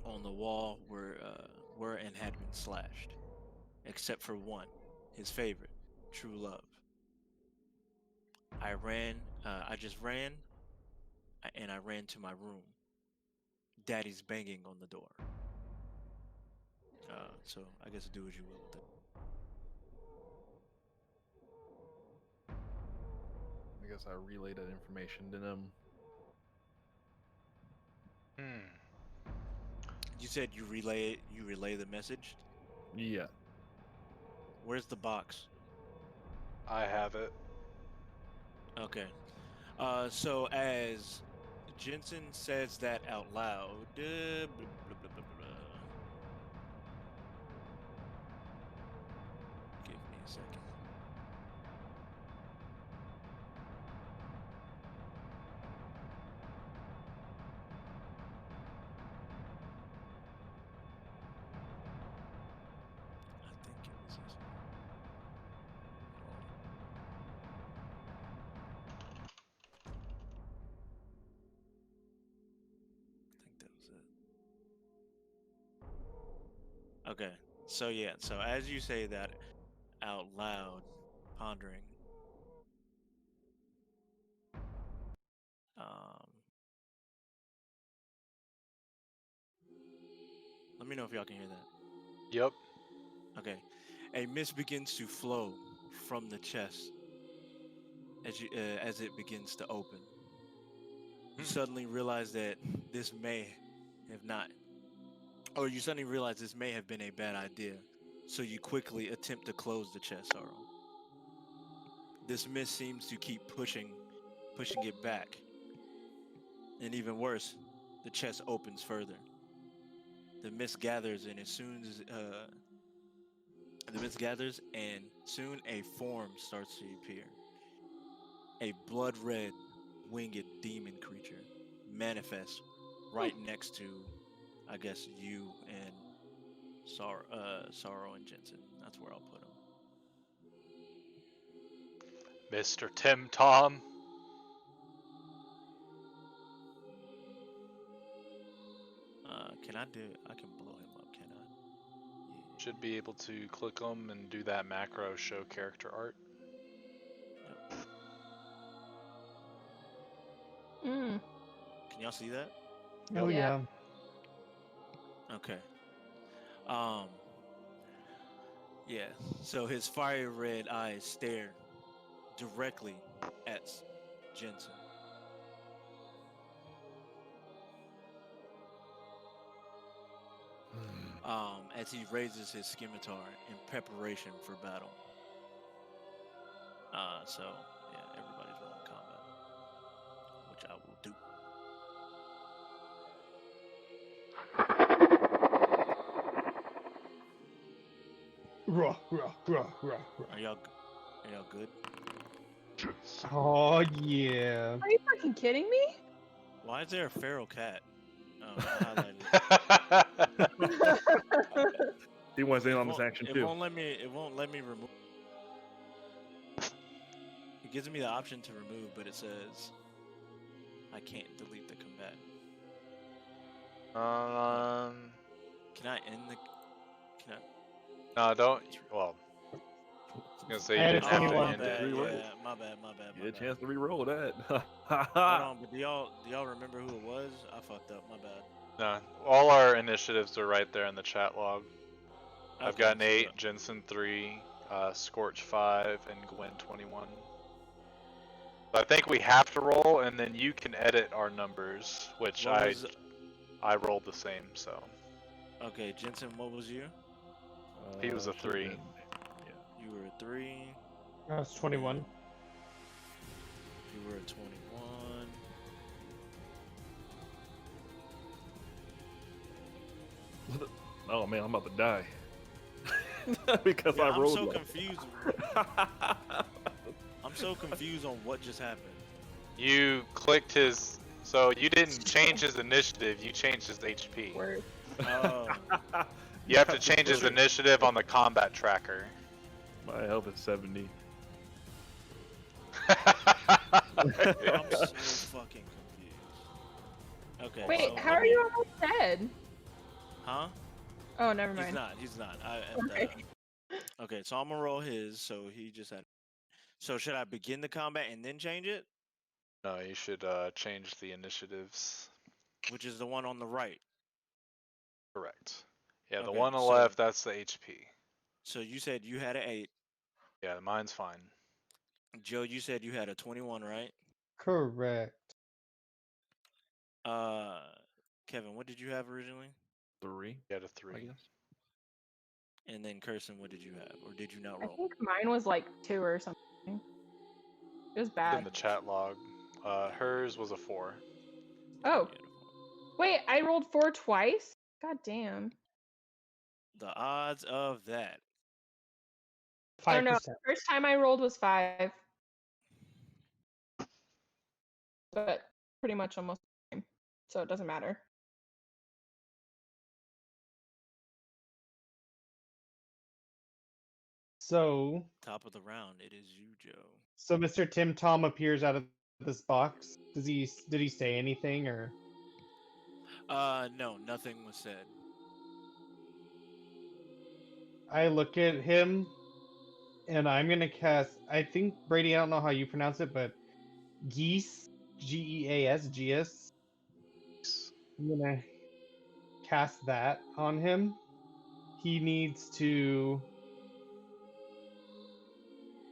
on the wall were and had been slashed, except for one, his favorite, True Love. I just ran, and I ran to my room. Daddy's banging on the door. So I guess do as you will with that. I guess I relay that information to them. Hmm. You said you relay the message. Yeah. Where's the box? I have it. Okay. So as Jensen says that out loud, blah, blah, blah, blah, blah. Give me a second. I think it was this one. Hold on. I think that was it. Okay. So yeah. So as you say that out loud, pondering, um, let me know if y'all can hear that. Yep. Okay. A mist begins to flow from the chest as it begins to open. You suddenly realize that this may have not, or you suddenly realize this may have been a bad idea. So you quickly attempt to close the chest, Sorrow. This mist seems to keep pushing it back. And even worse, the chest opens further. The mist gathers, and as soon as the mist gathers, and soon a form starts to appear. A blood red, winged demon creature manifests right next to, I guess, you and Sorrow and Jensen. That's where I'll put them. Mr. Tim Tom. I can blow him up, can I? Yeah. Should be able to click them and do that macro show character art. Mm. Can y'all see that? Oh Yeah. yeah. Okay. Yeah. So his fiery red eyes stare directly at Jensen. As he raises his scimitar in preparation for battle. So yeah, everybody's rolling combat, which I will do. Ruh, ruh, ruh, ruh, ruh. Are y'all good? Oh yeah. Are you fucking kidding me? Why is there a feral cat? I highlighted. He wants in It on this won't- action It too. won't let me. It won't let me remove. It gives me the option to remove, but it says I can't delete the combat. Can I end the? Can I? No, don't. Well, I was gonna say I you had a didn't have to 21. end bad, it. Reroll. yeah, my bad. Get a chance to re-roll that. Hold on, but do y'all remember who it was? I fucked up. My bad. No, all our initiatives are right there in the chat log. I've Okay, got an so 8, Jensen 3, Scorch 5, and Gwen 21. So I think we have to roll, and then you can edit our numbers, which what was? I rolled the same. So Okay, Jensen, what was you? he was a Should've 3. been- You were a 3. I was 21. You were a 21. Oh man, I'm about to die. Because Yeah, I I'm rolled so one. confused. I'm so confused on what just happened. You clicked his. So you didn't change his initiative. You changed his HP. Word. Oh, You have to change his Sure. initiative on the combat tracker. My health is 70. I'm so fucking confused. Okay. Wait, so how let are me- you almost dead? Huh? Oh, never He's mind. not. He's not. Okay. Okay, so I'm gonna roll his. So he just had. So should I begin the combat and then change it, No, you should change the initiatives. which is the one on the right? Correct. Yeah, the Okay, one on the so- left, that's the HP. So you said you had an 8. Yeah, mine's fine. Joe, you said you had a 21, right? Correct. Kevin, what did you have originally? 3, You had a I 3. guess. And then Kirsten, what did you have, or did you not I roll? think mine was like 2 or something. It was It's bad. in the chat log. Hers was a 4. Oh, Yeah, wait, I rolled 4 twice? God damn. the odds of that. 5%. Oh no, first time I rolled was 5. But pretty much almost the same. So it doesn't matter. So, Top of the round, it is you, Joe. so Mr. Tim Tom appears out of this box. Did he say anything or? No, nothing was said. I look at him, and I'm gonna cast. I think Brady. I don't know how you pronounce it, but geese, Geas, Geas. I'm gonna cast that on him. He needs to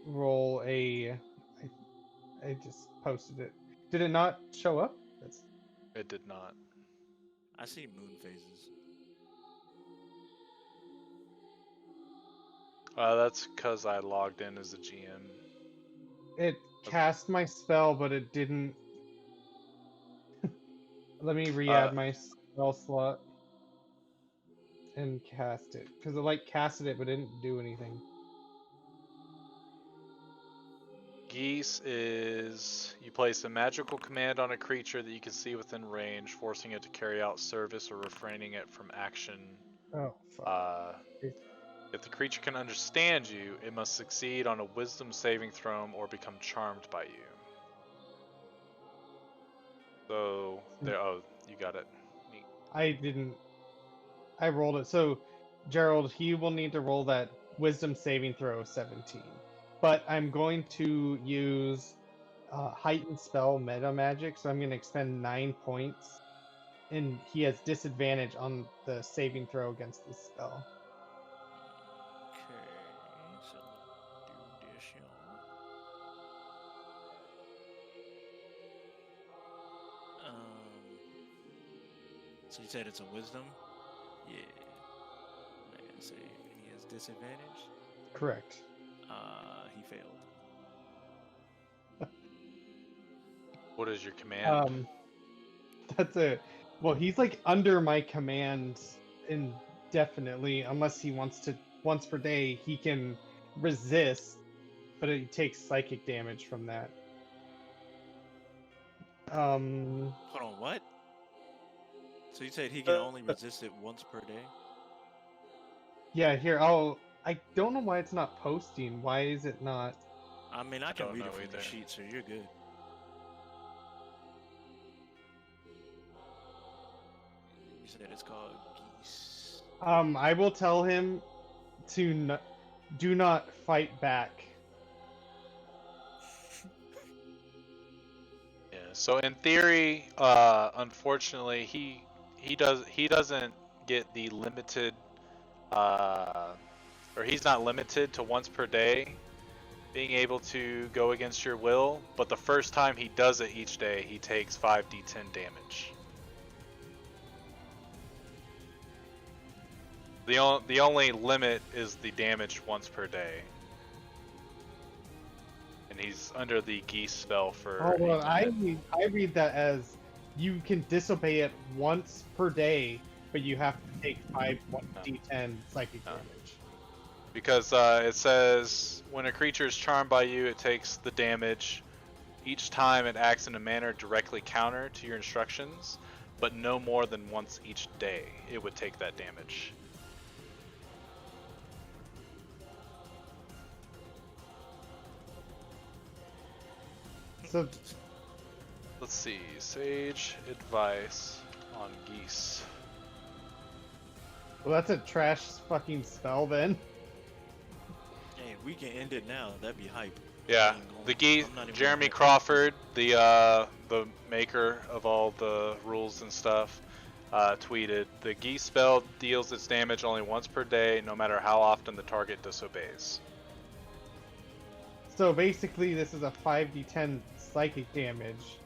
roll a. I just posted it. Did it not show up? That's It did not. I see moon phases. That's because I logged in as a GM. it. Cast my spell, but it didn't. Let me re-add my spell slot and cast it because it like casted it but didn't do anything. Geese is you place a magical command on a creature that you can see within range, forcing it to carry out service or refraining it from action Oh, fuck. If the creature can understand you, it must succeed on a wisdom saving throw or become charmed by you. So there. Oh, you got it. Neat. I didn't. I rolled it. So, Jerrald, he will need to roll that wisdom saving throw 17. But I'm going to use heightened spell meta magic, so I'm going to expend 9 points. And he has disadvantage on the saving throw against this spell. Okay, so do this, y'all. So you said it's a wisdom? Yeah. I'm not gonna say he has disadvantage. Correct. He failed. What is your command? That's a well. He's like under my command indefinitely, unless he wants to. Once per day, he can resist, but it takes psychic damage from that. Hold on, what? So you said he can only resist it once per day? Yeah. Here, I don't know why it's not posting. Why is it not? I mean, I can don't read know it from either. the sheet, so you're good. You said it's called geese. I will tell him to do not fight back. Yeah. So in theory, unfortunately, he doesn't get the limited, or he's not limited to once per day being able to go against your will. But the first time he does it each day, he takes 5d10 damage. The only limit is the damage once per day. And he's under the geese spell for. Oh well, I read that as you can disobey it once per day, but you have to take 1d10 psychic damage. Because it says when a creature is charmed by you, it takes the damage each time it acts in a manner directly counter to your instructions, but no more than once each day it would take that damage. So let's see, sage advice on geese. Well, that's a trash fucking spell then. Hey, if we can end it now, that'd be hype. Yeah, the geese. Jeremy Crawford, the maker of all the rules and stuff, tweeted, "The geese spell deals its damage only once per day, no matter how often the target disobeys." So basically, this is a 5d10 psychic damage.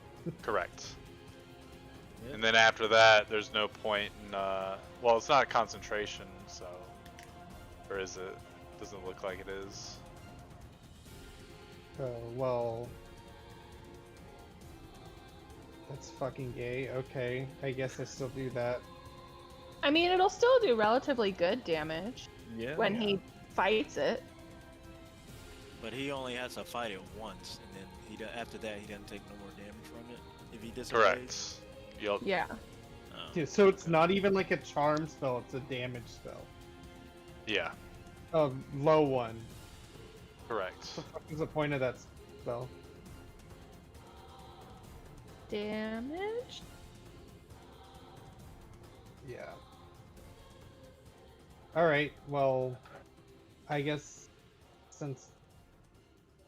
Correct. Yep. And then after that, there's no point in. Well, it's not concentration, so. Or is it? Doesn't look like it is. Well, that's fucking gay. Okay, I guess I still do that. I mean, it'll still do relatively good damage Yeah. when he fights it. But he only has to fight it once, and then after that he doesn't take no more damage from it if he disobeys. Correct. Yep. Yeah. Oh, Yeah, so it's not even like a charm spell; it's a damage spell. Yeah. Low one. Correct. What the fuck is the point of that spell? Damage? Yeah. Alright, well, I guess since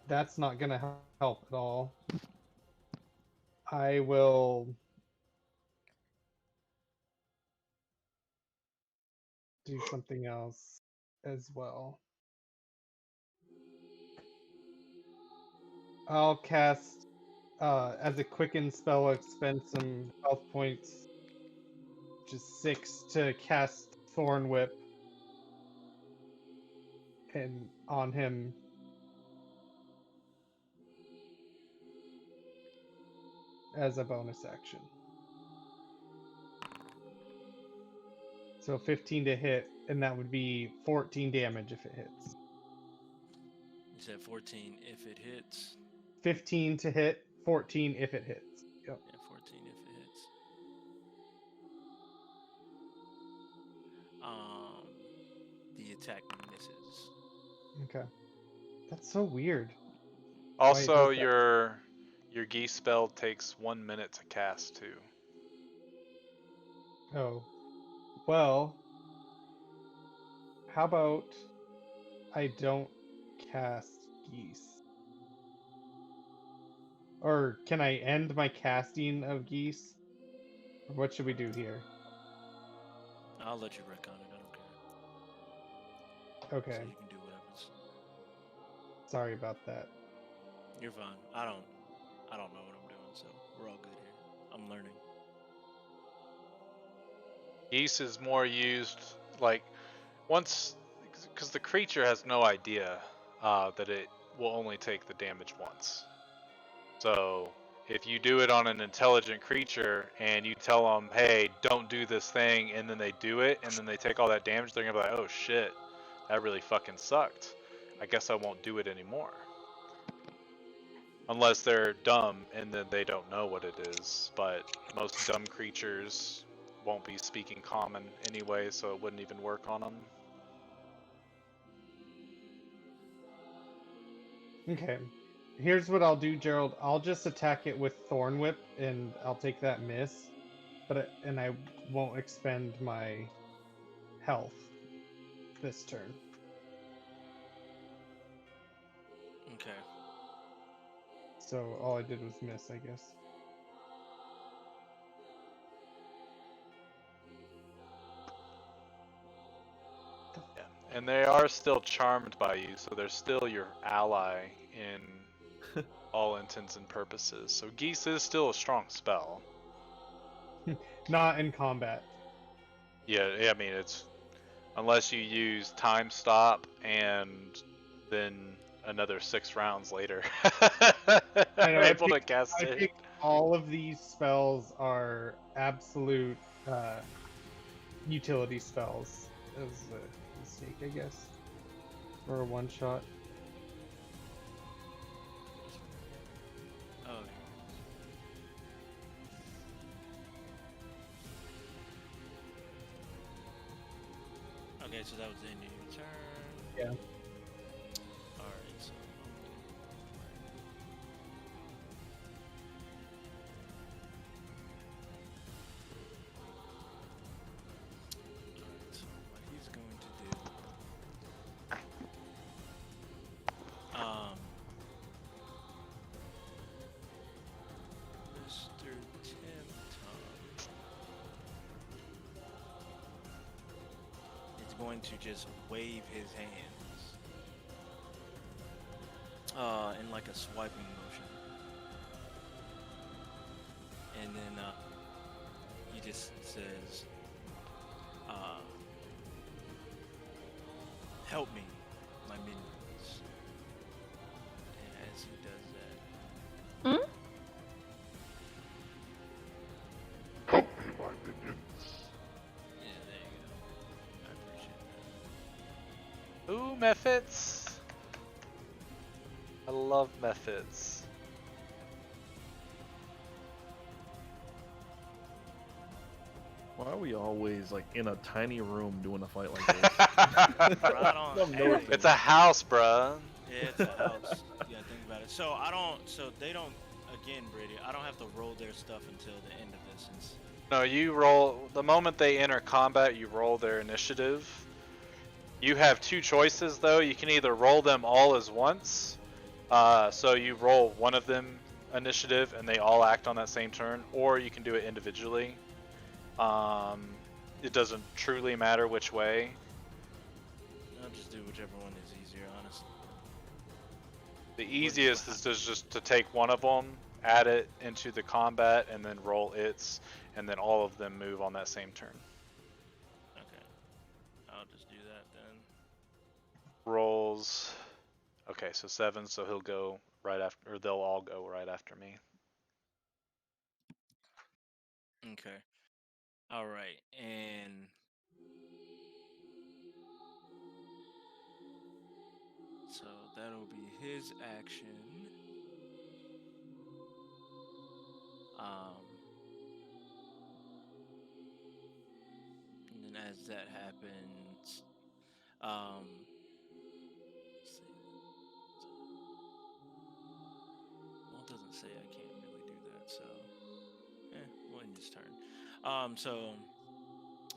that's not gonna help at all, I will do something else as well. I'll cast, as a quicken spell, expend some health points, just 6 to cast Thorn Whip and on him. As a bonus action. So 15 to hit, and that would be 14 damage if it hits. You said 14 if it hits. 15 to hit, 14 if it hits. Yep. Yeah, 14 if it hits. attack misses. Okay. That's so weird. Also, does that? your geese spell takes 1 minute to cast too. Oh. Well, how about I don't cast geese? Or can I end my casting of geese? Or what should we do here? I'll let you wreck on it. I don't care. Okay. So you can do whatever's. Sorry about that. You're fine. I don't know what I'm doing, so we're all good here. I'm learning. Geese is more used like once, because the creature has no idea that it will only take the damage once. So if you do it on an intelligent creature and you tell them, hey, don't do this thing, and then they do it, and then they take all that damage, they're gonna be like, oh shit, that really fucking sucked. I guess I won't do it anymore. Unless they're dumb and then they don't know what it is, but most dumb creatures won't be speaking common anyway, so it wouldn't even work on them. Okay. Here's what I'll do, Jerrald. I'll just attack it with Thorn Whip, and I'll take that miss. And I won't expend my health this turn. Okay. So all I did was miss, I guess. Yeah. And they are still charmed by you, so they're still your ally in all intents and purposes. So Geese is still a strong spell. Not in combat. Yeah, I mean, it's unless you use time stop and then another 6 rounds later I know. are able to cast I it. think all of these spells are absolute utility spells. That was a mistake, I guess. Or a one shot. Oh. Okay, so that was the end of your turn. Yeah. Alright, so alright, so what he's going to do. Mr. Tim Tom is going to just wave his hands in like a swiping motion. And then he just says, help me, my minions. And as he does that, Hmm? yeah, there you go. I appreciate that. Ooh, methods. I love methods. Why are we always like in a tiny room doing a fight like this? Right on. Some Hey, nerve It's a house, bruh. yeah, it's a house. You gotta think about it. So they don't, again, Brady, I don't have to roll their stuff until the end of this. Since No, you roll, the moment they enter combat, you roll their initiative. You have 2 choices though. You can either roll them all as once, so you roll one of them initiative and they all act on that same turn, or you can do it individually. It doesn't truly matter which way. I'll just do whichever one is easier, honestly. The easiest is just to take one of them, add it into the combat, and then roll its, and then all of them move on that same turn. Okay. I'll just do that then. Rolls. Okay, so 7, so he'll go right after, or they'll all go right after me. Okay. Alright, and so that'll be his action. And then as that happens, let's see. Well, it doesn't say I can't really do that, so we'll end his turn. So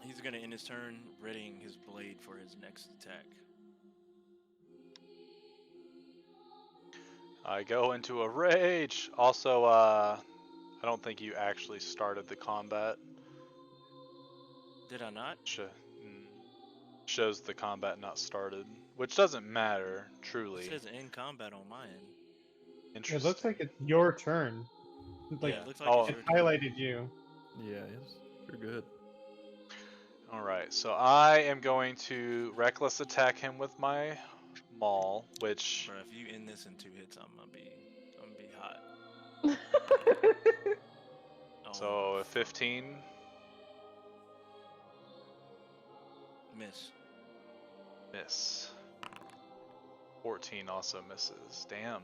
he's gonna end his turn readying his blade for his next attack. I go into a rage. Also, I don't think you actually started the combat. Did I not? Shows the combat not started, which doesn't matter, truly. It says in combat on my end. Interesting. It looks like it's your turn. Like, Yeah, it looks like oh, it's it your turn. highlighted you. Yeah, you're good. Alright, so I am going to reckless attack him with my maul, which... Bro, if you end this in 2 hits, I'm gonna be hot. So a 15. Miss. Miss. 14 also misses. Damn.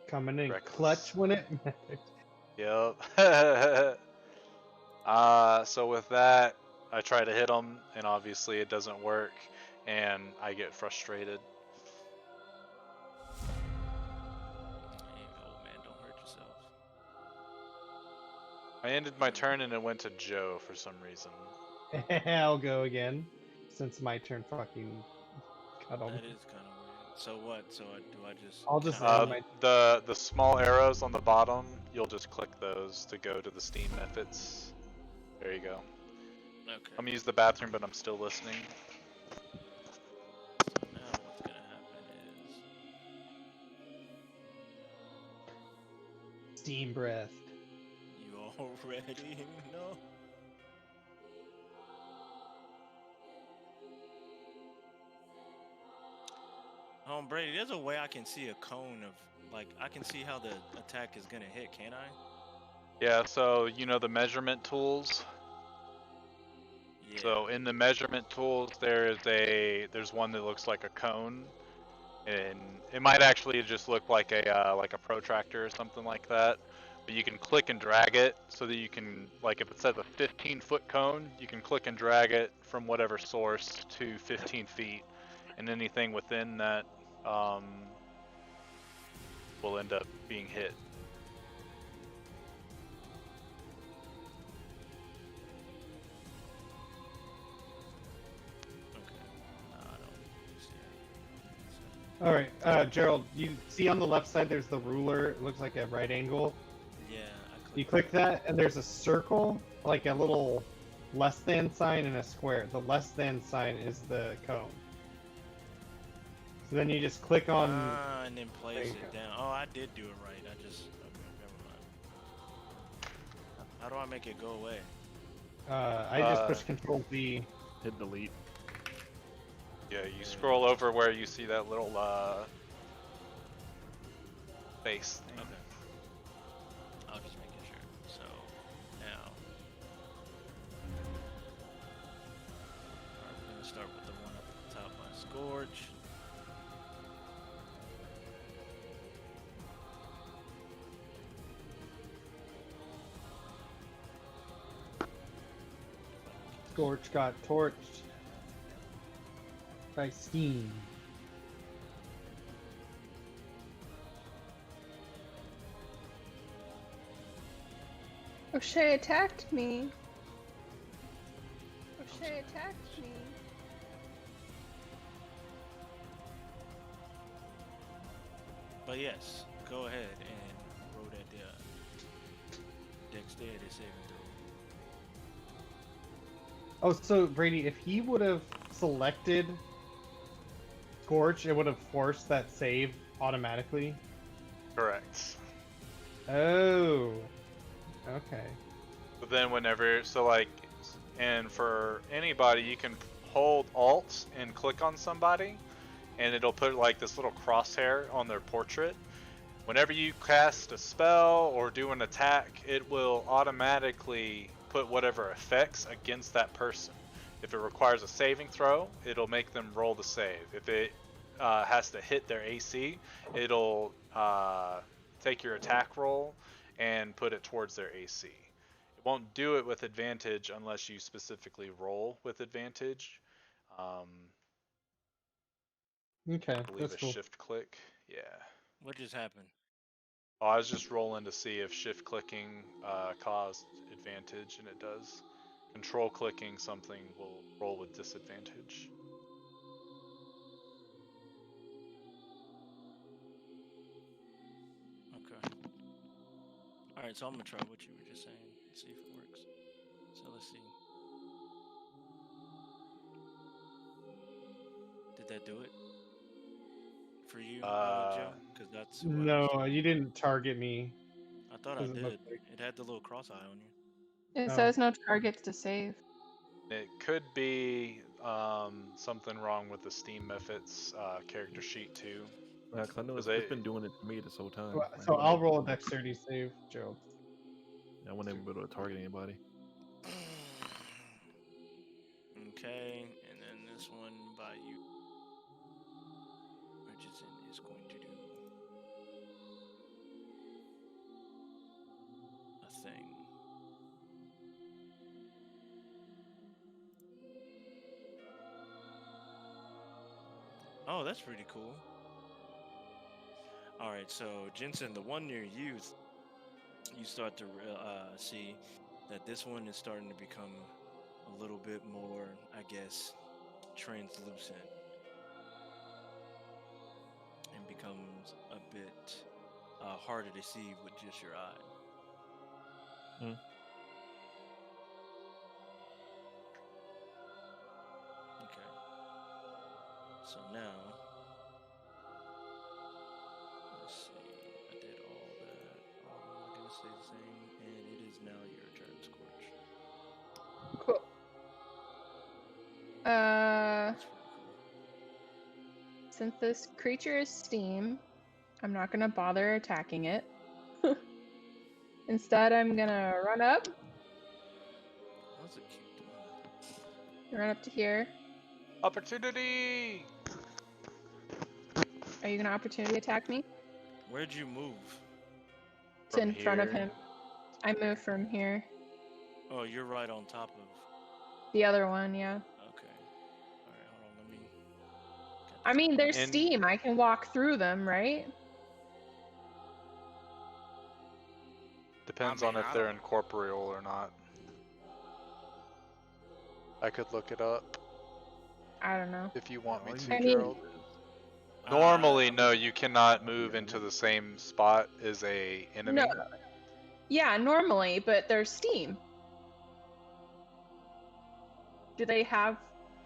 Coming in Reckless. clutch when it matters. Yep. So with that, I try to hit him, and obviously it doesn't work, and I get frustrated. Hey, old man, don't hurt yourself. I ended my turn and it went to Joe for some reason. I'll go again, since my turn fucking cut him. That is kind of weird. So what? So do I just? I'll just I- end my. The small arrows on the bottom, you'll just click those to go to the Steam methods. There you go. Okay. I'm gonna use the bathroom, but I'm still listening. So now what's gonna happen is Steam breath. you already know. Brady, there's a way I can see a cone of, like, I can see how the attack is gonna hit, can't I? Yeah, so you know the measurement tools? Yeah. So in the measurement tools, there's one that looks like a cone, and it might actually just look like a protractor or something like that. But you can click and drag it so that you can, like, if it says a 15-foot cone, you can click and drag it from whatever source to 15 feet, and anything within that will end up being hit. All right, Jerrald, you see on the left side there's the ruler. It looks like a right angle. Yeah, You click that, and there's a circle, like a little less than sign and a square. The less than sign is the cone. So then you just click on. And then place it down. Oh, I did do it right. Okay, never mind. How do I make it go away? I just push Control V. Hit delete. Yeah, you scroll over where you see that little face thing. Okay. I'll just make it sure. So now, we're gonna start with the one up at the top by Scorch. Scorch got torched by steam. O'Shea attacked me. O'Shea attacked me. But yes, go ahead and roll that dexterity saving throw. Oh, so Brady, if he would have selected Scorch, it would have forced that save automatically. Correct. Oh. Okay. But then and for anybody, you can hold Alt and click on somebody, and it'll put like this little crosshair on their portrait. Whenever you cast a spell or do an attack, it will automatically put whatever effects against that person. If it requires a saving throw, it'll make them roll the save. If it has to hit their AC, it'll take your attack roll and put it towards their AC. It won't do it with advantage unless you specifically roll with advantage. Okay, I believe that's a cool. shift click. Yeah. What just happened? Oh, I was just rolling to see if shift clicking caused advantage, and it does. Control clicking something will roll with disadvantage. Okay. All right, so I'm gonna try what you were just saying and see if it works. So let's see. Did that do it for you, Jim? Because that's who I was No, talking. you didn't target me. I thought I Doesn't look did. like. It had the little cross eye on you. It No. says no targets to save. It could be something wrong with the Steam Methods character sheet too. Yeah, 'cause I know it's been doing it to me this whole time. Like, So I I'll wasn't roll a dexterity save, Gerald. able to target anybody. Okay, and then this one by you, Richardson, is going to do a thing. Oh, that's pretty cool. All right, so Jensen, the one near you, you start to see that this one is starting to become a little bit more, I guess, translucent and becomes a bit harder to see with just your eye. Hmm. Okay. So now, let's see. I did all that. All of them are gonna stay the same, and it is now your turn, Scorch. Cool. That's pretty cool. Since this creature is steam, I'm not gonna bother attacking it. Instead, I'm gonna run up. That's a cute one. Run up to here. Opportunity! Are you gonna opportunity attack me? Where'd you move? It's From in front of here. him. I move from here. Oh, you're right on top of. The other one, yeah. Okay. All right, hold on. Let me. I mean, there's And- steam. I can walk through them, right? Depends I mean, on if I they're don't- incorporeal or not. I could look it up I don't know. if you want me All you to, I need mean- Gerald. is- Normally, I'm no, just- you cannot move into the same spot as a enemy. No. Yeah, normally, but there's steam. Do they have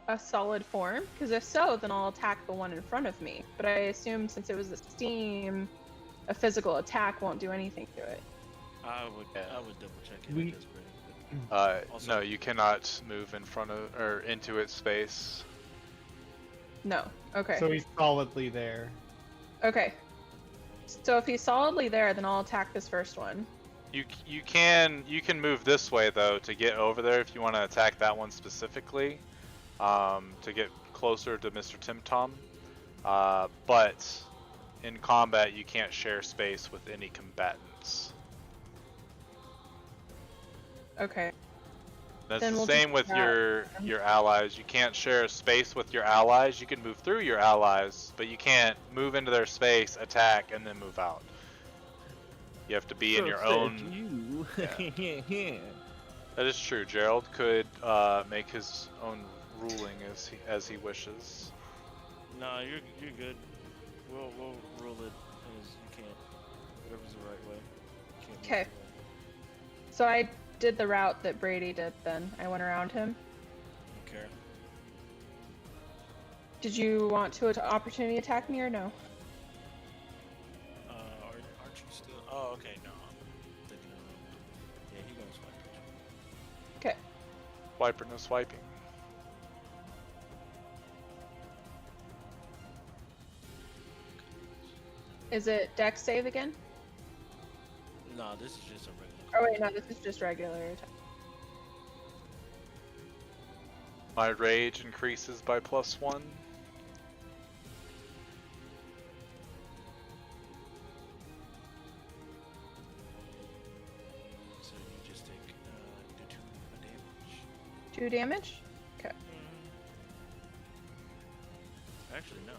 a solid form? Because if so, then I'll attack the one in front of me. But I assume since it was a steam, a physical attack won't do anything to it. I would double check it. We- At this rate. Also- No, you cannot move in front of or into its space. No. Okay. So he's solidly there. Okay. So if he's solidly there, then I'll attack this first one. You can move this way though to get over there if you want to attack that one specifically, to get closer to Mr. Tim Tom. But in combat, you can't share space with any combatants. Okay. That's Then the we'll same just with do that. your allies. You can't share space with your allies. You can move through your allies, but you can't move into their space, attack, and then move out. You have to be in So your said own. You. Yeah. That is true. Jerrald could make his own ruling as he wishes. No, you're good. We'll rule it as you can. Whatever's the right way. You can't move Okay. the way. So I did the route that Brady did then. I went around him. Okay. Did you want to opportunity attack me or no? Aren't you still? Oh, okay. No, I'm thinking of. Yeah, he gonna swipe at you. Okay. Wiper, no swiping. Is it dex save again? No, this is just a regular. Oh wait, no, this is just regular attack. My rage increases by +1. So you just take 2 damage? Okay. Actually, no.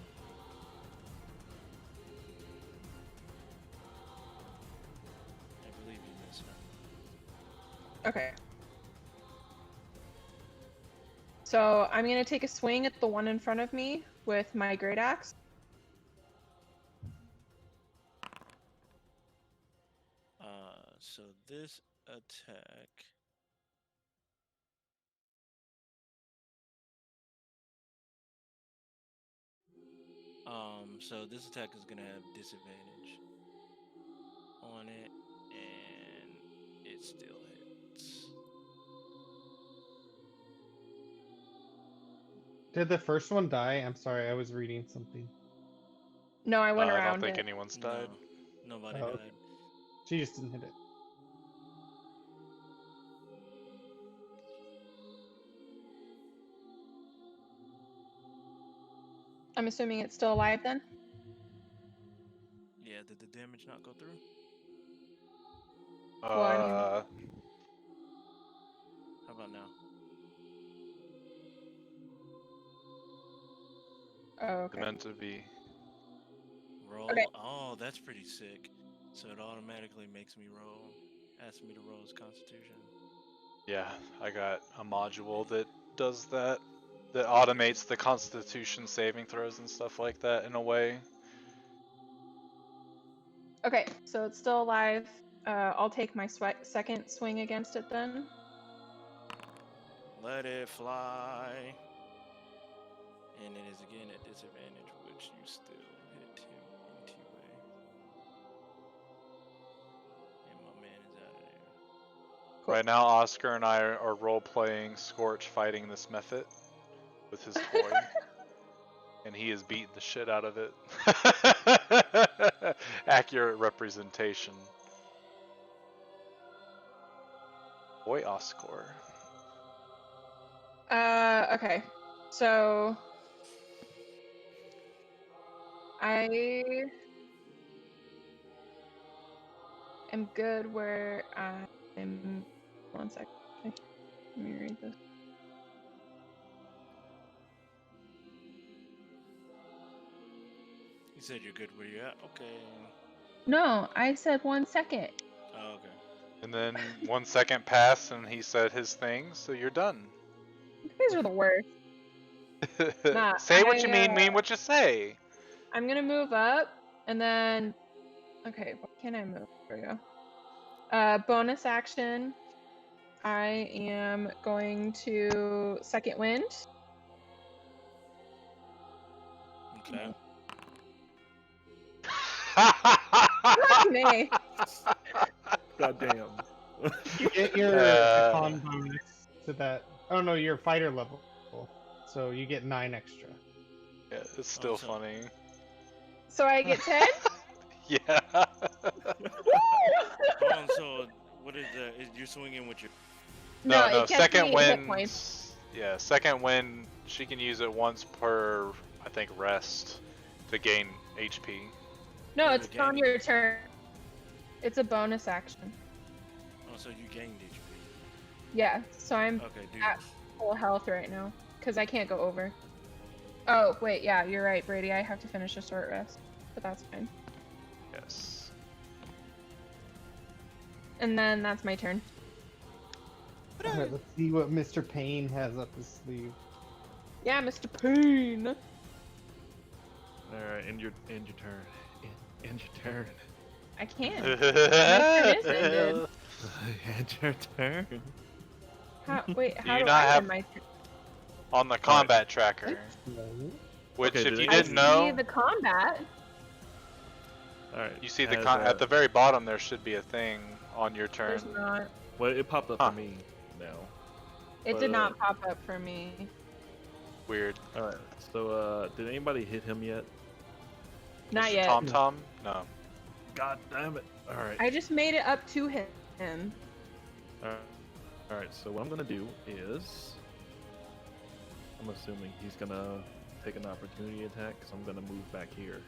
I believe you missed her. Okay. So I'm gonna take a swing at the one in front of me with my great axe. So this attack. So this attack is gonna have disadvantage on it, and it still hits. Did the first one die? I'm sorry, I was reading something. No, I went I don't around think it. anyone's died. No, nobody Oh, died. okay. She just didn't hit it. I'm assuming it's still alive then? Yeah, did the damage not go through? Well, I mean, How about now? oh, okay. Meant to be. Roll. Okay. Oh, that's pretty sick. So it automatically makes me roll. Asks me to roll his Constitution. Yeah, I got a module that does that. That automates the Constitution saving throws and stuff like that in a way. Okay, so it's still alive. I'll take my second swing against it then. Let it fly. And it is again at disadvantage, which you still hit him anyway. And my man is out of there. Cool. Right now, Oscar and I are role playing Scorch fighting this Mephit with his toy. And he is beating the shit out of it. Accurate representation. Boy, Oscar. Okay. So I am good where I'm. One second. Let me read this. You said you're good where you're at? Okay. No, I said 1 second. Oh, okay. And then 1 second passed and he said his thing, so you're done. You guys are the worst. Nah, Say what you mean what you say. I'm gonna move up and then. Okay, what can I move? There we go. Bonus action. I am going to second wind. Okay. Fuck me. God damn. You get your con bonus to that. Oh no, your fighter level. So you get 9 extra. Yeah, it's still so- funny. So I get 10? Yeah. Oh, so what is that? You're swinging with your. No, no, it gets second me hit wind. points. Yeah, second wind. She can use it once per, I think, rest to gain HP. No, Yeah, it's the on game. your turn. It's a bonus action. Oh, so you gained HP. Yeah, so I'm Okay, dude. at full health right now because I can't go over. Oh, wait, yeah, you're right, Brady. I have to finish a short rest, but that's fine. Yes. And then that's my turn. Alright, let's see what Mr. Payne has up his sleeve. Yeah, Mr. Payne. Alright, end your turn. End your turn. I can't. My turn is ended. End your turn. Wait, Do how you do not I have- end my turn? On the combat tracker. Which, Okay, if did you it- I didn't know, see the combat. Alright. you see the has, at the very bottom there should be a thing on your turn. There's not. Well, it popped up Huh. for me now. It But, did not pop up for me. Weird. Alright, so did anybody hit him yet? Not Mr. yet. Tom Tom? No. God damn it. Alright. I just made it up to him. Alright, so what I'm gonna do is I'm assuming he's gonna take an opportunity attack, so I'm gonna move back here.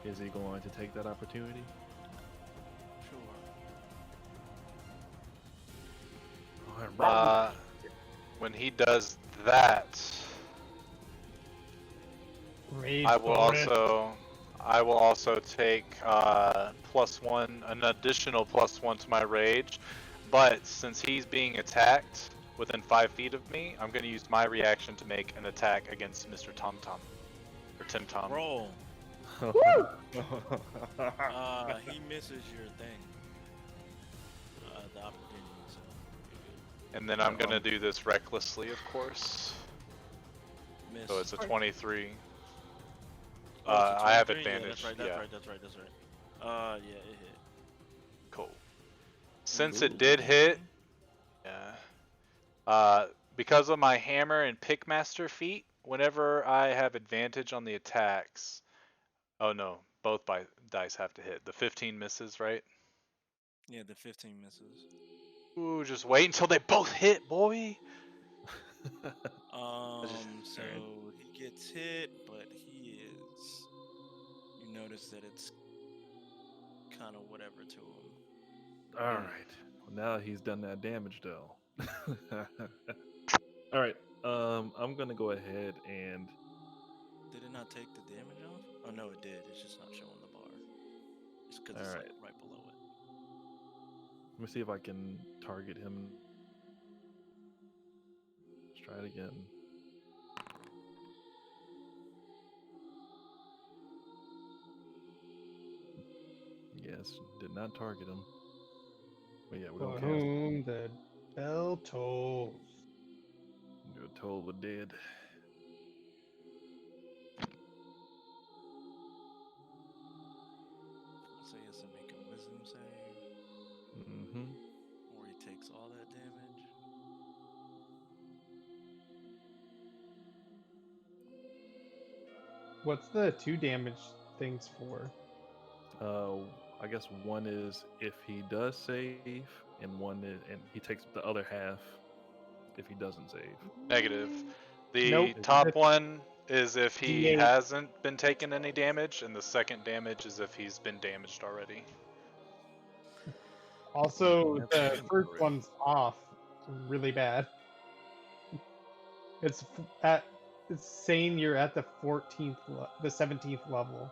Is he going to take that opportunity? Sure. When he does that, Rage I will bonus. also take +1, an additional +1 to my rage. But since he's being attacked within 5 feet of me, I'm going to use my reaction to make an attack against Mr. Tom Tom or Tim Tom. Roll. He misses your thing. The opportunity. So. And then I'm going to do this recklessly, of course. Miss. So it's a 23. Oh, it's a I have 23? advantage. Yeah, that's right. Yeah, it hit. Cool. Since it did hit, because of my hammer and pickmaster feat, whenever I have advantage on the attacks, oh no, both dice have to hit. The 15 misses, right? Yeah, the 15 misses. Ooh, just wait until they both hit, boy. So he gets hit, but he is. You notice that it's kind of whatever to him. All right. Well, now he's done that damage, though. All right. I'm gonna go ahead and. Did it not take the damage off? Oh no, it did. It's just not showing the bar. It's because it's Alright. like right below it. Let me see if I can target him. Let's try it again. Yes, did not target him. But yeah, we're For gonna cast. whom the bell tolls. You're told we're dead. So he has to make a wisdom save, Mm-hmm. or he takes all that damage. What's the 2 damage things for? I guess one is if he does save, and one is, and he takes the other half if he doesn't save. Negative. The Nope. top one is if he D8. hasn't been taking any damage, and the second damage is if he's been damaged already. Also, That's the damage first already. one's off really bad. It's saying you're at the 17th level.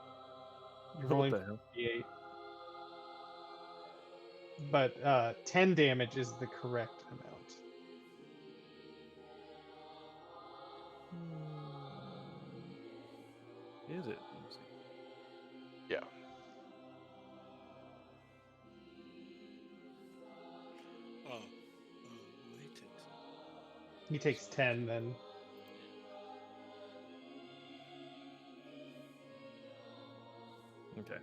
You're What rolling the hell? 8. But 10 damage is the correct amount. Is it? Let me see. Yeah. Well, he takes it. He takes 10 then. Okay.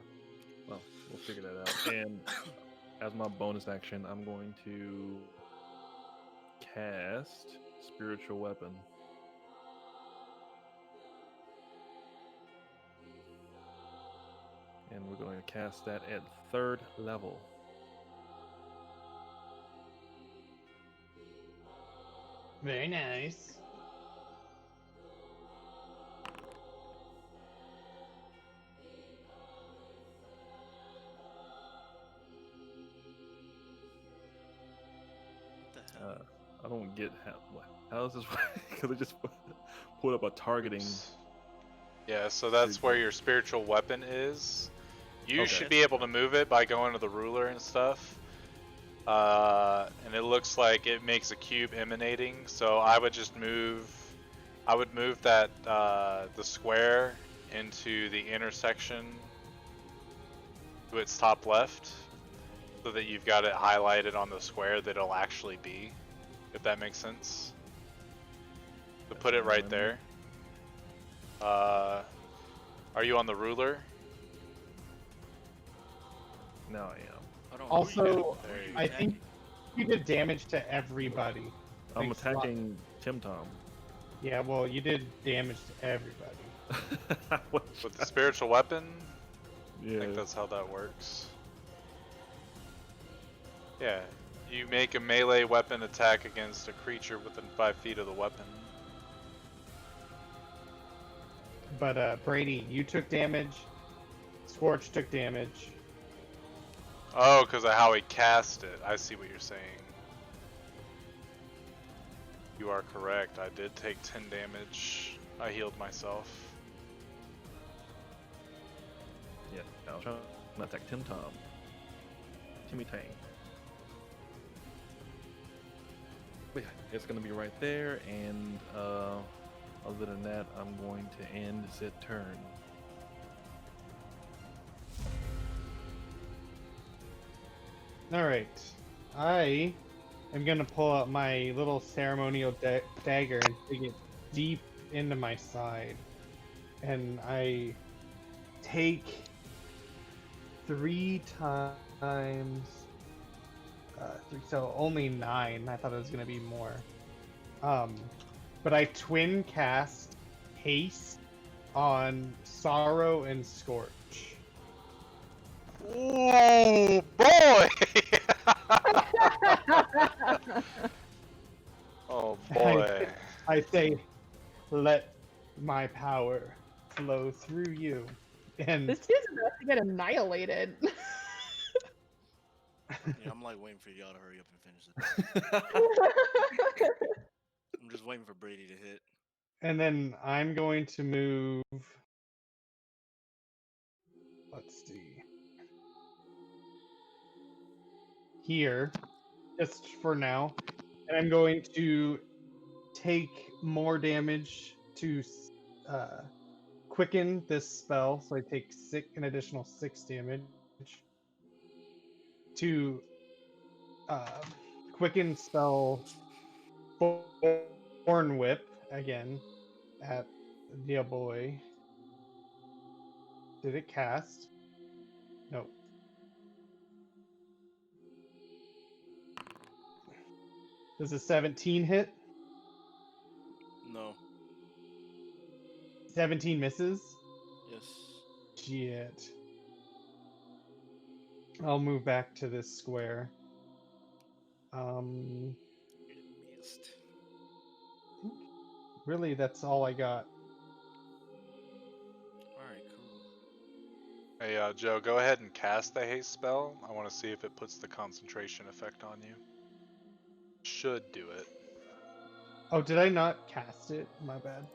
Well, we'll figure that out. And as my bonus action, I'm going to cast Spiritual Weapon. And we're going to cast that at 3rd level. Very nice. What the hell? I don't get how is this because I just put up a targeting. Oops. Yeah, so that's where your spiritual weapon is. You Okay. should be able to move it by going to the ruler and stuff. And it looks like it makes a cube emanating, so I would just move that the square into the intersection to its top left, so that you've got it highlighted on the square that it'll actually be, if that makes sense. So put it right there. Are you on the ruler? Now I am. I don't Also, There you I think you did damage to everybody. I'm Thanks a lot. attacking Tim Tom. Yeah, well, you did damage to everybody. With the spiritual weapon? Yeah. I think that's how that works. Yeah, you make a melee weapon attack against a creature within 5 feet of the weapon. But Brady, you took damage. Scorch took damage. Oh, because of how he cast it. I see what you're saying. You are correct. I did take 10 damage. I healed myself. Yeah, I'll try to attack Tim Tom. Timmy Tang. But yeah, it's gonna be right there, and other than that, I'm going to end Zit turn. Alright. I am gonna pull out my little ceremonial dagger and dig it deep into my side. And I take 3 times. 3, so only 9. I thought it was gonna be more. But I twin cast haste on Sorrow and Scorch. Oh boy! Oh boy. I say, let my power flow through you. And This dude's about to get annihilated. Yeah, I'm like waiting for y'all to hurry up and finish it. I'm just waiting for Brady to hit. and then I'm going to move. Let's see. Here, just for now. And I'm going to take more damage to quicken this spell. So I take an additional 6 damage to quicken spell Thorn Whip again at the boy. Did it cast? No. Does a 17 hit? No. 17 misses? Yes. Shit. I'll move back to this square. Missed. Really, that's all I got. Alright, cool. Hey, Joe, go ahead and cast the haste spell. I want to see if it puts the concentration effect on you. Should do it. Oh, did I not cast it? My bad.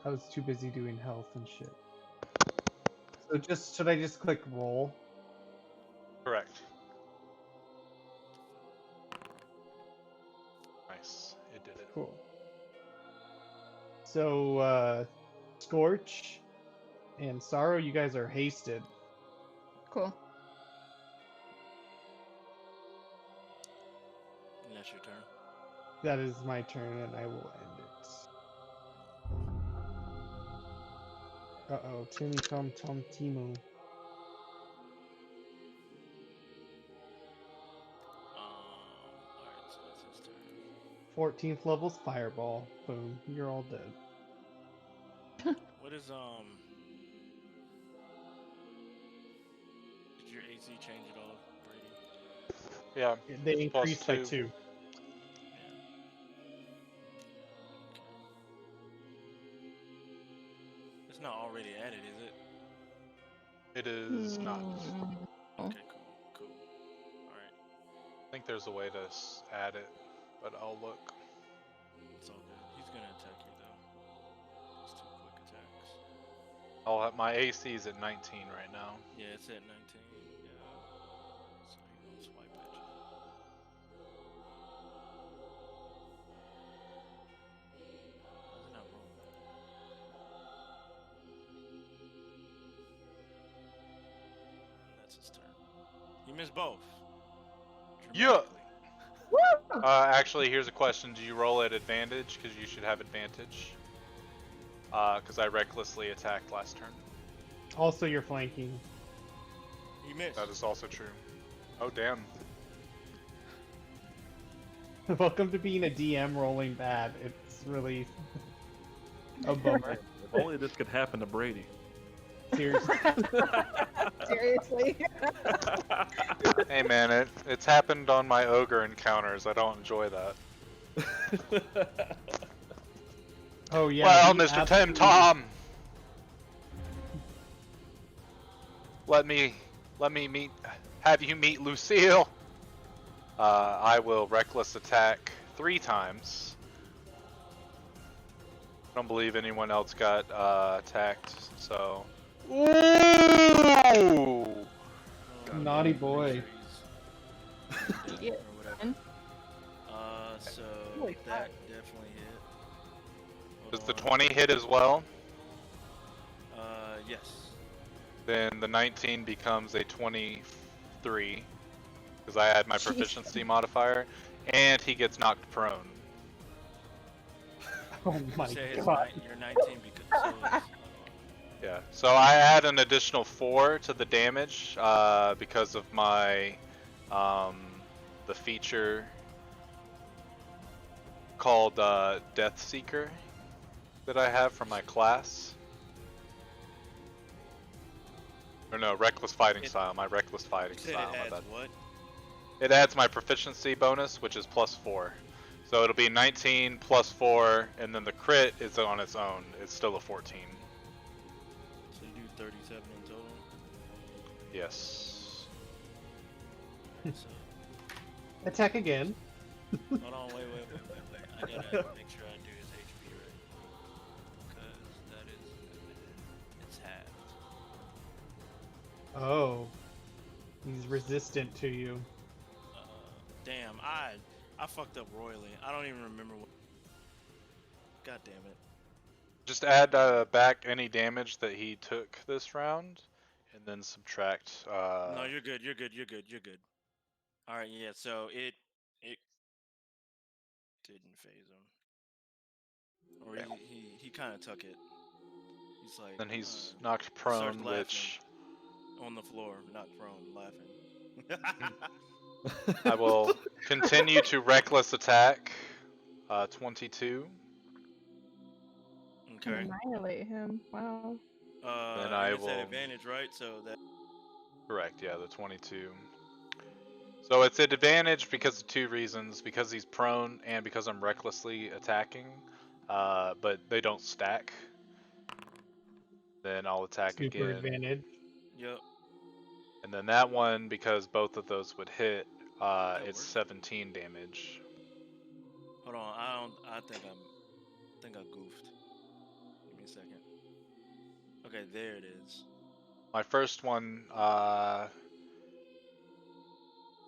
I was too busy doing health and shit. So should I just click roll? Correct. Nice. It did it. Cool. So, Scorch and Sorrow, you guys are hasted. Cool. And that's your turn. That is my turn, and I will end it. Uh-oh, Timmy Tom Tom Timu. Alright, so that's his turn. 14th level's Fireball. Boom, you're all dead. What is Did your AC change at all, Brady? Yeah. They Plus increased by 2. 2. Yeah. It's not already added, is it? It is not. Okay, cool. Alright, I think there's a way to add it, but I'll look. it's all good. He's gonna attack you though. It's 2 quick attacks. My AC is at 19 right now. Yeah, it's at 19. Yeah. So he's gonna swipe at you. How's it not roll? And that's his turn. You missed both. Yeah. Dramatically. Actually, here's a question. Do you roll at advantage? Because you should have advantage. Because I recklessly attacked last turn. Also, you're flanking. You missed. That is also true. Oh, damn. Welcome to being a DM rolling bad. It's really a bummer. If only this could happen to Brady. Seriously. Seriously. Hey, man, it's happened on my ogre encounters. I don't enjoy that. Oh yeah. Well, he Mr. Tim absolutely- Tom, let me have you meet Lucille. I will reckless attack 3 times. I don't believe anyone else got attacked, so. Ooh! God Naughty damn. boy. Yeah. Or whatever. And So Holy that definitely hit. Does Hold the on. 20 hit as well? Yes. Then the 19 becomes a 23, because I add my Jeez. proficiency modifier, and he gets knocked prone. Oh my Say it's god. you're 19 because so it's, hold on. Yeah, so I add an additional 4 to the damage because of my the feature called Death Seeker that I have from my class. Or no, Reckless Fighting Style. My Reckless Fighting You said Style. it My adds bad. what? It adds my proficiency bonus, which is +4. So it'll be 19 +4, and then the crit is on its own. It's still a 14. So you do 37 in total. Yes. Alright, so Attack again. hold on, wait. I gotta make sure I do his HP right. Because that is it's halved. Oh. He's resistant to you. Damn, I fucked up royally. I don't even remember what. God damn it. Just add back any damage that he took this round, and then subtract. No, you're good. You're good. All right, yeah. So it didn't phase him, or Yeah. he kind of took it. He's like. Then he's knocked He starts prone, laughing which on the floor, not prone, laughing. I will continue to reckless attack. 22. Okay. annihilate him. Wow. Then And I it's at will. advantage, right? So that. Correct. Yeah, the 22. So it's at advantage because of 2 reasons: because he's prone and because I'm recklessly attacking. But they don't stack. Then I'll attack Super again. advantage. Yep. And then that one, because both of those would hit, That it's works. 17 damage. Hold on. I think I goofed. Give me a second. Okay, there it is. My first one,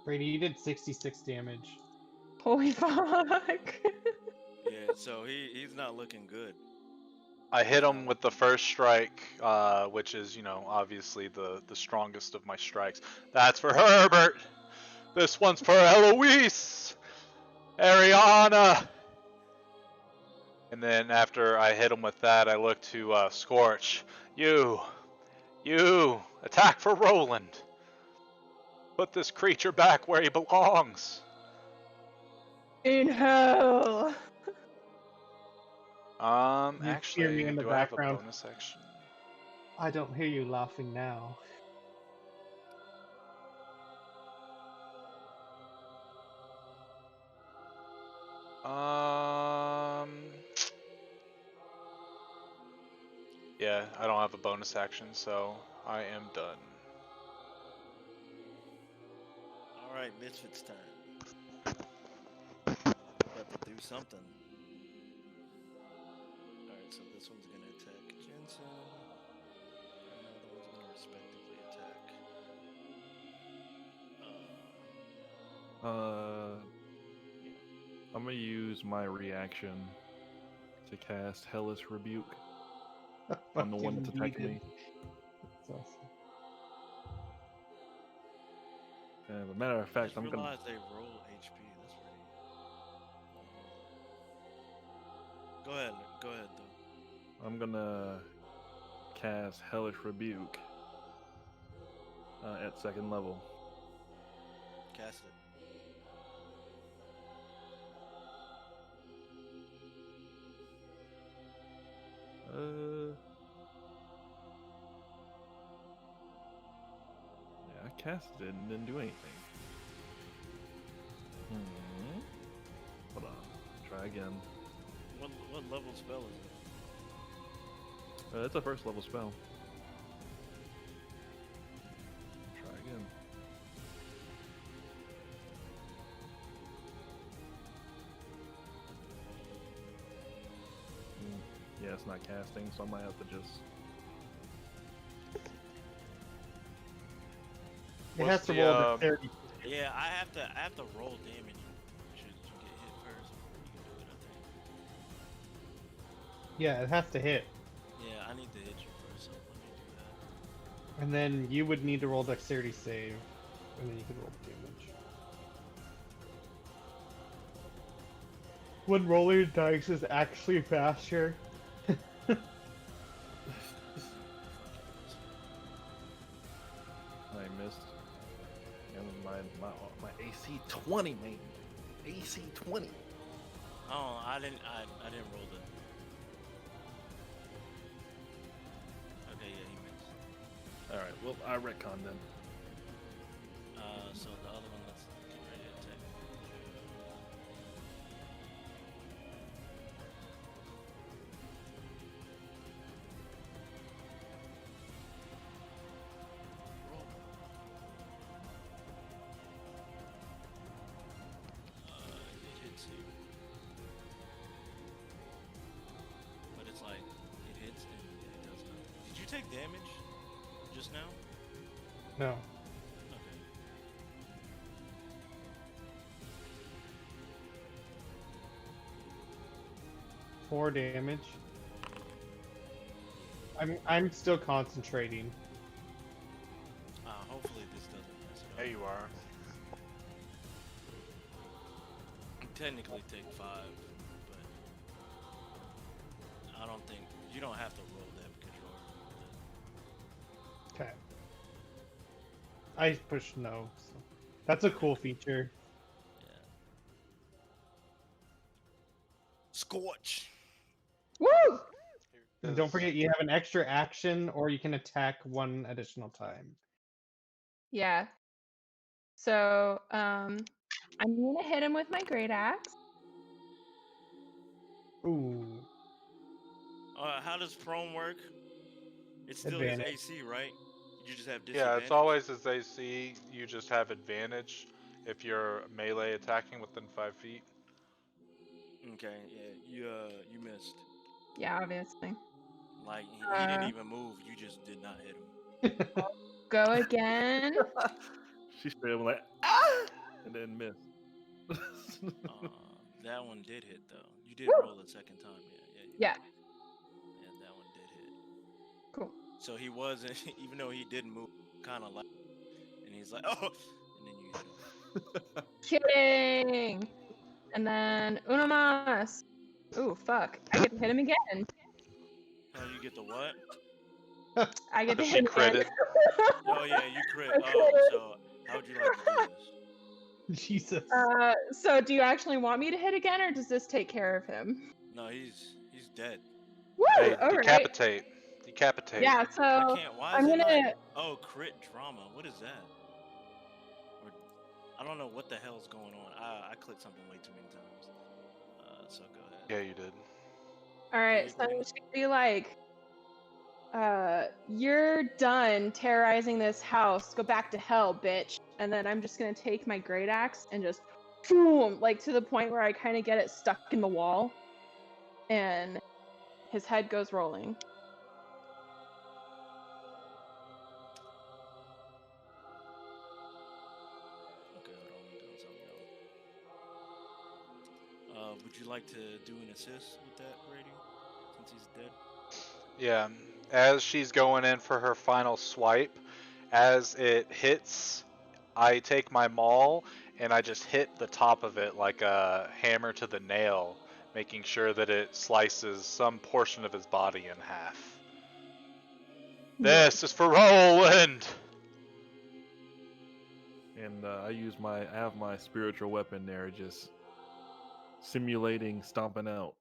Brady, you did 66 damage. Holy fuck. Yeah. So he's not looking good. I hit him with the first strike, which is, obviously the strongest of my strikes. That's for Herbert! This one's for Eloise! Ariana! And then after I hit him with that, I look to Scorch. You, attack for Roland! Put this creature back where he belongs! In hell. You hear Actually, me in the do I have a background. bonus action? I don't hear you laughing now. Yeah, I don't have a bonus action, so I am done. All right, Misfit's turn. About to do something. All right, so this one's gonna attack Jensen. And the other one's gonna respectively attack. I'm gonna use my reaction to cast Hellish Rebuke on the one that's Fucking attacking me. needed. That's awesome. As a matter of I fact, just I'm gonna. realized they roll HP. That's pretty. Go ahead though. I'm gonna cast Hellish Rebuke at 2nd level. Cast it. Yeah, I casted it and didn't do anything. Hold on, try again. What level spell is it? It's a 1st level spell. Try again. Yeah, it's not casting, so I might have to just. It What's has to the, roll dexterity. Yeah, I have to roll damage. Should you get hit first before you can do it? I think. Yeah, it has to hit. Yeah, I need to hit you first, so let me do that. And then you would need to roll dexterity save. And then you can roll damage. When rolling dice is actually faster. I missed. And my AC 20, man. AC 20. Oh, I didn't roll the. Okay, yeah, he missed. All right. Well, I retcon then. So the other one, let's get ready to attack. Roll. It hits you. But it's like, it hits and it does nothing. Did you take damage just now? No. Okay. 4 damage. I'm still concentrating. Hopefully this doesn't mess it up. There you are. You technically take 5, but I don't think you don't have to roll that because you're. Okay. I pushed no. So. That's a cool feature. Yeah. Scorch. Woo! And don't forget, you have an extra action, or you can attack 1 additional time. Yeah. So, I'm gonna hit him with my great axe. Ooh. How does prone work? It's still his Advantage. AC, right? You just have Yeah, disadvantage. it's always his AC. You just have advantage if you're melee attacking within 5 feet. Okay, yeah, you missed. Yeah, obviously. Like he didn't even move. You just did not hit him. Go again. She straight up like ah, and then missed. That one did hit though. You did Woo! roll a second time. Yeah. Yeah. Yeah, that one did hit. Cool. So he wasn't, even though he didn't move, kind of like, and he's like, oh, and then you hit him. Kidding. And then uno mas. Ooh, fuck. I get to hit him again. Oh, you get the what? I get to She hit him again. critted. Oh yeah, you crit. I Oh, critted. so how would you like to do this? Jesus. So do you actually want me to hit again, or does this take care of him? No, he's dead. Woo! Hey, All right. decapitate. Decapitate. Yeah. So I can't. Why is I'm it gonna. not? Oh, crit trauma. What is that? Or, I don't know what the hell's going on. I clicked something way too many times. So go ahead. Yeah, you did. All right. So it should be like, you're done terrorizing this house. Go back to hell, bitch. And then I'm just gonna take my great axe and just boom, like to the point where I kind of get it stuck in the wall, and his head goes rolling. Okay, hold on. I'm doing something else. Would you like to do an assist with that, Brady? Since he's dead. Yeah. As she's going in for her final swipe, as it hits, I take my maul and I just hit the top of it like a hammer to the nail, making sure that it slices some portion of his body in half. This is for Roland! And I have my spiritual weapon there, just simulating stomping out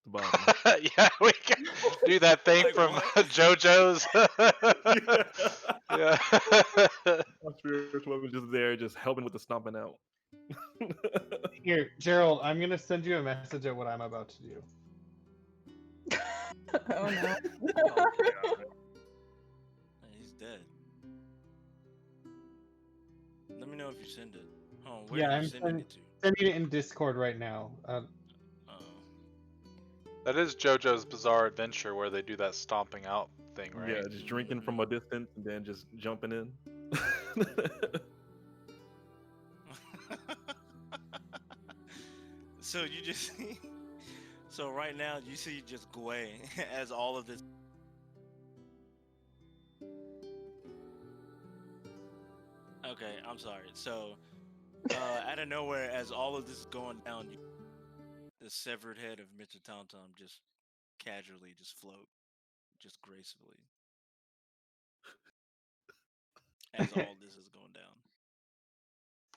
the body. Yeah, we can do that thing Like from what? JoJo's. Yeah. My spiritual weapon just there, just helping with the stomping out. Here, Jerrald, I'm gonna send you a message of what I'm about to do. Oh no. Oh, God. He's dead. Let me know if you send it. Oh, where Yeah, are you I'm sending it to? sending it in Discord right now. Oh. That is JoJo's Bizarre Adventure where they do that stomping out thing, right? Yeah, just drinking from a distance and then just jumping in. So you just so right now you see just Gwei as all of this. Okay, I'm sorry. So out of nowhere, as all of this is going down, the severed head of Mr. Tom Tom just casually just float, just gracefully, as all this is going down.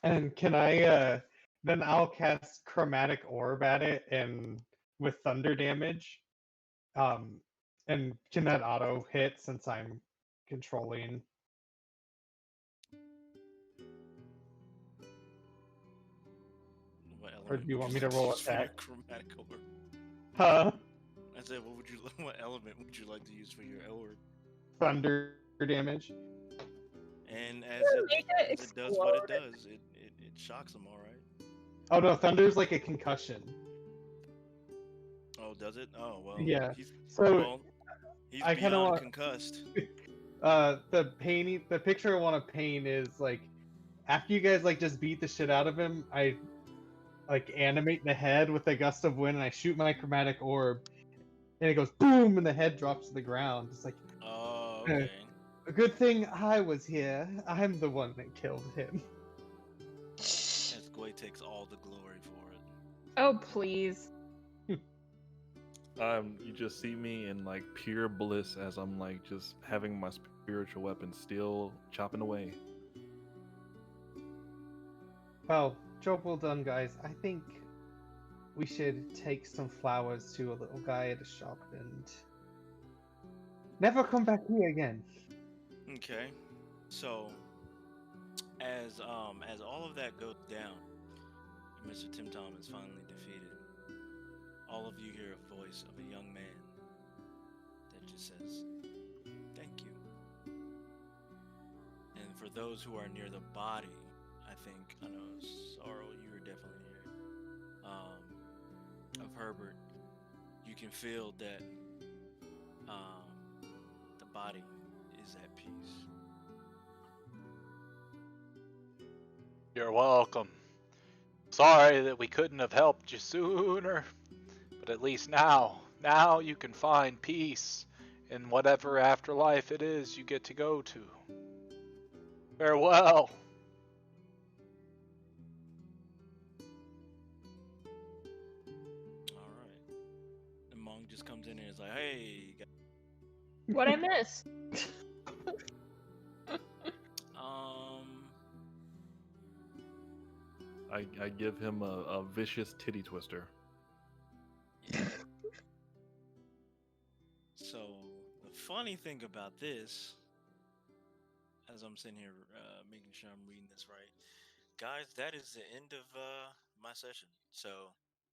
And can I then I'll cast chromatic orb at it and with thunder damage. And can that auto hit since I'm controlling? What Or element do you would want me like to roll use for your attack? chromatic orb? Huh? I said, what would you? What element would you like to use for your orb? Thunder damage. And Make it as it does what it explode. does, it shocks them, all right. Oh no, thunder's like a concussion. Oh, does it? Oh well. Yeah. He's, So well, he's I kinda beyond want- concussed. the picture I want to paint is like after you guys like just beat the shit out of him, I like animate the head with a gust of wind and I shoot my chromatic orb and it goes boom and the head drops to the ground. It's like Oh, okay. a good thing I was here. I'm the one that killed him. As Gwei takes all the glory for it. Oh, please. You just see me in like pure bliss as I'm like just having my spiritual weapon still chopping away. Well, job well done, guys. I think we should take some flowers to a little guy at a shop and never come back here again. Okay. So, as all of that goes down, and Mr. Tim Tom is finally defeated, all of you hear a voice of a young man that just says, "Thank you." And for those who are near the body, I know Sorrow, you were definitely here. Of Herbert, you can feel that the body is at peace. You're welcome. Sorry that we couldn't have helped you sooner, but at least now you can find peace in whatever afterlife it is you get to go to. Farewell. All right. The monk just comes in and is like, "Hey, What I miss? I give him a vicious titty twister. So the funny thing about this, as I'm sitting here making sure I'm reading this right, guys, that is the end of my session. So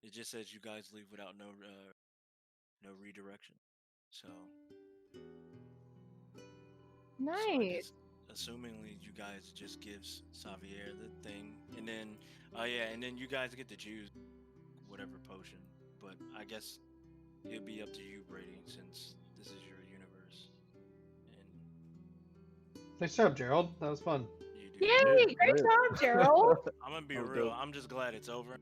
it just says you guys leave without no redirection. So I Nice. guess, assumingly you guys just gives Xavier the thing, and then and then you guys get to choose whatever potion. But I guess it'll be up to you, Brady, since this is your universe, and Nice job, Jerrald. That was fun. you do. Yay! Great great. job, Jerrald. I'm gonna be That was real. dope. I'm just glad it's over.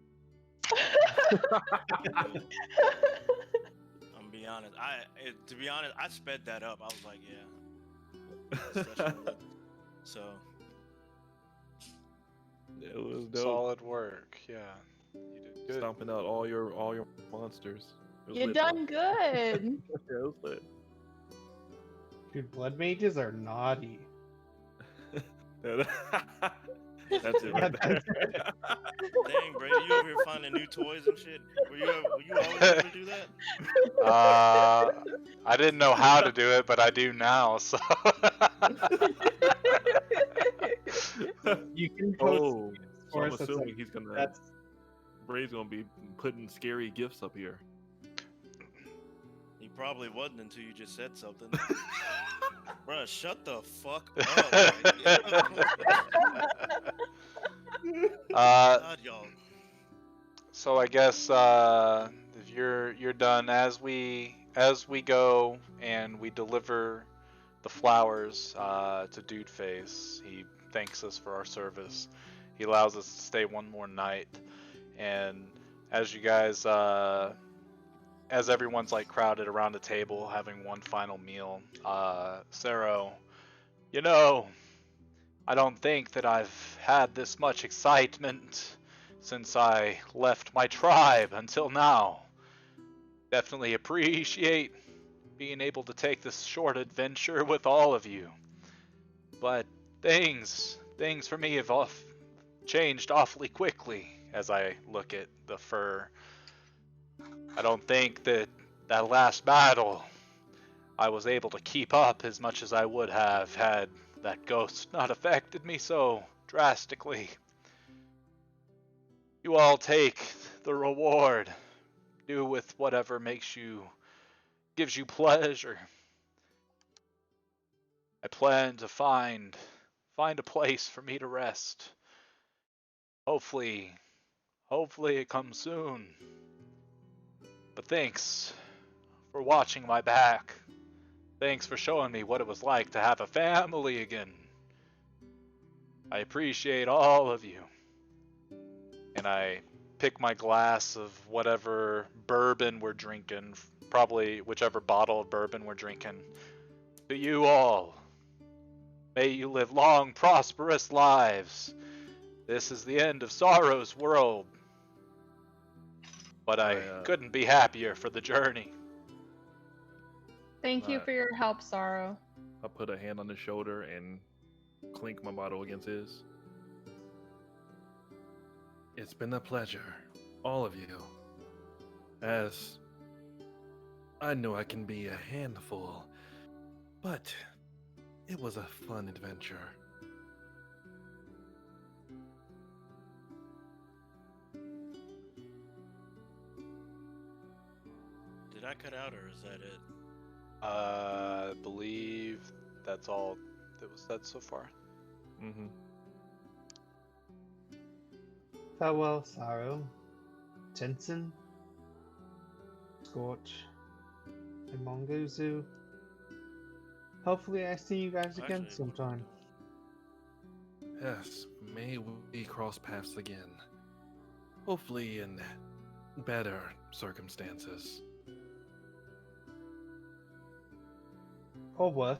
I'm be honest. To be honest, I sped that up. I was like, yeah. Session lit. So It was dope. Solid work. Yeah. You did good. Stomping out all your monsters. It was You lit, done good. though. Yeah, it was lit. Dude, blood mages are naughty. That's it right there. dang, Brady, you over here finding new toys and shit. Were you always able to do that? I didn't know how to do it, but I do now. So. You can post Oh, so I'm for us, that's assuming like- he's gonna. that's Bray's gonna be putting scary gifts up here. He probably wasn't until you just said something. Bruh, shut the fuck up. God, y'all. So I guess if you're done. As we go and we deliver the flowers to Dude Face, he thanks us for our service. He allows us to stay one more night, and as you guys, as everyone's like crowded around the table having one final meal, Saro, you know, I don't think that I've had this much excitement since I left my tribe until now. Definitely appreciate being able to take this short adventure with all of you. But things for me have changed awfully quickly as I look at the fur. I don't think that last battle I was able to keep up as much as I would have had that ghost not affected me so drastically. You all take the reward. Do with whatever gives you pleasure. I plan to find a place for me to rest. Hopefully it comes soon. But thanks for watching my back. Thanks for showing me what it was like to have a family again. I appreciate all of you. And I pick my glass of whatever bourbon we're drinking, probably whichever bottle of bourbon we're drinking. To you all, may you live long, prosperous lives. This is the end of Sorrow's world. But I couldn't be happier for the journey. Thank you for your help, Sorrow. I put a hand on his shoulder and clink my bottle against his. It's been a pleasure, all of you. As I know I can be a handful, but it was a fun adventure. Did I cut out, or is that it? I believe that's all that was said so far. Mm-hmm. Farewell, Sorrow, Jensen, Scorch, and Mongozu. Hopefully I see you guys again sometime. Yes, may we cross paths again. Hopefully in better circumstances. Or worse.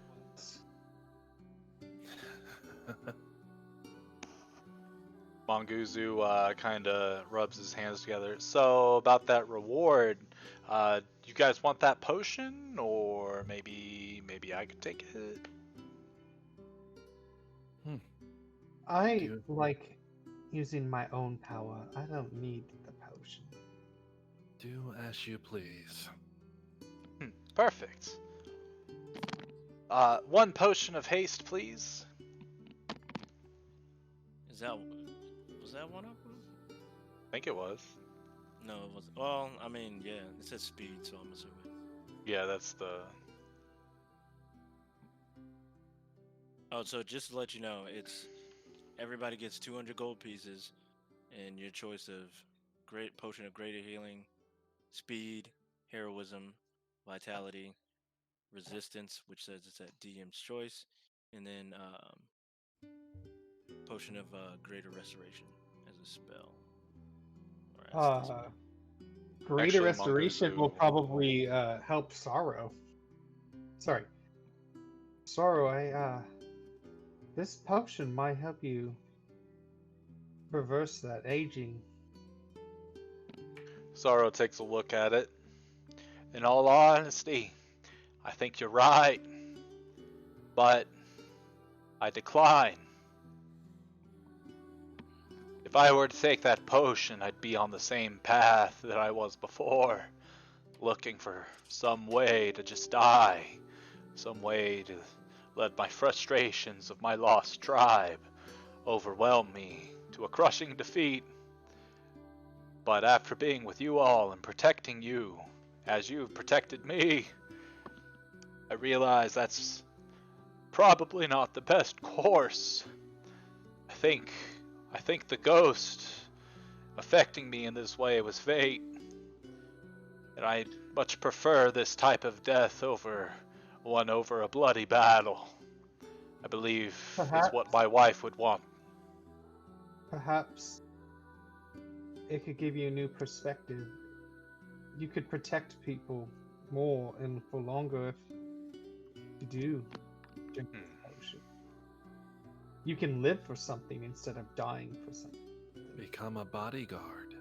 Mongozu kind of rubs his hands together. So about that reward, you guys want that potion, or maybe I could take it? I like using my own power. I don't need the potion. Do as you please. Perfect. One potion of haste, please. Was that one of them? I think it was. No, it wasn't. Well, I mean, yeah, it says speed, so I'm assuming. Yeah, that's the... Oh, so just to let you know, it's everybody gets 200 gold pieces, and your choice of great potion of greater healing, speed, heroism, vitality, resistance, which says it's at DM's choice, and then potion of greater restoration as a spell. Or as Greater Actually, Restoration will Mongozu- probably help Sorrow. Sorry. Sorrow, this potion might help you reverse that aging. Sorrow takes a look at it. In all honesty, I think you're right. But I decline. If I were to take that potion, I'd be on the same path that I was before, looking for some way to just die, some way to let my frustrations of my lost tribe overwhelm me to a crushing defeat. But after being with you all and protecting you, as you've protected me, I realize that's probably not the best course. I think the ghost affecting me in this way was fate. And I much prefer this type of death over a bloody battle. I believe it's what Perhaps, my wife would want. perhaps it could give you a new perspective. You could protect people more and for longer if you do drink this potion. You can live for something instead of dying for something. Become a bodyguard.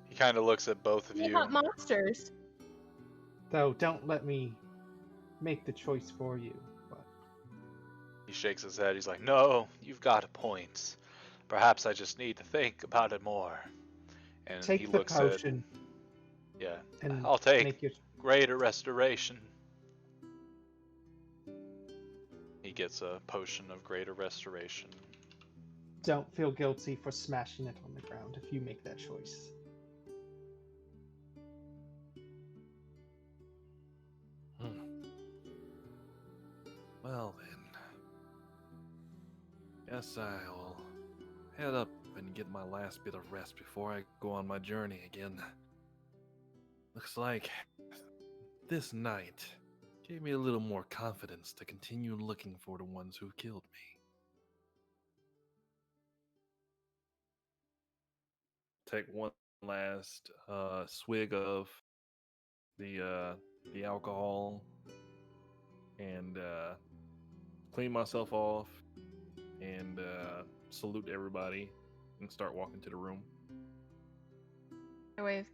He kind of looks at both of We you. hunt monsters. Though, don't let me make the choice for you. But He shakes his head. He's like, "No, you've got a point. Perhaps I just need to think about it more." And he take the looks at, potion yeah, and I'll take make your. greater restoration. He gets a potion of greater restoration. Don't feel guilty for smashing it on the ground if you make that choice. Well then, guess I'll head up and get my last bit of rest before I go on my journey again. Looks like this night gave me a little more confidence to continue looking for the ones who killed me. Take one last swig of the alcohol and clean myself off and salute everybody and start walking to the room. I wave.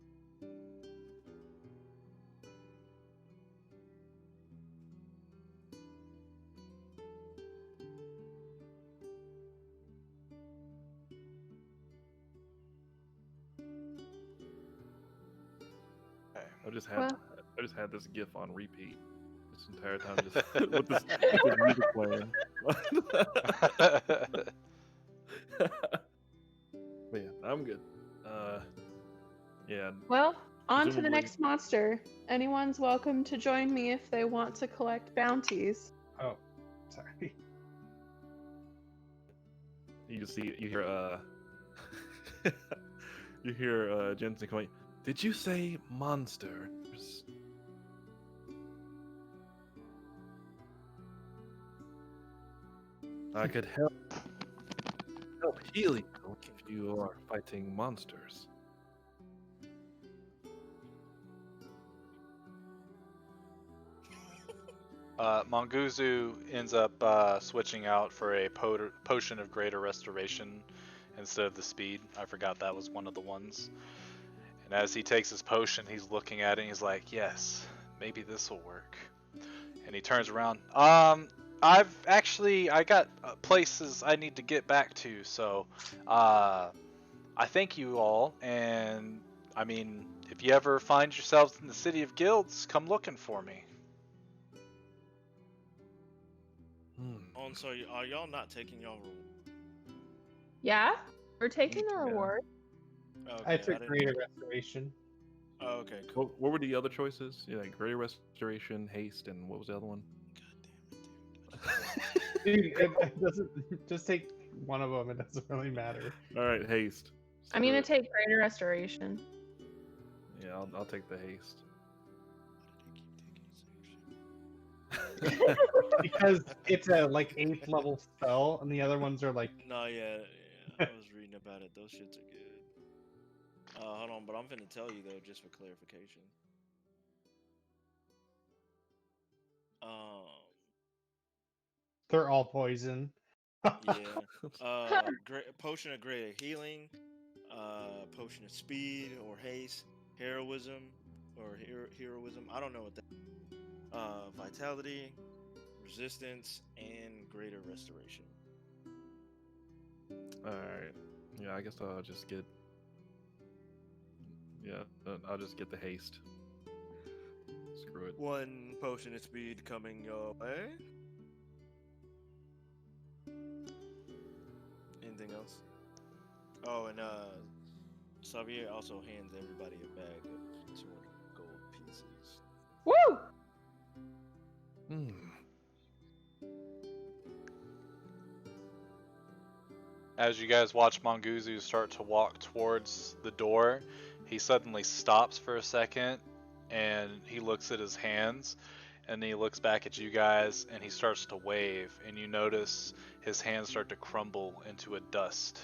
Okay. I just had this GIF on repeat this entire time, just with this music playing. But yeah, I'm good. Yeah. Well, on to the Presumably- next monster. Anyone's welcome to join me if they want to collect bounties. Oh, sorry. You just see, you hear, you hear Jensen going, "Did you say monsters?" I could help heal you if you are fighting monsters. Monguzu ends up switching out for a potion of greater restoration instead of the speed. I forgot that was one of the ones. And as he takes his potion, he's looking at it and he's like, "Yes, maybe this will work." And he turns around. I got places I need to get back to, so I thank you all. And I mean, if you ever find yourselves in the City of Guilds, come looking for me. Oh, and so are y'all not taking y'all reward? Yeah? We're taking the Yeah. reward. Okay, I took didn't- greater restoration. Oh, okay, cool. What were the other choices? Yeah, like greater restoration, haste, and what was the other one? Dude, it doesn't. Just take one of them. It doesn't really matter. All right, haste. I'm gonna Screw it. take greater restoration. Yeah, I'll take the haste. Because it's a like 8th level spell, and the other ones are like. No, yeah, I was reading about it. Those shits are good. Hold on, but I'm finna tell you though, just for clarification. They're all poison. Yeah. Potion of greater healing, potion of speed or haste, heroism or heroism. I don't know what that. Vitality, resistance, and greater restoration. All right. Yeah, I guess I'll just get. Yeah, I'll just get the haste. Screw it. One potion of speed coming your way. Anything else? Oh, and Xavier also hands everybody a bag of 200 gold pieces. Woo! Hmm. As you guys watch Monguzu start to walk towards the door, he suddenly stops for a second, and he looks at his hands, and he looks back at you guys, and he starts to wave, and you notice his hands start to crumble into a dust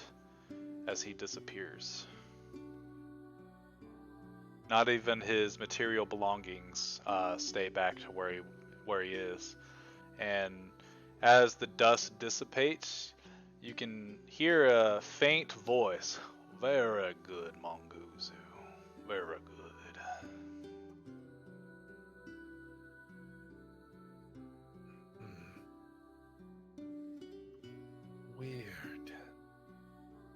as he disappears. Not even his material belongings stay back to where he is. And as the dust dissipates, you can hear a faint voice. Very good, Mongoose. Very good. Weird.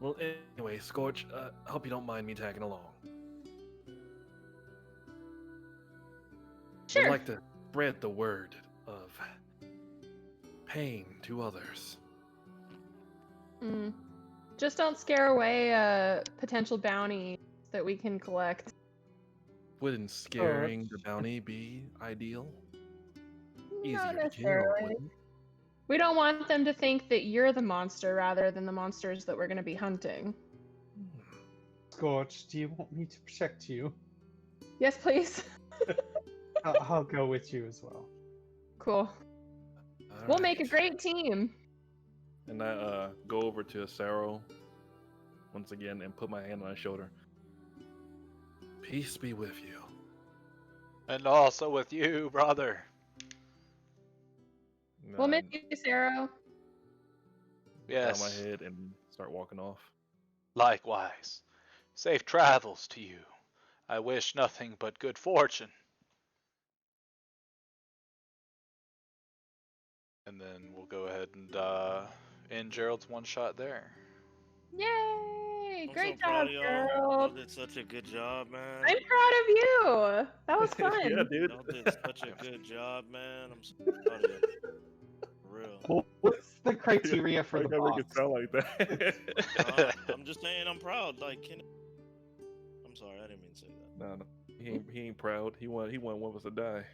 Well, anyway, Scorch, I hope you don't mind me tagging along. Sure. I'd like to spread the word of pain to others. Just don't scare away potential bounty that we can collect. Wouldn't scaring the bounty be ideal? Not Easier to kill, necessarily. wouldn't it? We don't want them to think that you're the monster rather than the monsters that we're going to be hunting. Scorch, do you want me to protect you? Yes, please. I'll go with you as well. Cool. We'll make a great team. And I go over to Asaro once again and put my hand on his shoulder. Peace be with you. And also with you, brother. We'll miss you, Sarah. Yes. Bow my head and start walking off. Likewise. Safe travels to you. I wish nothing but good fortune. And then we'll go ahead and end Jerrald's one shot there. Yay! I'm Great so proud job, of y'all. Y'all girl. did such a good job, man. I'm proud of you. That was fun. Yeah, dude. Y'all did such a good job, man. I'm so proud of you. For real. Well, what's the criteria for the Why gotta make box? it sound like that? I'm just saying I'm proud. Like, I'm sorry, I didn't mean to say that. No, he ain't proud. He wanted one of us to die.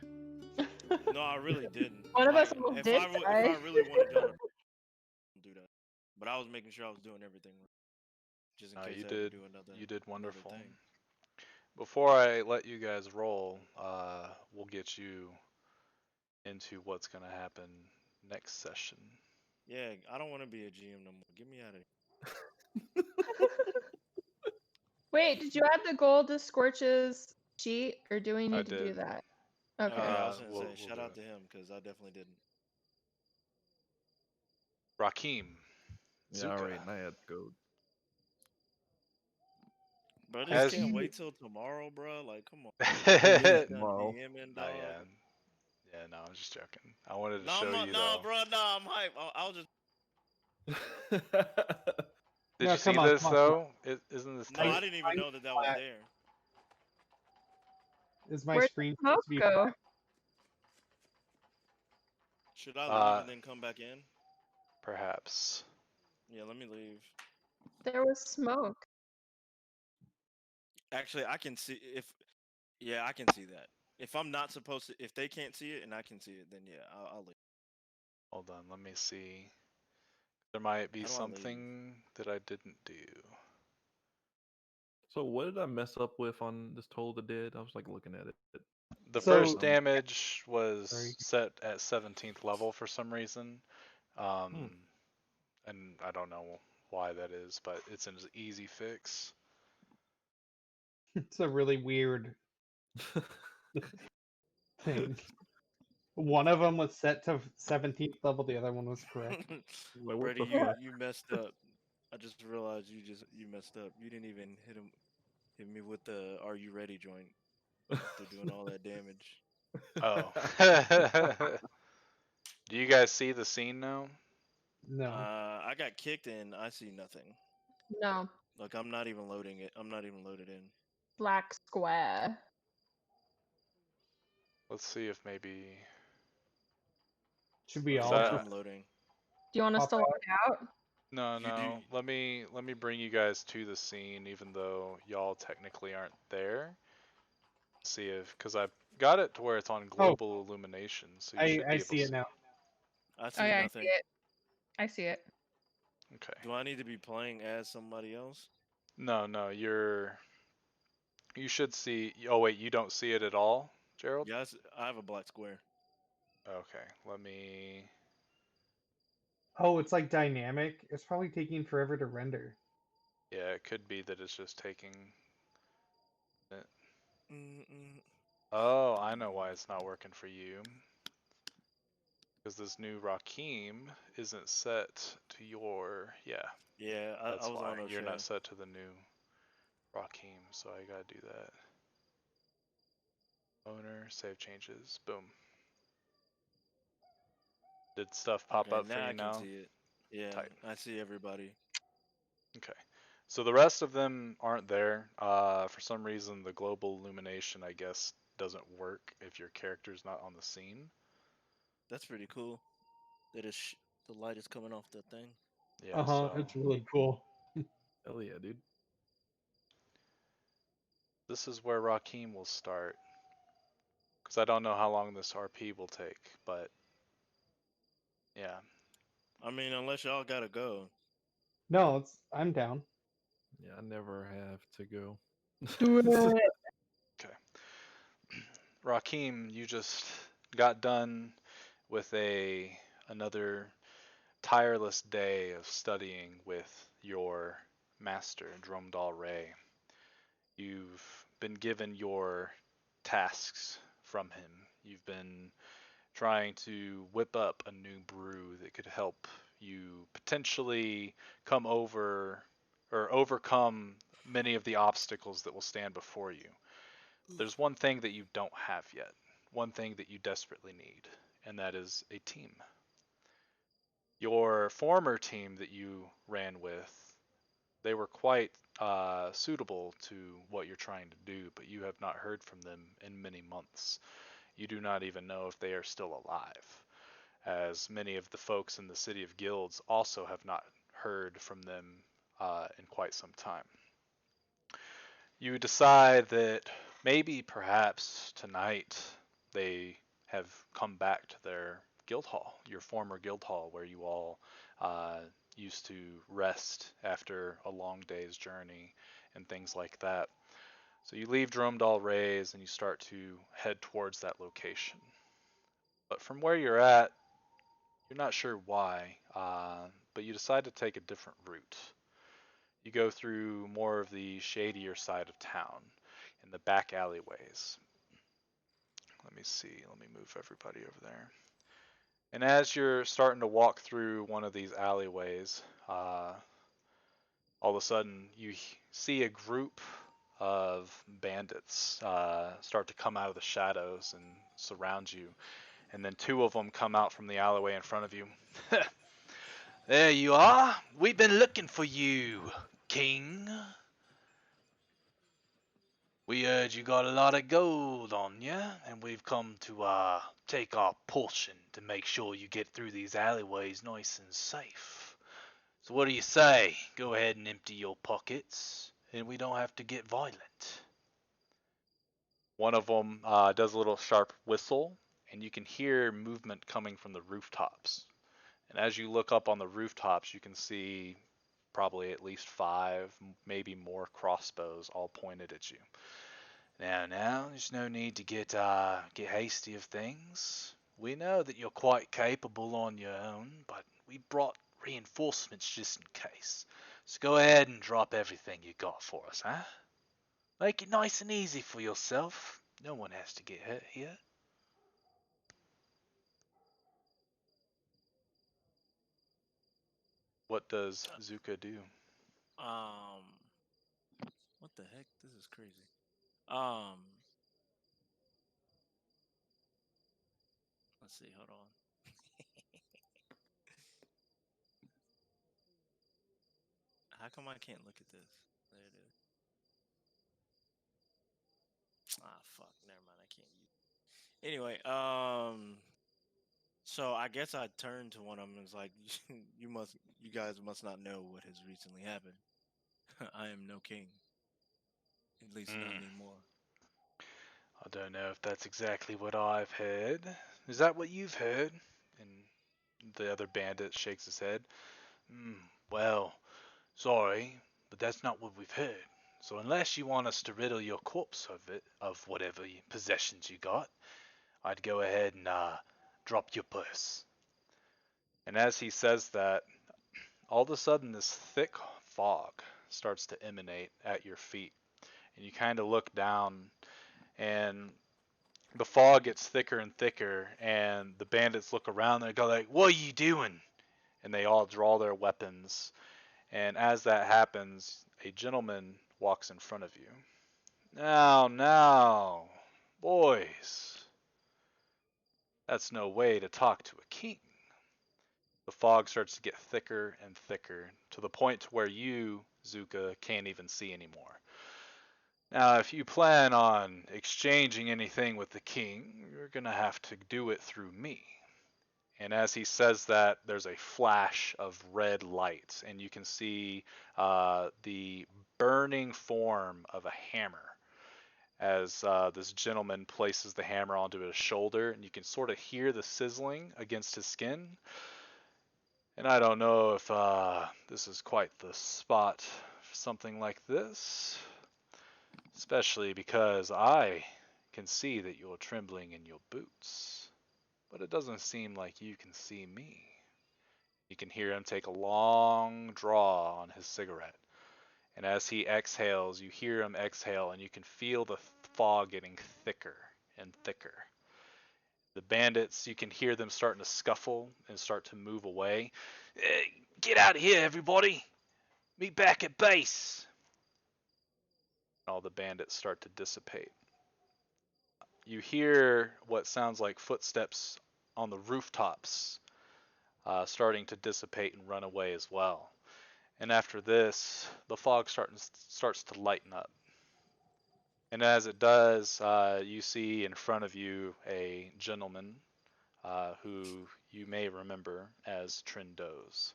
No, I really didn't. One of us Like, almost if did I die. really wanted y'all to do that, but I was making sure I was doing everything right, just in case I ever do another. You did wonderful. thing. Before I let you guys roll, we'll get you into what's gonna happen next session. Yeah, I don't want to be a GM no more. Get me out of here. Wait, did you add the gold to Scorch's sheet, or do we need to do did. that? Okay. I was gonna We'll say, shout do out it. to him because I definitely didn't. Rakim. Yeah, all right, and I had to go. Bro, I As just can't you- wait till tomorrow, bro. Like, come on. yeah, Tomorrow. DMing, no, dog. I was just joking. I wanted to No, show I'm you not, though. bro. No, I'm hype. I'll just. Did No, you see come on, this come on, though? Isn't this No, tight? I didn't even know that was there. Is my Where'd screen the smoke supposed to be go? black? Should I leave and then come back in? Perhaps. Yeah, let me leave. There was smoke. Actually, I can see if. Yeah, I can see that. If I'm not supposed to, if they can't see it and I can see it, then yeah, I'll leave. Hold on, let me see. There might be How do I leave? something that I didn't do. So what did I mess up with on this Toll of the Dead? I was like looking at it. The So- first damage was Sorry. set at 17th level for some reason. And I don't know why that is, but it's an easy fix. It's a really weird thing. One of them was set to 17th level, the other one was correct. Like, what Brady, the fuck? you messed up. I just realized you messed up. You didn't even hit me with the "Are you ready?" joint after doing all that damage. Oh. Do you guys see the scene now? No. I got kicked and I see nothing. No. Like I'm not even loading it. I'm not even loaded in. Black square. Let's see if maybe. Should we Is all that- just I'm loading. Do you want us Pop to log out? No, You no. Let me bring you guys to the scene, even though y'all technically aren't there. See if, because I've got it to where it's on global illumination, so you should be I able see to it now. I see Oh yeah, I nothing. see it. I see it. Okay. Do I need to be playing as somebody else? No, You should see. Oh wait, you don't see it at all, Jerrald? Yes, I have a black square. Okay, let me. Oh, it's like dynamic. It's probably taking forever to render. Yeah, it could be that it's just taking it. Mm-mm. Oh, I know why it's not working for you. Because this new Rakim isn't set to your. Yeah, Yeah, I that's was why. on You're not O'Shea. set to the new Rakim, so I gotta do that. Owner, save changes. Boom. Did stuff pop Okay, up for now you I can now? see it. Yeah, Tight. I see everybody. Okay. So the rest of them aren't there. For some reason, the global illumination, I guess, doesn't work if your character's not on the scene. That's pretty cool. That is the light is coming off the thing. Yeah, so It's really cool. Hell yeah, dude. this is where Rakim will start. Because I don't know how long this RP will take, but yeah. I mean, unless y'all gotta go. No, I'm down. Yeah, I never have to go. Do it. Okay. Rakim, you just got done with another tireless day of studying with your master, Dromdal Ray. You've been given your tasks from him. You've been trying to whip up a new brew that could help you potentially come over or overcome many of the obstacles that will stand before you. There's one thing that you don't have yet, one thing that you desperately need, and that is a team. Your former team that you ran with, they were quite suitable to what you're trying to do, but you have not heard from them in many months. You do not even know if they are still alive, as many of the folks in the city of Guilds also have not heard from them in quite some time. You decide that maybe perhaps tonight they have come back to their guild hall, your former guild hall, where you all uh, used to rest after a long day's journey and things like that. So you leave Dromdal Rays and you start to head towards that location. But from where you're at, you're not sure why, but you decide to take a different route. You go through more of the shadier side of town in the back alleyways. Let me see. Let me move everybody over there. And as you're starting to walk through one of these alleyways, all of a sudden you see a group of bandits start to come out of the shadows and surround you. And then two of them come out from the alleyway in front of you. There you are. We've been looking for you, King. We heard you got a lot of gold on you, and we've come to take our portion to make sure you get through these alleyways nice and safe. So what do you say? Go ahead and empty your pockets, and we don't have to get violent. One of them does a little sharp whistle, and you can hear movement coming from the rooftops. And as you look up on the rooftops, you can see probably at least 5, maybe more crossbows all pointed at you. Now, there's no need to get hasty of things. We know that you're quite capable on your own, but we brought reinforcements just in case. So go ahead and drop everything you got for us, huh? Make it nice and easy for yourself. No one has to get hurt here. What does Zuka do? Um, what the heck? This is crazy. Um, let's see. Hold on. How come I can't look at this? There it is. Ah, fuck. Never mind. I can't use. Anyway, so I guess I turned to one of them and was like, you guys must not know what has recently happened. I am no king, at least not Hmm. anymore. I don't know if that's exactly what I've heard. Is that what you've heard? And the other bandit shakes his head. Well, sorry, but that's not what we've heard. So unless you want us to riddle your corpse of whatever possessions you got, I'd go ahead and drop your purse. And as he says that, all of a sudden this thick fog starts to emanate at your feet. And you kind of look down, and the fog gets thicker and thicker, and the bandits look around and go like, "What are you doing?" And they all draw their weapons. And as that happens, a gentleman walks in front of you. Now, boys, that's no way to talk to a king. The fog starts to get thicker and thicker to the point where you, Zuka, can't even see anymore. Now, if you plan on exchanging anything with the king, you're going to have to do it through me. And as he says that, there's a flash of red light, and you can see the burning form of a hammer as this gentleman places the hammer onto his shoulder, and you can sort of hear the sizzling against his skin. And I don't know if this is quite the spot for something like this, especially because I can see that you're trembling in your boots, but it doesn't seem like you can see me. You can hear him take a long draw on his cigarette. And as he exhales, you hear him exhale, and you can feel the fog getting thicker and thicker. The bandits, you can hear them starting to scuffle and start to move away. Get out of here, everybody! Meet back at base! All the bandits start to dissipate. You hear what sounds like footsteps on the rooftops starting to dissipate and run away as well. And after this, the fog starts to lighten up. And as it does, you see in front of you a gentleman who you may remember as Trindo's.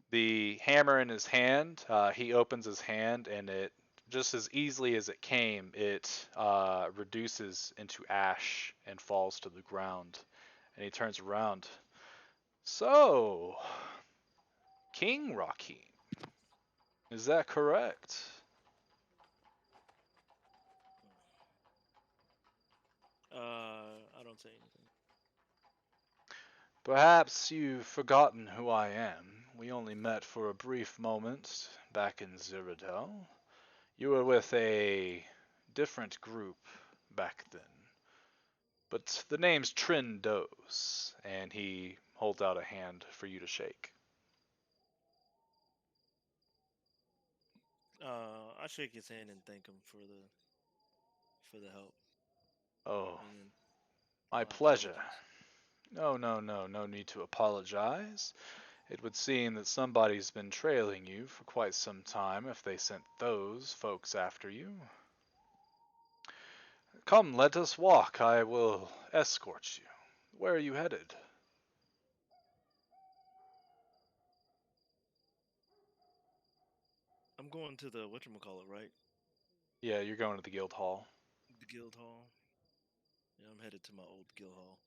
The hammer in his hand, he opens his hand, and it, just as easily as it came, it reduces into ash and falls to the ground. And he turns around. So, King Rakim, is that correct? I don't say anything. Perhaps you've forgotten who I am. We only met for a brief moment back in Cyrodiil. You were with a different group back then. But the name's Trindos, and he holds out a hand for you to shake. I shake his hand and thank him for the help. Oh, And then my my pleasure. apologies. No need to apologize. It would seem that somebody's been trailing you for quite some time if they sent those folks after you. Come, let us walk. I will escort you. Where are you headed? I'm going to the whatchamacallit, right? Yeah, you're going to the guild hall. The guild hall. Yeah, I'm headed to my old guild hall,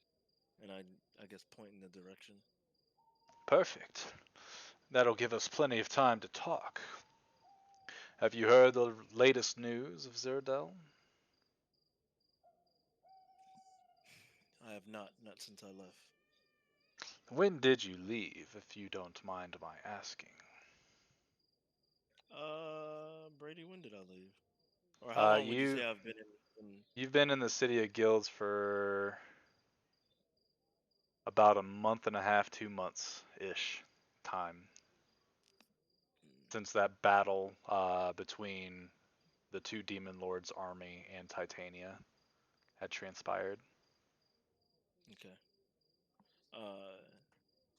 and I guess point in the direction. Perfect. That'll give us plenty of time to talk. Have you heard the latest news of Cyrodiil? I have not since I left. When did you leave, if you don't mind my asking? Brady, when did I leave? Or how Uh, long would you you say I've been in you've been in the city of guilds for about a month and a half, 2 months ish time since that battle between the two demon lords' army and Titania had transpired. Okay. Uh,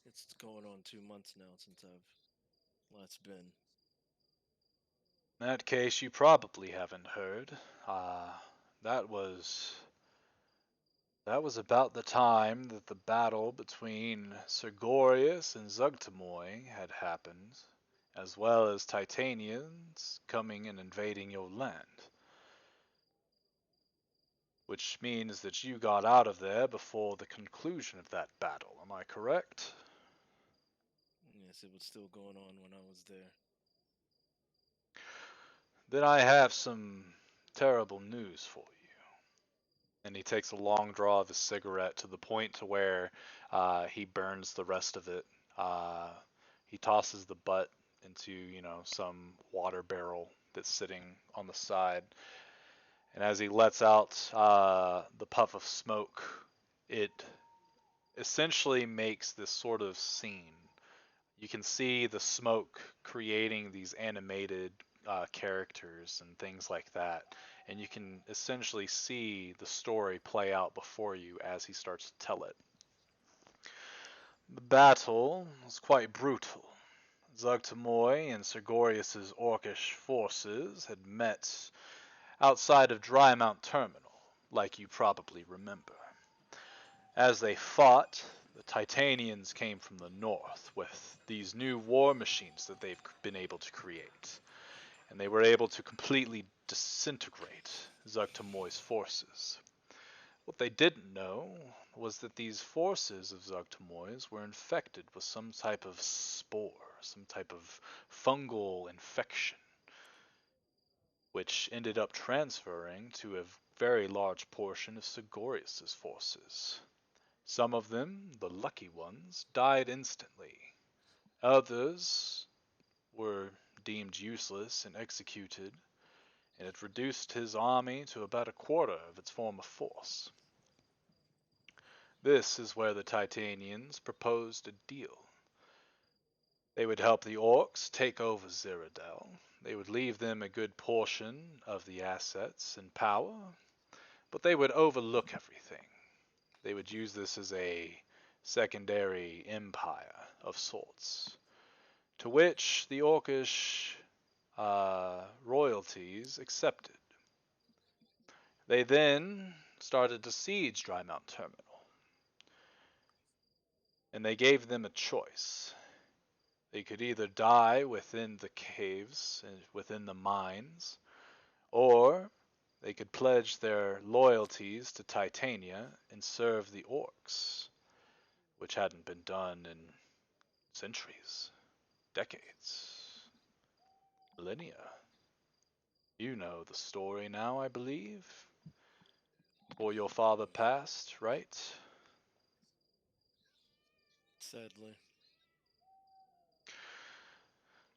it's going on 2 months now since I've last been. In that case, you probably haven't heard. Uh, that was that was about the time that the battle between Sergorius and Zugtamoy had happened, as well as Titanians coming and invading your land. Which means that you got out of there before the conclusion of that battle, am I correct? Yes, it was still going on when I was there. Then I have some terrible news for you. And he takes a long draw of his cigarette to the point to where he burns the rest of it. Uh, he tosses the butt into, some water barrel that's sitting on the side. And as he lets out the puff of smoke, it essentially makes this sort of scene. You can see the smoke creating these animated characters and things like that. And you can essentially see the story play out before you as he starts to tell it. The battle was quite brutal. Zugtamoy and Sergorius's orcish forces had met outside of Drymount Terminal, like you probably remember. As they fought, the Titanians came from the north with these new war machines that they've been able to create, and they were able to completely disintegrate Zugtamoy's forces. What they didn't know was that these forces of Zugtamoy's were infected with some type of spore, some type of fungal infection, which ended up transferring to a very large portion of Sigorius's forces. Some of them, the lucky ones, died instantly. Others were deemed useless and executed, and it reduced his army to about a quarter of its former force. This is where the Titanians proposed a deal. They would help the orcs take over Cyrodiil. They would leave them a good portion of the assets and power, but they would overlook everything. They would use this as a secondary empire of sorts, to which the orcish royalties accepted. They then started to siege Drymount Terminal, and they gave them a choice. They could either die within the caves, within the mines, or they could pledge their loyalties to Titania and serve the orcs, which hadn't been done in centuries, decades, millennia. You know the story now, I believe. Before your father passed, right? Sadly.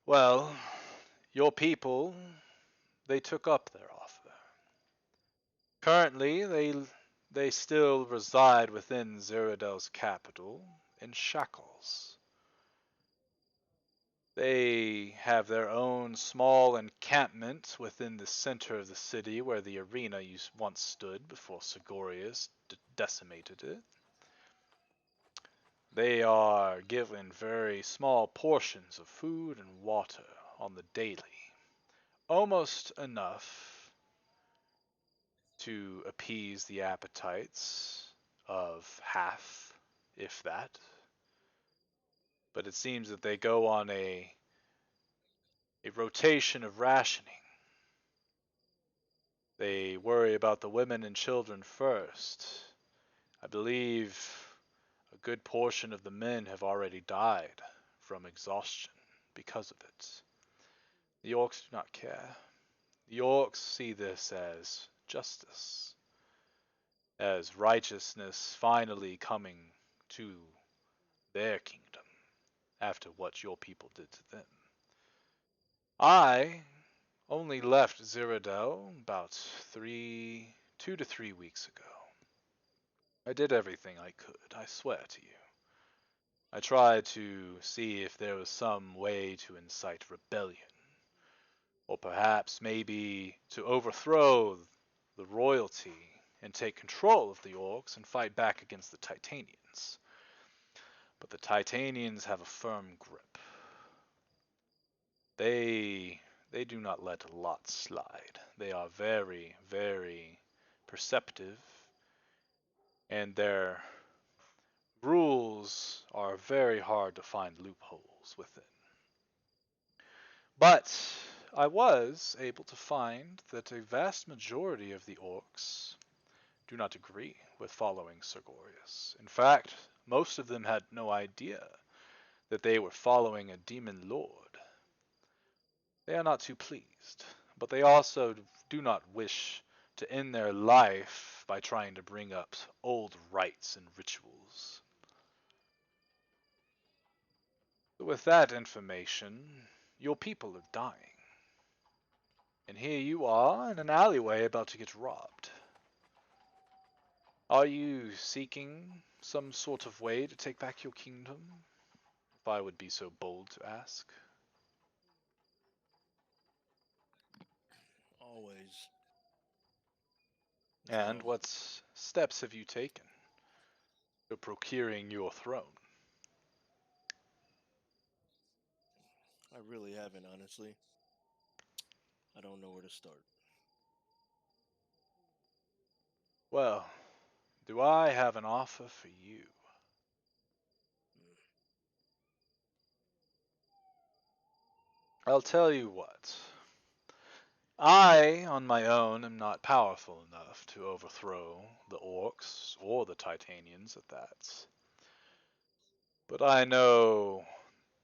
Well, your people, they took up their offer. Currently, they still reside within Cyrodiil's capital, in shackles. They have their own small encampment within the center of the city where the arena once stood before Sigorius decimated it. They are given very small portions of food and water on the daily, almost enough to appease the appetites of half, if that. But it seems that they go on a rotation of rationing. They worry about the women and children first. I believe a good portion of the men have already died from exhaustion because of it. The orcs do not care. The orcs see this as justice, as righteousness finally coming to their kingdom after what your people did to them. I only left Cyrodiil about 2 to 3 weeks ago. I did everything I could, I swear to you. I tried to see if there was some way to incite rebellion, or perhaps maybe to overthrow the royalty and take control of the orcs and fight back against the Titanians. But the Titanians have a firm grip. They do not let a lot slide. They are very, very perceptive, and their rules are very hard to find loopholes within. But I was able to find that a vast majority of the orcs do not agree with following Sergorius. In fact, most of them had no idea that they were following a demon lord. They are not too pleased, but they also do not wish to end their life by trying to bring up old rites and rituals. With that information, your people are dying. And here you are in an alleyway about to get robbed. Are you seeking some sort of way to take back your kingdom? If I would be so bold to ask. Always. And So what steps have you taken to procuring your throne? I really haven't, honestly. I don't know where to start. Well, do I have an offer for you? I'll tell you what. I, on my own, am not powerful enough to overthrow the orcs or the Titanians at that. But I know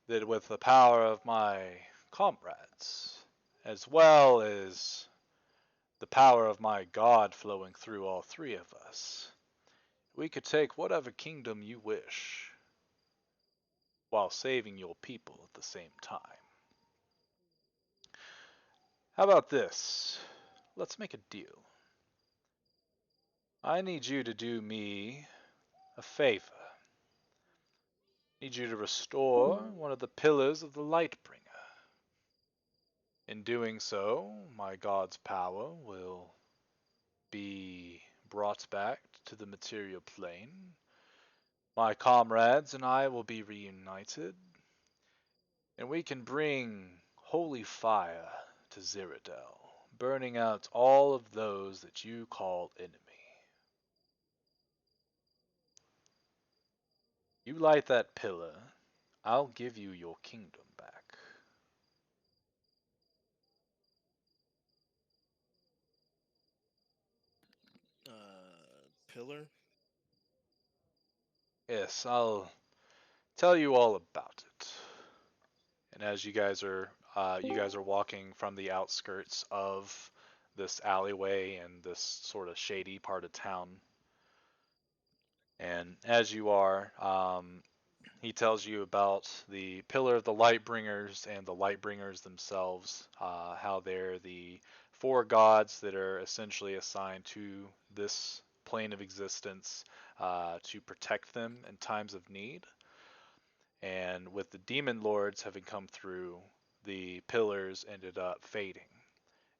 that with the power of my comrades, as well as the power of my God flowing through all three of us, we could take whatever kingdom you wish, while saving your people at the same time. How about this? Let's make a deal. I need you to do me a favor. I need you to restore one of the pillars of the Lightbringer. In doing so, my God's power will be brought back to the material plane. My comrades and I will be reunited, and we can bring holy fire to Cyrodiil, burning out all of those that you call enemy. You light that pillar, I'll give you your kingdom back. Pillar? Yes, I'll tell you all about it. And as you guys are walking from the outskirts of this alleyway and this sort of shady part of town. And as you are, he tells you about the Pillar of the Lightbringers and the Lightbringers themselves, how they're the four gods that are essentially assigned to this plane of existence to protect them in times of need. And with the demon lords having come through, the pillars ended up fading.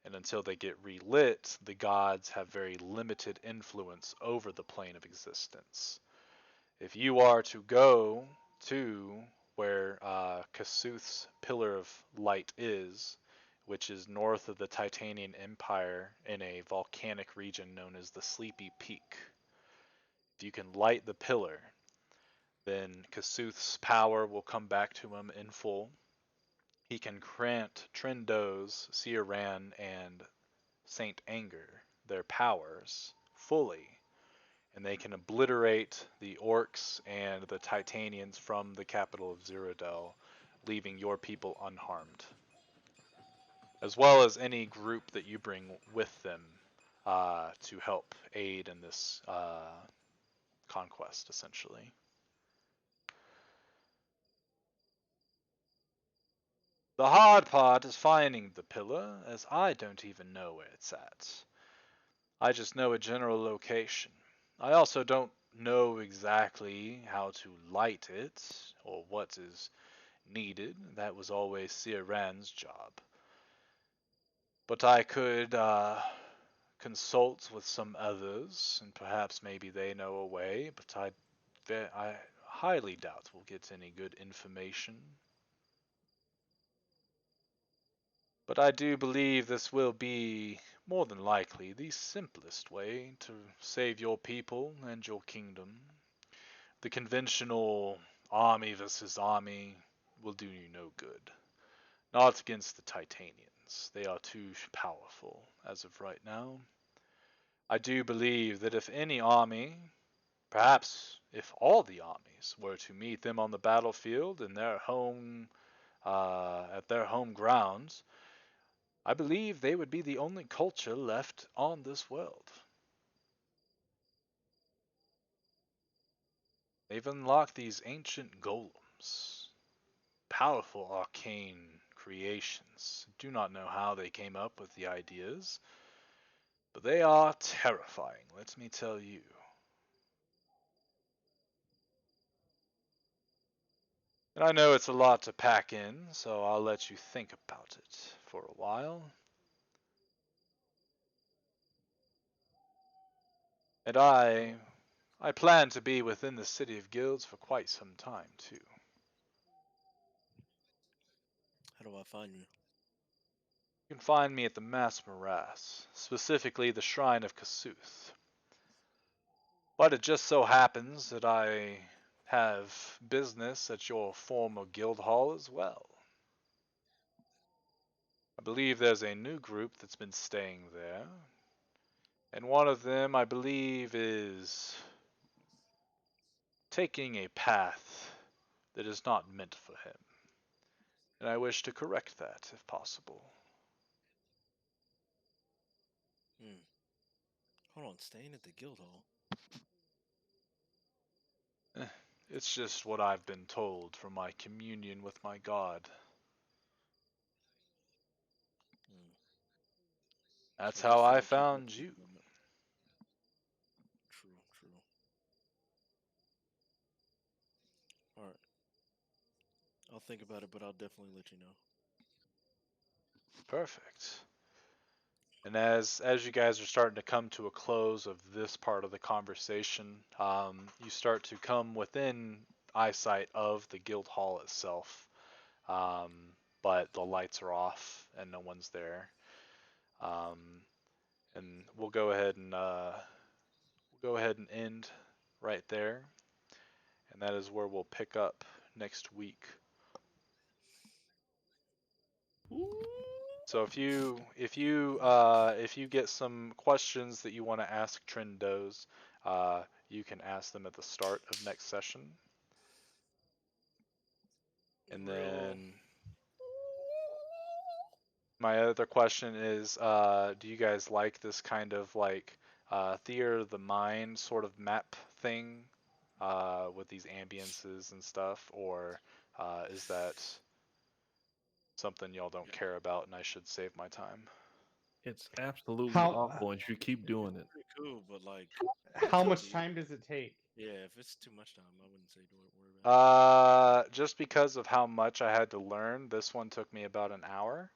And until they get relit, the gods have very limited influence over the plane of existence. If you are to go to where Kasuth's Pillar of Light is, which is north of the Titanian Empire in a volcanic region known as the Sleepy Peak, if you can light the pillar, then Kasuth's power will come back to him in full. He can grant Trendos, Searan, and Saint Anger their powers fully, and they can obliterate the orcs and the Titanians from the capital of Cyrodiil, leaving your people unharmed, as well as any group that you bring with them to help aid in this conquest, essentially. The hard part is finding the pillar, as I don't even know where it's at. I just know a general location. I also don't know exactly how to light it, or what is needed. That was always Sir Rand's job. But I could consult with some others, and perhaps maybe they know a way, but I highly doubt we'll get any good information. But I do believe this will be, more than likely, the simplest way to save your people and your kingdom. The conventional army versus army will do you no good. Not against the Titanians. They are too powerful as of right now. I do believe that if any army, perhaps if all the armies, were to meet them on the battlefield in their home, at their home grounds, I believe they would be the only culture left on this world. They've unlocked these ancient golems, powerful arcane creations. Do not know how they came up with the ideas, but they are terrifying, let me tell you. And I know it's a lot to pack in, so I'll let you think about it for a while. And I plan to be within the City of Guilds for quite some time, too. How do I find you? You can find me at the Mass Morass, specifically the Shrine of Kasuth. But it just so happens that I have business at your former guild hall as well. I believe there's a new group that's been staying there, and one of them, I believe, is taking a path that is not meant for him. And I wish to correct that, if possible. Hmm. Hold on, staying at the guild hall. It's just what I've been told from my communion with my god. Hmm. That's So I guess how they I don't keep up found with you. them. True, true. All right. I'll think about it, but I'll definitely let you know. Perfect. And as you guys are starting to come to a close of this part of the conversation, you start to come within eyesight of the guild hall itself, but the lights are off and no one's there. And we'll go ahead and end right there, and that is where we'll pick up next week. So if you get some questions that you want to ask Trendos, you can ask them at the start of next session. And then my other question is, do you guys like this kind of like theater of the mind sort of map thing with these ambiances and stuff, or is that something y'all don't care about and I should save my time? It's absolutely How awful, and you keep doing it. Pretty cool, but like, how much time does it take? yeah, if it's too much time, I wouldn't say do it. Worry about Just because of how much I had to learn, this one took me about an hour.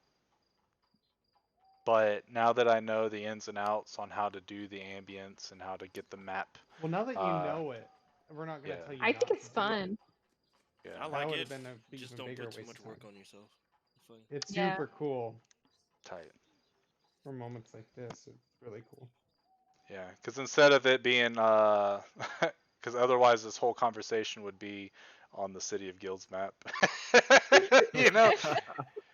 But now that I know the ins and outs on how to do the ambience and how to get the map, Well, now that you uh, know it, we're not gonna yeah, tell you I think not to it's do it. fun. it. yeah, I That like would it. have been an Just even don't bigger put too waste much of work time. on yourself. It's fine. It's Yeah. super cool tight. for moments like this. It's really cool. Yeah, because instead of it being, because otherwise this whole conversation would be on the City of Guilds map, you know.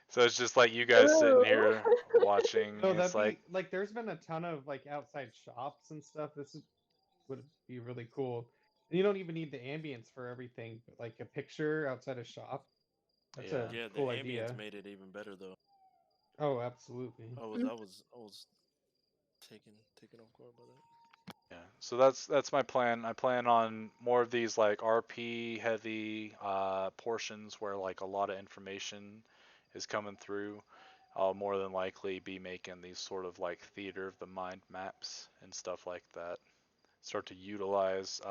So it's just like you guys sitting Ooh. here watching. No, It's that'd like, be like there's been a ton of like outside shops and stuff. Would be really cool. And you don't even need the ambience for everything, but like a picture outside a shop. That's yeah, a Yeah, the cool ambience idea. made it even better though. Oh, absolutely. I was taken off guard by that. yeah. So that's my plan. I plan on more of these like RP heavy portions where like a lot of information is coming through. I'll more than likely be making these sort of like theater of the mind maps and stuff like that. Start to utilize.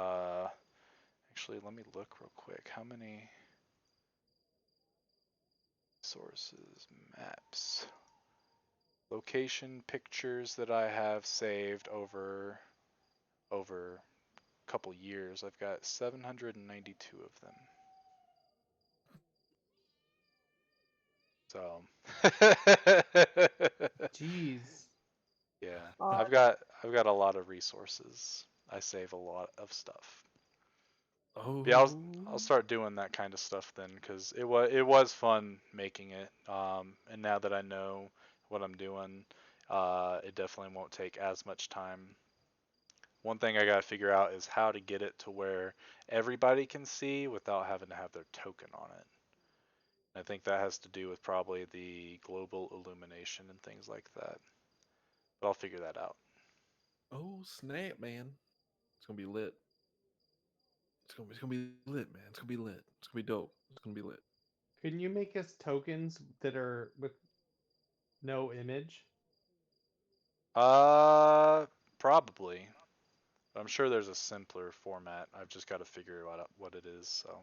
Actually, let me look real quick. How many sources, maps, location pictures that I have saved over a couple years? I've got 792 of them. So, Jeez. yeah, Uh, I've got a lot of resources. I save a lot of stuff. But yeah, I'll Oh, start doing that kind of stuff then, because it was fun making it. And now that I know what I'm doing, it definitely won't take as much time. One thing I gotta figure out is how to get it to where everybody can see without having to have their token on it. I think that has to do with probably the global illumination and things like that. But I'll figure that out. Oh snap, man! It's gonna be lit. It's gonna be lit, man. It's gonna be lit. It's gonna be dope. It's gonna be lit. Couldn't you make us tokens that are with no image? Probably. I'm sure there's a simpler format. I've just got to figure out what it is. So,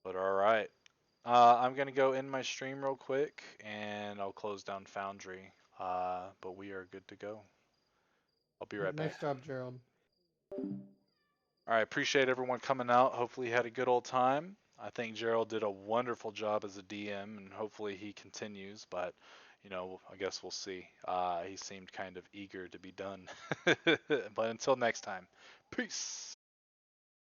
but all right. I'm gonna go in my stream real quick, and I'll close down Foundry. But we are good to go. I'll be right Nice back. job, Jerrald. All right, appreciate everyone coming out. Hopefully, you had a good old time. I think Jerrald did a wonderful job as a DM, and hopefully he continues. But, I guess we'll see. He seemed kind of eager to be done. But until next time, peace.